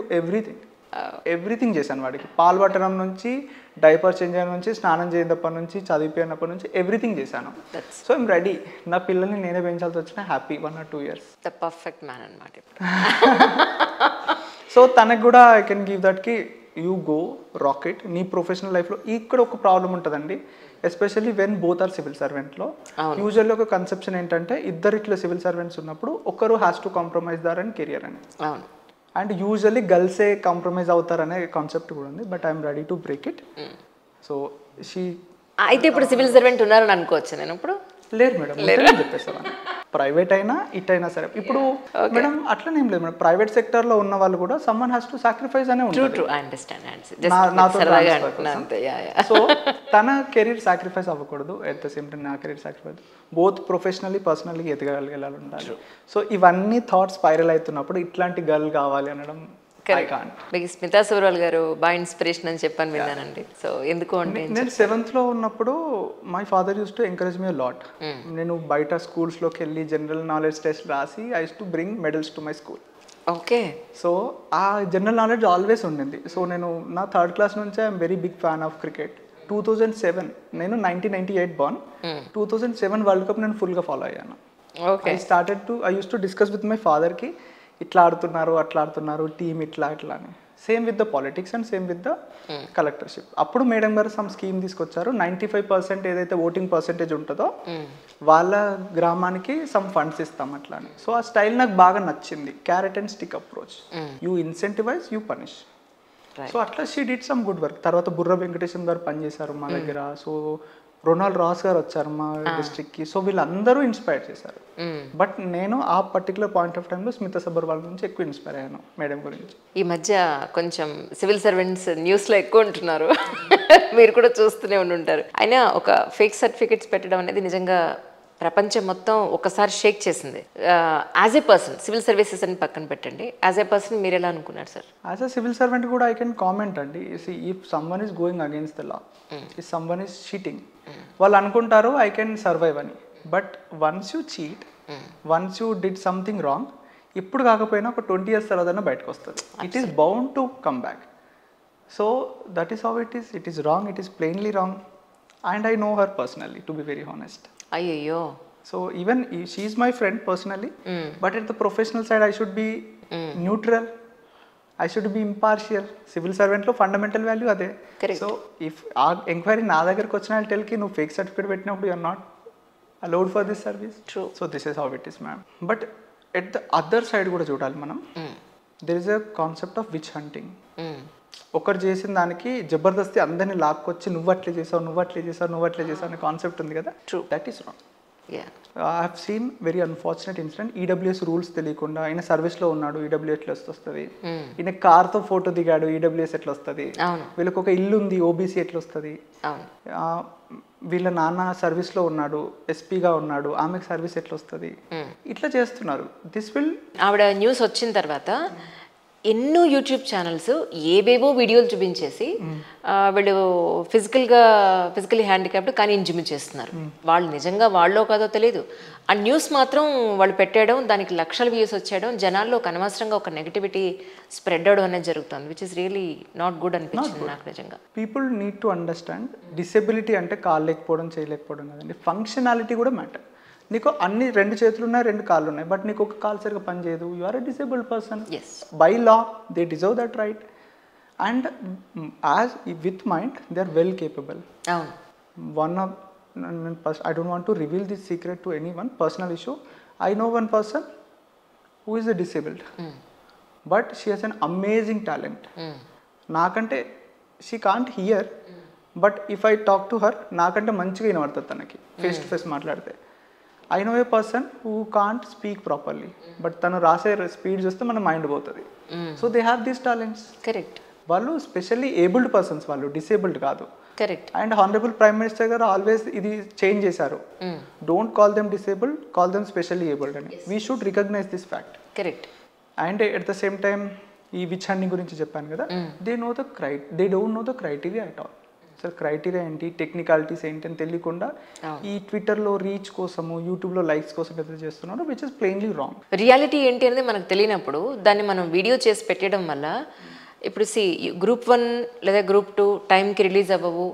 ఎవ్రీథింగ్ చేశాను వాడికి. పాలు పట్టడం నుంచి, డైపర్ చేంజ్ చేయడం నుంచి, స్నానం చేయనప్పటి నుంచి, చదివిపోయినప్పటి నుంచి ఎవ్రీథింగ్ చేశాను. So I'm ready. నా పిల్లల్ని నేనే పెంచాల్సి వచ్చిన happy 1 or 2 years. The perfect man అన్నమాట. సో తనకు కూడా ఐ కెన్ గివ్ దట్కి యూ గో రాకెట్. నీ ప్రొఫెషనల్ లైఫ్లో ఇక్కడ ఒక ప్రాబ్లం ఉంటుందండి, especially when both are civil సర్వెంట్లో. యూజువల్లీ ఒక కన్సెప్షన్ ఏంటంటే ఇద్దరిట్లో సివిల్ సర్వెంట్స్ ఉన్నప్పుడు ఒకరు has to compromise their and career అని. అండ్ యూజువల్లీ గర్ల్సే కాంప్రమైజ్ అవుతారనే కాన్సెప్ట్ కూడా ఉంది. But I'm ready to break it. So అయితే ఇప్పుడు సివిల్ సర్వెంట్ ఉన్నారని అనుకోవచ్చు నేను ఇప్పుడు? లేరు మేడం, చెప్పేసాను. ప్రైవేట్ అయినా ఇటైనా సరే. ఇప్పుడు మేడం అట్లనే ఏం లేదు మేడం, ప్రైవేట్ సెక్టర్ లో ఉన్న వాళ్ళు కూడా సమ్మన్ హ్యాస్ టు సాక్రిఫైస్ అనే ఉంటుంది. నాతో సో తన కెరీర్ సాక్రిఫైస్ అవ్వకూడదు, ఎట్ ద సేమ్ టైం నా career sacrifice, both professionally personally ఎదగలిగేలా ఉండాలి. సో ఇవన్నీ థాట్స్ స్పైరల్ అవుతున్నప్పుడు ఇట్లాంటి గర్ల్ కావాలి అనడం మీకు స్మితా సబర్వాల్ గారు బాగా ఇన్స్పిరేషన్ అని చెప్పని విన్నానండి. సో ఎందుకు అంటే నేను 7th లో ఉన్నప్పుడు my father use to encourage me lot. నేను బయట స్కూల్స్లోకి వెళ్ళి జనరల్ నాలెడ్జ్ టెస్ట్ రాసి I use to bring medals to my school. Okay. So ఆ జనరల్ నాలెడ్జ్ ఆల్వేస్ ఉండింది. సో నేను నా 3rd క్లాస్ నుంచే I'm very big fan of cricket. 2007 నేను 1998 బార్న్, 2007 వరల్డ్ కప్ నేను ఫుల్గా ఫాలో అయ్యాను. I use to discuss with my ఫాదర్కి, ఇట్లా ఆడుతున్నారు అట్లా ఆడుతున్నారు టీమ్ ఇట్లా ఇట్లా అని. Same with the politics and same with the కలెక్టర్షిప్. అప్పుడు మేడం గారు సమ్ స్కీమ్ తీసుకొచ్చారు, 95% ఏదైతే ఓటింగ్ పర్సెంటేజ్ ఉంటుందో వాళ్ళ గ్రామానికి సమ్ ఫండ్స్ ఇస్తాం అట్లా అని. సో ఆ స్టైల్ నాకు బాగా నచ్చింది, carrot and stick approach, you incentivize you punish. So అట్లా she did some good work. తర్వాత బుర్ర వెంకటేశం గారు పనిచేశారు మా దగ్గర. సో రొనాల్డ్ రాస్ గారు వచ్చారు మా డిస్ట్రిక్ట్కి. సో వీళ్ళందరూ ఇన్స్పైర్ చేశారు. బట్ నేను ఆ పర్టికులర్ పాయింట్ ఆఫ్ టైంలో స్మితా సబర్వాల్ నుంచి ఎక్కువ ఇన్స్పైర్ అయ్యాను మేడం గురించి. ఈ మధ్య కొంచెం సివిల్ సర్వెంట్స్ న్యూస్లో ఎక్కువ ఉంటున్నారు, మీరు కూడా చూస్తూనే ఉండుంటారు. అయినా ఒక ఫేక్ సర్టిఫికెట్స్ పెట్టడం అనేది నిజంగా ప్రపంచం మొత్తం ఒకసారి షేక్ చేసింది. As a person, civil services అని పక్కన పెట్టండి, యాజ్ ఏ పర్సన్ మీరు ఎలా అనుకున్నారు sir? As a civil servant కూడా ఐ కెన్ కామెంట్ అండి. If someone is going against the law, if someone is cheating, వాళ్ళు అనుకుంటారు ఐ కెన్ సర్వైవ్ అని. But once you cheat, once you did something wrong, ఇప్పుడు కాకపోయినా ఒక 20 years తర్వాత బయటకు వస్తుంది. It is bound to come back. So that is how it is. It is wrong, it is plainly wrong. And I know her personally, to be very honest. అయ్యో. So even she is my friend personally, but at the professional side I should be neutral, I should be impartial. Civil servant lo fundamental value ade. So if our enquiry na dagarki vachina I'll tell ki no fake certificate pettinappudu you are not allowed for this service. True. So this is how it is, ma'am. But at the other side kuda chudali manam, there is a concept of witch hunting. ఒకరు చేసిన దానికి జబర్దస్తి అందరినీ లాక్కొచ్చి నువ్వు అట్లే చేసావు నువ్వు అట్లే చేసావు నువ్వు అట్లే చేసావు అనే కాన్సెప్ట్ ఉంది కదా. True. That is wrong. I have scene very unfortunate incident. EWS rules తెలియకుండా ఆయన సర్వీస్లో ఉన్నాడు, ఈడబ్ల్యూఎస్ ఎట్లా వస్తుంది, ఈయన కార్తో ఫోటో దిగాడు, ఈడబ్ల్యూఎస్ ఎట్లా వస్తుంది, వీళ్ళకి ఒక ఇల్లు ఉంది, ఓబీసీ ఎట్లా వస్తుంది, వీళ్ళ నాన్న సర్వీస్లో ఉన్నాడు, ఎస్పీగా ఉన్నాడు, ఆమెకు సర్వీస్ ఎట్లా వస్తుంది, ఇట్లా చేస్తున్నారు. దిస్ విల్ ఆవిడ న్యూస్ వచ్చిన తర్వాత ఎన్నో యూట్యూబ్ ఛానల్స్ ఏవేవో వీడియోలు చూపించేసి వీళ్ళు ఫిజికలీ హ్యాండిక్యాప్డ్ కానీ ఇంజుమించేస్తున్నారు. వాళ్ళు నిజంగా వాళ్ళో కాదో తెలియదు. ఆ న్యూస్ మాత్రం వాళ్ళు పెట్టేయడం, దానికి లక్షల వ్యూస్ వచ్చేయడం, జనాల్లో ఒక అనవసరంగా ఒక నెగటివిటీ స్ప్రెడ్ అవడం అనేది జరుగుతుంది, which is really not good అనిపించింది నాకు నిజంగా. People need to understand disability అంటే కాళ్ళు లేకపోవడం చేయలేకపోవడం కదండి, ఫంక్షనాలిటీ కూడా మ్యాటర్. నీకు అన్ని 2 చేతులు ఉన్నాయి, 2 కాళ్ళు ఉన్నాయి, బట్ నీకు ఒక కాలు సరిగా పని చేయదు, you are a disabled person. By law they deserve that right. And as with mind they are well capable. One of I don't want to reveal this secret to anyone, personal issue. I know one person who is a disabled, but she has an amazing talent. నాకంటే she can't hear, but if I talk to her నాకంటే మంచిగా వినబడుతుంది తనకి face to face మాట్లాడితే. I know a person who can't speak properly, but తను రాసే speed చూస్తే మన మైండ్ పోతుంది. So they have these talents. Correct. వాళ్ళు స్పెషల్లీ ఏబుల్డ్ పర్సన్స్, వాళ్ళు డిసేబుల్డ్ కాదు. Correct. And honourable prime minister గారు ఆల్వేస్ ఇది చేంజ్ చేశారు, don't call them disabled, call them specially abled అని. We should recognise this fact. Correct. And at the same time ఈ witch hunting గురించి చెప్పాను కదా, they don't know the criteria at all. Sir criteria ఏంటి, technicalities ఏంటి అని తెలియకుండా ఈ ట్విట్టర్లో రీచ్ కోసము, యూట్యూబ్లో లైక్స్ కోసం ఎదురు చేస్తున్నారు, which is plainly wrong. Reality ఏంటి అనేది మనకు తెలియనప్పుడు దాన్ని మనం వీడియో చేసి పెట్టడం వల్ల, ఇప్పుడు గ్రూప్ 1 లేదా గ్రూప్ 2 టైంకి రిలీజ్ అవ్వవు,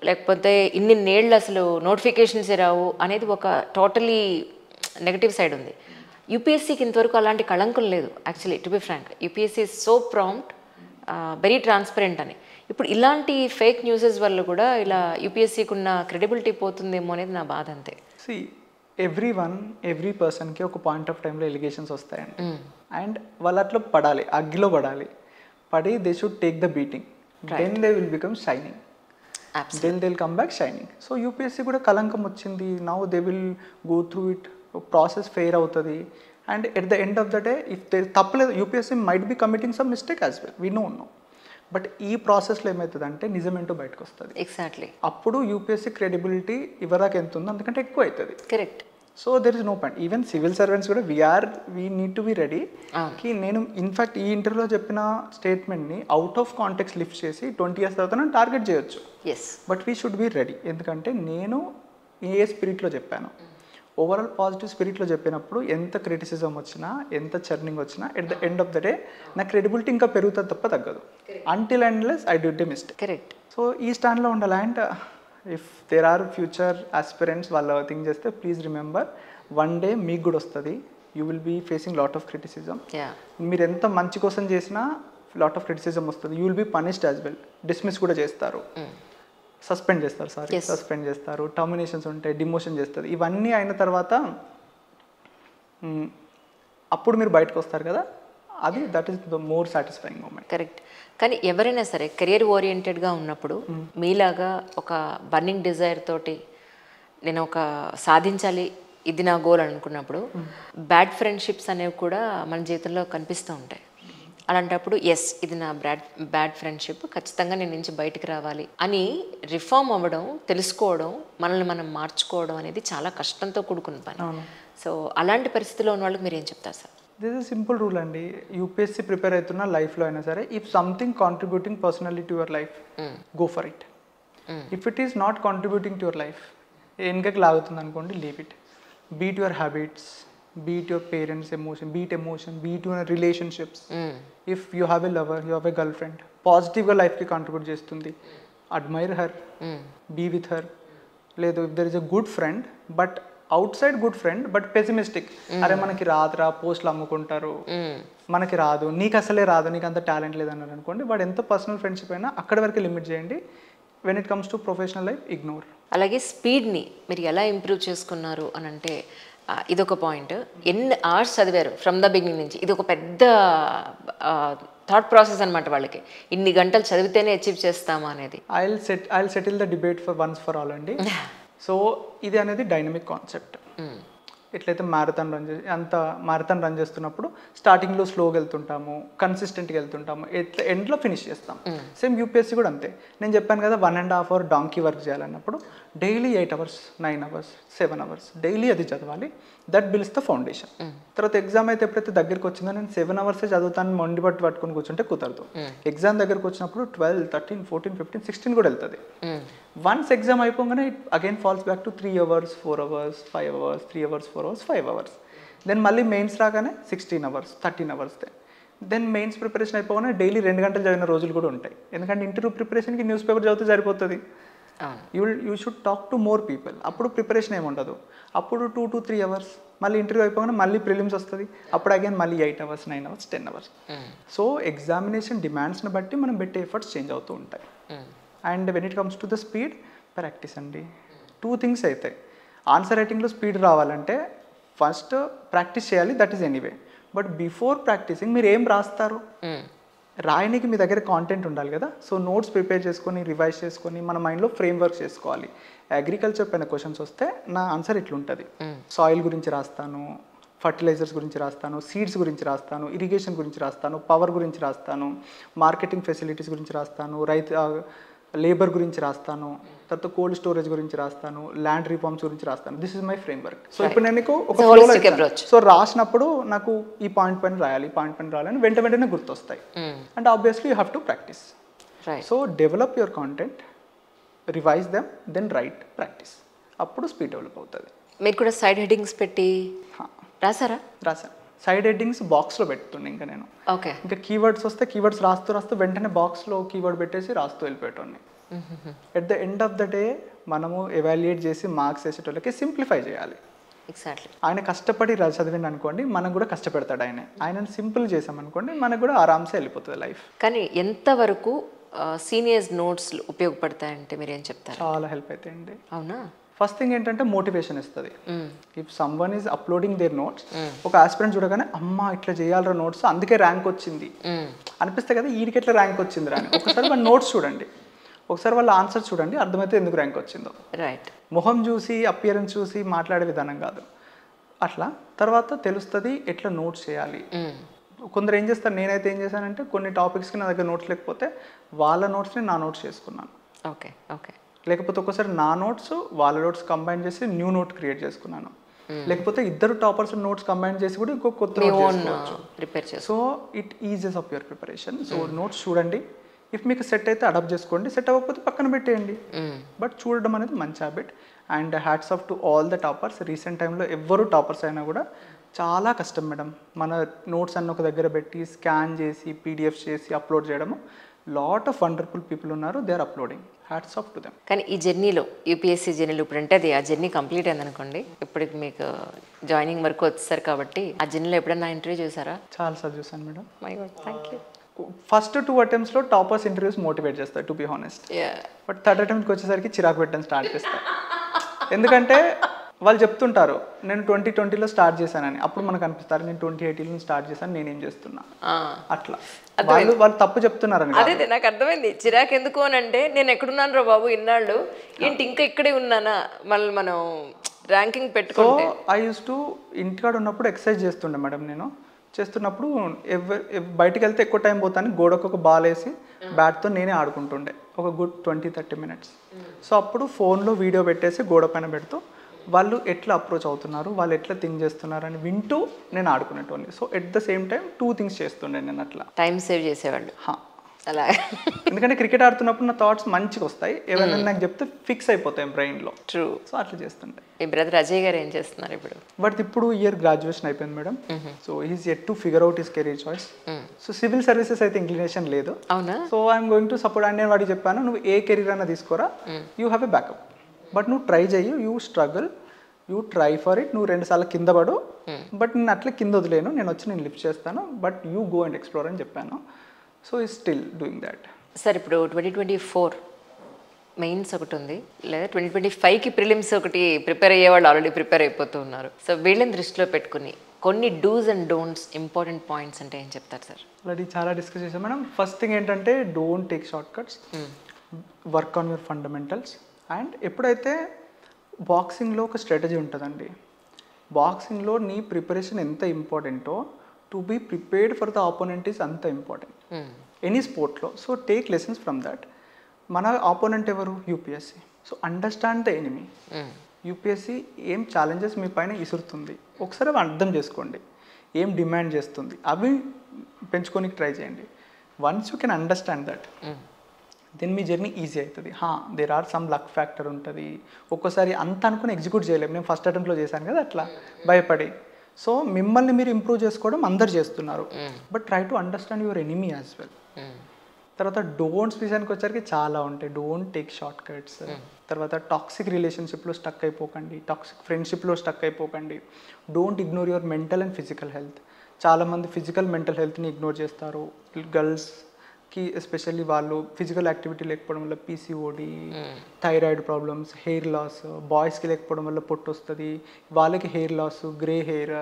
లేకపోతే ఇన్ని నేళ్ళు అసలు నోటిఫికేషన్స్ రావు అనేది ఒక టోటలీ నెగటివ్ సైడ్ ఉంది. యూపీఎస్సీకి ఇంతవరకు అలాంటి కళంకం లేదు. Actually to be frank, UPSC is so prompt, very transparent అని. ఇప్పుడు ఇలాంటి ఫేక్ న్యూసెస్ వల్ల కూడా ఇలా యూపీఎస్సీకి ఉన్న క్రెడిబిలిటీ పోతుందేమో అనేది నా బాధ అంతే. ఎవ్రీ పర్సన్కి ఒక పాయింట్ ఆఫ్ టైంలో ఎలిగేషన్స్ వస్తాయండి, అండ్ వాళ్ళు అట్లా పడాలి, అగ్గిలో పడాలి, పడి they should take the beating, then they will become shining, then they will come back shining. So UPSC కూడా కలంకం వచ్చింది, now they will go through it process fair అవుతుంది. And at the end of the day if తప్పలేదు, UPSC might be committing some mistake as well, we know. But ఈ ప్రాసెస్లో ఏమవుతుందంటే నిజమేంటో బయటకు వస్తుంది. ఎగ్జాక్ట్లీ. అప్పుడు యూపీఎస్సీ క్రెడిబిలిటీ ఇవ్వదాకా ఎంత ఉందో అందుకంటే ఎక్కువ అవుతుంది. Correct. So there is no point. Even civil servants కూడా we need to be ready. కి నేను ఇన్ఫాక్ట్ ఈ ఇంటర్వ్యూలో చెప్పిన స్టేట్మెంట్ని అవుట్ ఆఫ్ కాంటెక్స్ట్ లిఫ్ట్ చేసి 20 years తర్వాత నేను టార్గెట్ చేయొచ్చు. But we should be ready. ఎందుకంటే నేను ఏ స్పిరిట్లో చెప్పాను, ఓవరాల్ పాజిటివ్ స్పిరిట్లో చెప్పినప్పుడు ఎంత క్రిటిసిజం వచ్చినా, ఎంత చర్నింగ్ వచ్చినా, at the end of the day నా క్రెడిబిలిటీ ఇంకా పెరుగుతుంది తప్ప తగ్గదు. Until unless I did a mistake. Correct. So ఈ స్టాండ్లో ఉండాలి. And if there are future aspirants వాళ్ళు థింక్ చేస్తే ప్లీజ్ రిమెంబర్, వన్ డే మీకు కూడా వస్తుంది. You will be facing lot of criticism. మీరు ఎంత మంచి కోసం చేసినా లాట్ ఆఫ్ క్రిటిసిజం వస్తుంది. You will be punished as well. Dismiss కూడా చేస్తారు, సస్పెండ్ చేస్తారు, సస్పెండ్ చేస్తారు, టర్మినేషన్స్ ఉంటాయి, డిమోషన్ చేస్తారు. ఇవన్నీ అయిన తర్వాత అప్పుడు మీరు బయటకు వస్తారు కదా, అది that is the more satisfying moment. Correct. కానీ ఎవరైనా సరే కెరియర్ ఓరియంటెడ్గా ఉన్నప్పుడు మీలాగా ఒక బర్నింగ్ డిజైర్ తోటి నేను ఒక సాధించాలి, ఇది నా గోల్ అనుకున్నప్పుడు బ్యాడ్ ఫ్రెండ్షిప్స్ అనేవి కూడా మన జీవితంలో కనిపిస్తూ ఉంటాయి. అలాంటప్పుడు ఎస్ ఇది నా బ్యాడ్ ఫ్రెండ్షిప్, ఖచ్చితంగా నేను నుంచి బయటకు రావాలి అని రిఫార్మ్ అవ్వడం, తెలుసుకోవడం, మనల్ని మనం మార్చుకోవడం అనేది చాలా కష్టంతో కూడుకున్న పని. సో అలాంటి పరిస్థితిలో ఉన్న వాళ్ళకి మీరు ఏం చెప్తారు sir? This is simple rule అండి. యూపీఎస్సీ ప్రిపేర్ అవుతున్న లైఫ్లో అయినా సరే, if something contributing personally to your life, go for it. If it is not contributing to your life, వెనకకి లాగుతుంది అనుకోండి, leave it. Beat your habits, beat your parents' emotion, beat your relationships. If you have a lover, you have a girlfriend, positive life ki contribute చేస్తుంది, admire her, be with her. లేదు, if there is a good friend but outside good friend but pessimistic, అరే మనకి రాదురా, పోస్టులు అమ్ముకుంటారు, మనకి రాదు, నీకు అసలే రాదు, నీకు అంత టాలెంట్ లేదన్నారు అనుకోండి, వాడు ఎంత పర్సనల్ ఫ్రెండ్షిప్ అయినా అక్కడి వరకు లిమిట్ చేయండి. When it comes to professional life, ignore. అలాగే స్పీడ్ని మీరు ఎలా ఇంప్రూవ్ చేసుకున్నారు అని అంటే ఇదొక పాయింట్. ఎన్ని అవర్స్ చదివారు ఫ్రమ్ ద బిగినింగ్ నుంచి? ఇది ఒక పెద్ద థాట్ ప్రాసెస్ అనమాట వాళ్ళకి. ఇన్ని గంటలు చదివితేనే అచీవ్ చేస్తామా అనేది. I'll settle the debate for once for all అండి. సో ఇది అనేది డైనమిక్ కాన్సెప్ట్. ఎట్లయితే మ్యారథాన్ రన్ చేస్తున్నప్పుడు స్టార్టింగ్లో స్లోగా వెళ్తుంటాము, కన్సిస్టెంట్గా వెళ్తుంటాము, ఎట్లా ఎండ్లో ఫినిష్ చేస్తాం. సేమ్ యూపీఎస్సీ కూడా అంతే. నేను చెప్పాను కదా 1.5 hour డాంకీ వర్క్ చేయాలన్నప్పుడు daily 8 hours, 9 hours, 7 hours daily అది చదవాలి. That builds the foundation. తర్వాత ఎగ్జామ్ అయితే ఎప్పుడైతే దగ్గరికి వచ్చిందో నేను 7 hours చదువుతాను మొండి పట్టుకొని కూర్చుంటే కుదరదు. ఎగ్జామ్ దగ్గరకు వచ్చినప్పుడు 12, 13, 14, 15, 16 కూడా వెళ్తుంది. వన్స్ ఎగ్జామ్ అయిపోగానే it again falls back to 3 hours, 4 hours, 5 hours, 3 hours, 4 hours, 5 hours. Then మళ్ళీ మెయిన్స్ రాగానే 16 hours, 13 hours. Then mains preparation అయిపోగానే డైలీ 2 గంటలు చదివిన రోజులు కూడా ఉంటాయి. ఎందుకంటే ఇంటర్వ్యూ ప్రిపరేషన్కి న్యూస్ పేపర్ చదివితే సరిపోతుంది. You should talk to more people. అప్పుడు ప్రిపరేషన్ ఏమి ఉండదు. అప్పుడు 2 to 3 hours, మళ్ళీ ఇంటర్వ్యూ అయిపోగానే మళ్ళీ ప్రిలిమ్స్ వస్తుంది. అప్పుడు అగైన్ మళ్ళీ 8 hours, 9 hours, 10 hours. So examination డిమాండ్స్ని బట్టి మనం పెట్టే ఎఫర్ట్స్ చేంజ్ అవుతూ ఉంటాయి. And when it comes to the speed, practice అండి. 2 things అయితే ఆన్సర్ రైటింగ్లో స్పీడ్ రావాలంటే ఫస్ట్ ప్రాక్టీస్ చేయాలి, that is anyway. But before practising మీరు ఏం రాస్తారు, రాయనికి మీ దగ్గర కాంటెంట్ ఉండాలి కదా. సో నోట్స్ ప్రిపేర్ చేసుకొని, రివైజ్ చేసుకొని మన మైండ్లో ఫ్రేమ్ వర్క్ చేసుకోవాలి. అగ్రికల్చర్ పైన క్వశ్చన్స్ వస్తే నా ఆన్సర్ ఇట్లుంటుంది. సాయిల్ గురించి రాస్తాను, ఫర్టిలైజర్స్ గురించి రాస్తాను, సీడ్స్ గురించి రాస్తాను, ఇరిగేషన్ గురించి రాస్తాను, పవర్ గురించి రాస్తాను, మార్కెటింగ్ ఫెసిలిటీస్ గురించి రాస్తాను, లేబర్ గురించి రాస్తాను, తర్వాత కోల్డ్ స్టోరేజ్ గురించి రాస్తాను, ల్యాండ్ రిఫార్మ్స్ గురించి రాస్తాను. This is my frame work. So ఇప్పుడు నేను సో రాసినప్పుడు నాకు ఈ పాయింట్ పైన రాయాలి, పాయింట్ పైన రాయాలని వెంటనే గుర్తొస్తాయి. And obviously you have to practise. So develop your content, revise them, then write, practise. అప్పుడు స్పీడ్ డెవలప్ అవుతుంది. మీరు కూడా సైడ్ హెడ్డింగ్స్ పెట్టి రాసారా? రాసాను. సైడ్ హెడ్డింగ్స్ బాక్స్లో పెడుతుండే. ఇంకా నేను ఇంకా కీవర్డ్స్ వస్తే కీవర్డ్స్ రాస్తూ వెంటనే బాక్స్లో కీవర్డ్ పెట్టేసి రాస్తూ వెళ్ళిపోయేటోని. At the end of the day మనము ఎవాల్యుయేట్ చేసి మార్క్స్ వేసేటోళ్ళకి సింప్లిఫై చేయాలి. ఎగ్జాక్ట్లీ. ఆయన కష్టపడి చదివిండి అనుకోండి, మనకు కూడా కష్టపెడతాడు. ఆయనను సింపుల్ చేసామనుకోండి, మనకు కూడా ఆరామ్సే వెళ్ళిపోతుంది లైఫ్. కానీ ఎంతవరకు సీనియర్స్ నోట్స్ ఉపయోగపడతాయంటే మీరు ఏం చెప్తారు? చాలా హెల్ప్ అవుతాయండి. అవునా? ఫస్ట్ థింగ్ ఏంటంటే మోటివేషన్ ఇస్తుంది. If someone is uploading their notes, ఒక ఆస్పిరెంట్ చూడగానే అమ్మా ఇట్లా చేయాలరా నోట్స్, అందుకే ర్యాంక్ వచ్చింది అనిపిస్తే కదా, వీడికి ఎట్లా ర్యాంక్ వచ్చింది రా అని. ఒకసారి వాళ్ళ నోట్స్ చూడండి, ఒకసారి వాళ్ళ ఆన్సర్ చూడండి, అర్థమైతే ఎందుకు ర్యాంక్ వచ్చిందో. రైట్. మొహం చూసి, అపియరెన్స్ చూసి మాట్లాడే విధానం కాదు. అట్లా తర్వాత తెలుస్తుంది ఎట్లా నోట్స్ చేయాలి. కొందరు ఏం చేస్తారు, నేనైతే ఏం చేశానంటే కొన్ని టాపిక్స్కి నా దగ్గర నోట్స్ లేకపోతే వాళ్ళ నోట్స్ని నా నోట్స్ చేసుకున్నాను. Okay okay. లేకపోతే ఒక్కోసారి నా నోట్స్ వాళ్ళ నోట్స్ కంబైన్ చేసి న్యూ నోట్ క్రియేట్ చేసుకున్నాను. లేకపోతే ఇద్దరు టాపర్స్ నోట్స్ కంబైన్ చేసి కూడా ఇంకో కొత్త నోట్ చేసుకోవచ్చు. ప్రిపేర్ చేసి so it eases of your preparation. So notes చూడండి, ఇఫ్ మీకు సెట్ అయితే అడాప్ట్ చేసుకోండి, సెట్ అవ్వకపోతే పక్కన పెట్టేయండి. బట్ చూడడం అనేది మంచి habit. And hats off to all the toppers. Recent టైంలో ఎవ్వరు టాపర్స్ అయినా కూడా చాలా కష్టం మేడం. మన నోట్స్ అన్న ఒక దగ్గర పెట్టి స్కాన్ చేసి పీడిఎఫ్ చేసి అప్లోడ్ చేయడము. లాట్ ఆఫ్ వండర్ఫుల్ పీపుల్ ఉన్నారు, they are uploading. Hats off to them. కానీ ఈ జర్నీలో యూపీఎస్సీ జర్నీలో ఇప్పుడు అంటే అది ఆ జర్నీ కంప్లీట్ అయింది అనుకోండి, ఇప్పటికి మీకు జాయినింగ్ వరకు వచ్చేసారు కాబట్టి ఆ జర్నీలో ఎప్పుడైనా ఇంటర్వ్యూ చేశారా? చాలాసార్లు చూసాను madam. My god, thank you. First 2 అటెంప్ట్స్లో టాపర్స్ ఇంటర్వ్యూస్ మోటివేట్ చేస్తారు, to be honest. But third అటెంప్ట్కి వచ్చేసరికి చిరాకు పెట్టడం స్టార్ట్ చేస్తారు. ఎందుకంటే వాళ్ళు చెప్తుంటారు నేను 2020లో స్టార్ట్ చేశానని, అప్పుడు మనకు అనిపిస్తారు నేను 2018లో స్టార్ట్ చేశాను, నేనేం చేస్తున్నా అట్లా. వాళ్ళు తప్పు చెప్తున్నారని. అదే నాకు అర్థమైంది. చిరాకు ఎందుకు అని అంటే నేను ఎక్కడున్నాను రా బాబు ఇన్నాళ్ళు, ఏంటి ఇంకా ఇక్కడే ఉన్నానా, మళ్ళీ మనం ర్యాంకింగ్ పెట్టుకుంటే. సో ఐ యూస్ టు ఇంటికాడ ఉన్నప్పుడు ఎక్సర్సైజ్ చేస్తుండే మేడం. నేను చేస్తున్నప్పుడు బయటికి వెళ్తే ఎక్కువ టైం పోతాను, గోడకు ఒక బాల్ వేసి బ్యాట్తో నేనే ఆడుకుంటుండే ఒక గుడ్ 20-30 minutes. సో అప్పుడు ఫోన్లో వీడియో పెట్టేసి గోడ పైన పెడుతూ వాళ్ళు ఎట్లా అప్రోచ్ అవుతున్నారు, వాళ్ళు ఎట్లా థింక్ చేస్తున్నారు అని వింటూ నేను ఆడుకునేటోని. So at the same time 2 things చేస్తుండే నేను. అట్లా టైం సేవ్ చేసేవాళ్ళు అలా. ఎందుకంటే క్రికెట్ ఆడుతున్నప్పుడు నా థాట్స్ మంచిగా వస్తాయి, ఏమైనా నాకు చెప్తే ఫిక్స్ అయిపోతాయి బ్రెయిన్లో. ట్రూ. సో అట్లా చేస్తుండే. మీ బ్రదర్ అజయ్ గారు ఏం చేస్తున్నారు ఇప్పుడు? బట్ ఇప్పుడు ఇయర్ గ్రాడ్యుయేషన్ అయిపోయింది madam. So he's yet to figure out his career choice. So civil services అయితే ఇంక్లినేషన్ లేదు. అవునా? So I'm going to support. And నేను వాడికి చెప్పాను, నువ్వు ఏ కెరీర్ అయినా తీసుకోరా, you have a backup. But నువ్వు ట్రై చెయ్యి, you struggle, you try for it. నువ్వు 2 సార్లు కింద పడు, బట్ నేను అట్లా కింద వదిలేను, నేను వచ్చి నేను లిఫ్ట్ చేస్తాను, but you go and explore అని చెప్పాను. సో ఈ స్టిల్ డూయింగ్ దాట్. సార్ ఇప్పుడు 2024 మెయిన్స్ ఒకటి ఉంది, లేదా 2025కి ప్రిలిమ్స్ ఒకటి ప్రిపేర్ అయ్యే వాళ్ళు ఆల్రెడీ ప్రిపేర్ అయిపోతూ ఉన్నారు. సో వీళ్ళని దృష్టిలో పెట్టుకుని కొన్ని dos and don'ts, important points అంటే ఏం చెప్తారు సార్? ఆల్రెడీ చాలా డిస్కస్ చేసాం మేడం. ఫస్ట్ థింగ్ ఏంటంటే don't take short cuts, work on your fundamentals. And ఎప్పుడైతే బాక్సింగ్లో ఒక స్ట్రాటజీ ఉంటుందండి, బాక్సింగ్లో నీ ప్రిపరేషన్ ఎంత ఇంపార్టెంటో to be prepared for the opponent is అంత ఇంపార్టెంట్ ఎనీ స్పోర్ట్లో. So take lessons from that. మన ఆపోనెంట్ ఎవరు? UPSC. So understand the enemy. UPSC ఏం ఛాలెంజెస్ మీ పైన ఇసురుతుంది, ఒకసారి అవి అర్థం చేసుకోండి. ఏం డిమాండ్ చేస్తుంది, అవి పెంచుకోనికి ట్రై చేయండి. Once you can understand that, then మీ జర్నీ ఈజీ అవుతుంది. There are some luck factor ఉంటుంది, ఒక్కోసారి అంత అనుకుని ఎగ్జిక్యూట్ చేయలేము. నేను ఫస్ట్ అటెంప్ట్లో చేశాను కదా అట్లా భయపడి. సో మిమ్మల్ని మీరు ఇంప్రూవ్ చేసుకోవడం అందరు చేస్తున్నారు, but try to understand your enemy as well. తర్వాత డోంట్స్ విషయానికి వచ్చరికి చాలా ఉంటాయి. Don't take short cuts. తర్వాత టాక్సిక్ రిలేషన్షిప్లో స్టక్ అయిపోకండి, టాక్సిక్ ఫ్రెండ్షిప్లో స్టక్ అయిపోకండి. Don't ignore your mental and physical health. చాలామంది ఫిజికల్ మెంటల్ హెల్త్ని ఇగ్నోర్ చేస్తారు. గర్ల్స్కి ఎస్పెషల్లీ వాళ్ళు ఫిజికల్ యాక్టివిటీ లేకపోవడం వల్ల PCOD, thyroid problems, hair loss. బాయ్స్కి లేకపోవడం వల్ల పొట్టు వస్తుంది, వాళ్ళకి హెయిర్ లాస్, గ్రే హెయిర్.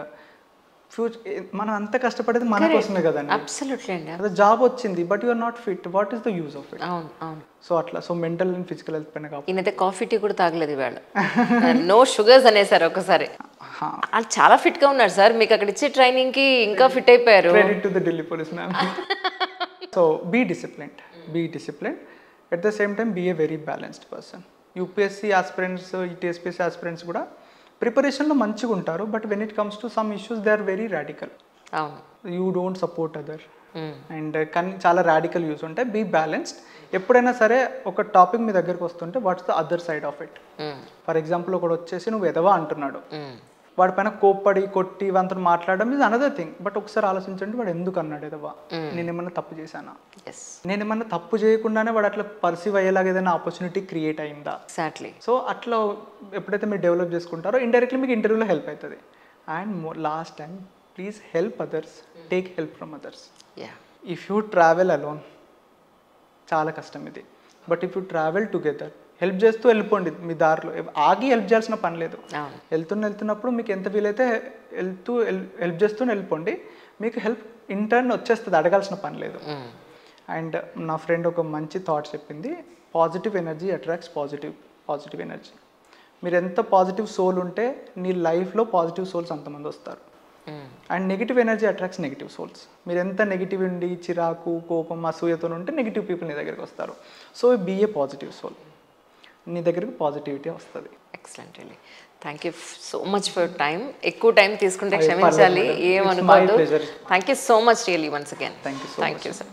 మనం అంత కష్టపడేది మన కోసమే కదండి. అబ్సల్యూట్లీ అండి. అదే జాబ్ వచ్చింది, but you are not fit, what is the use of it? అవును అవును. సో అట్లా. So mental and physical health పైన కాదు. ఈయనైతే కాఫీ టీ కూడా తాగలేదు ఇవాళ, నో షుగర్స్ అనేసారు ఒకసారి. వాళ్ళు చాలా ఫిట్ గా ఉన్నారు సార్, మీకు అక్కడ ఇచ్చే ట్రైనింగ్ కి ఇంకా ఫిట్ అయిపోయారు. Credit to the Delhi police ma'am. So be disciplined at the same time be a very balanced person. UPSC aspirants, TSPSC aspirants కూడా ప్రిపరేషన్లో మంచిగా ఉంటారు, but when it comes to some issues they are very radical. అవును. You don't support other. And కానీ చాలా radical views ఉంటాయి. Be balanced. ఎప్పుడైనా సరే ఒక టాపిక్ మీ దగ్గరకు వస్తుంటే what's the other side of it. For example ఒకడు వచ్చేసి నువ్వు ఎదవా అంటున్నాడు, వాడిపైన కోప్పడి కొట్టి వంతను మాట్లాడడం ఇస్ అనదర్ థింగ్. బట్ ఒకసారి ఆలోచించండి, వాడు ఎందుకు అన్నాడు ఎదవా, నేనేమన్నా తప్పు చేశానా, నేనేమన్నా తప్పు చేయకుండానే వాడు అట్లా పర్సీవ్ అయ్యేలాగా ఏదైనా ఆపర్చునిటీ క్రియేట్ అయిందా? ఎగ్జాక్ట్లీ. సో అట్లా ఎప్పుడైతే మీరు డెవలప్ చేసుకుంటారో ఇండైరెక్ట్లీ మీకు ఇంటర్వ్యూలో హెల్ప్ అవుతుంది. And last time please help others, take help from others. If you travel alone చాలా కష్టం ఇది, but if you travel together help చేస్తూ వెళ్ళిపోండి. మీ దారిలో ఆగి హెల్ప్ చేయాల్సిన పని లేదు. వెళ్తున్నప్పుడు మీకు ఎంత వీలైతే హెల్ప్ చేస్తూ వెళ్ళిపోండి, మీకు హెల్ప్ ఇంటర్న్ వచ్చేస్తుంది, అడగాల్సిన పని లేదు. అండ్ నా ఫ్రెండ్ ఒక మంచి థాట్ చెప్పింది, positive energy attracts positive energy. మీరు ఎంత పాజిటివ్ సోల్ ఉంటే నీ లైఫ్లో పాజిటివ్ సోల్స్ అంతమంది వస్తారు. And negative energy attracts negative souls. మీరు ఎంత నెగిటివ్ ఉండి చిరాకు కోపం అసూయతో ఉంటే నెగిటివ్ పీపుల్ నీ దగ్గరికి వస్తారు. So be a positive soul, నీ దగ్గరికి పాజిటివిటీ వస్తుంది. Excellent really. Thank you so much for time. ఎక్కువ టైం తీసుకుంటే క్షమించాలి, ఏమనుకోదు. Thank you so much really once again. Thank you so much. Thank you sir.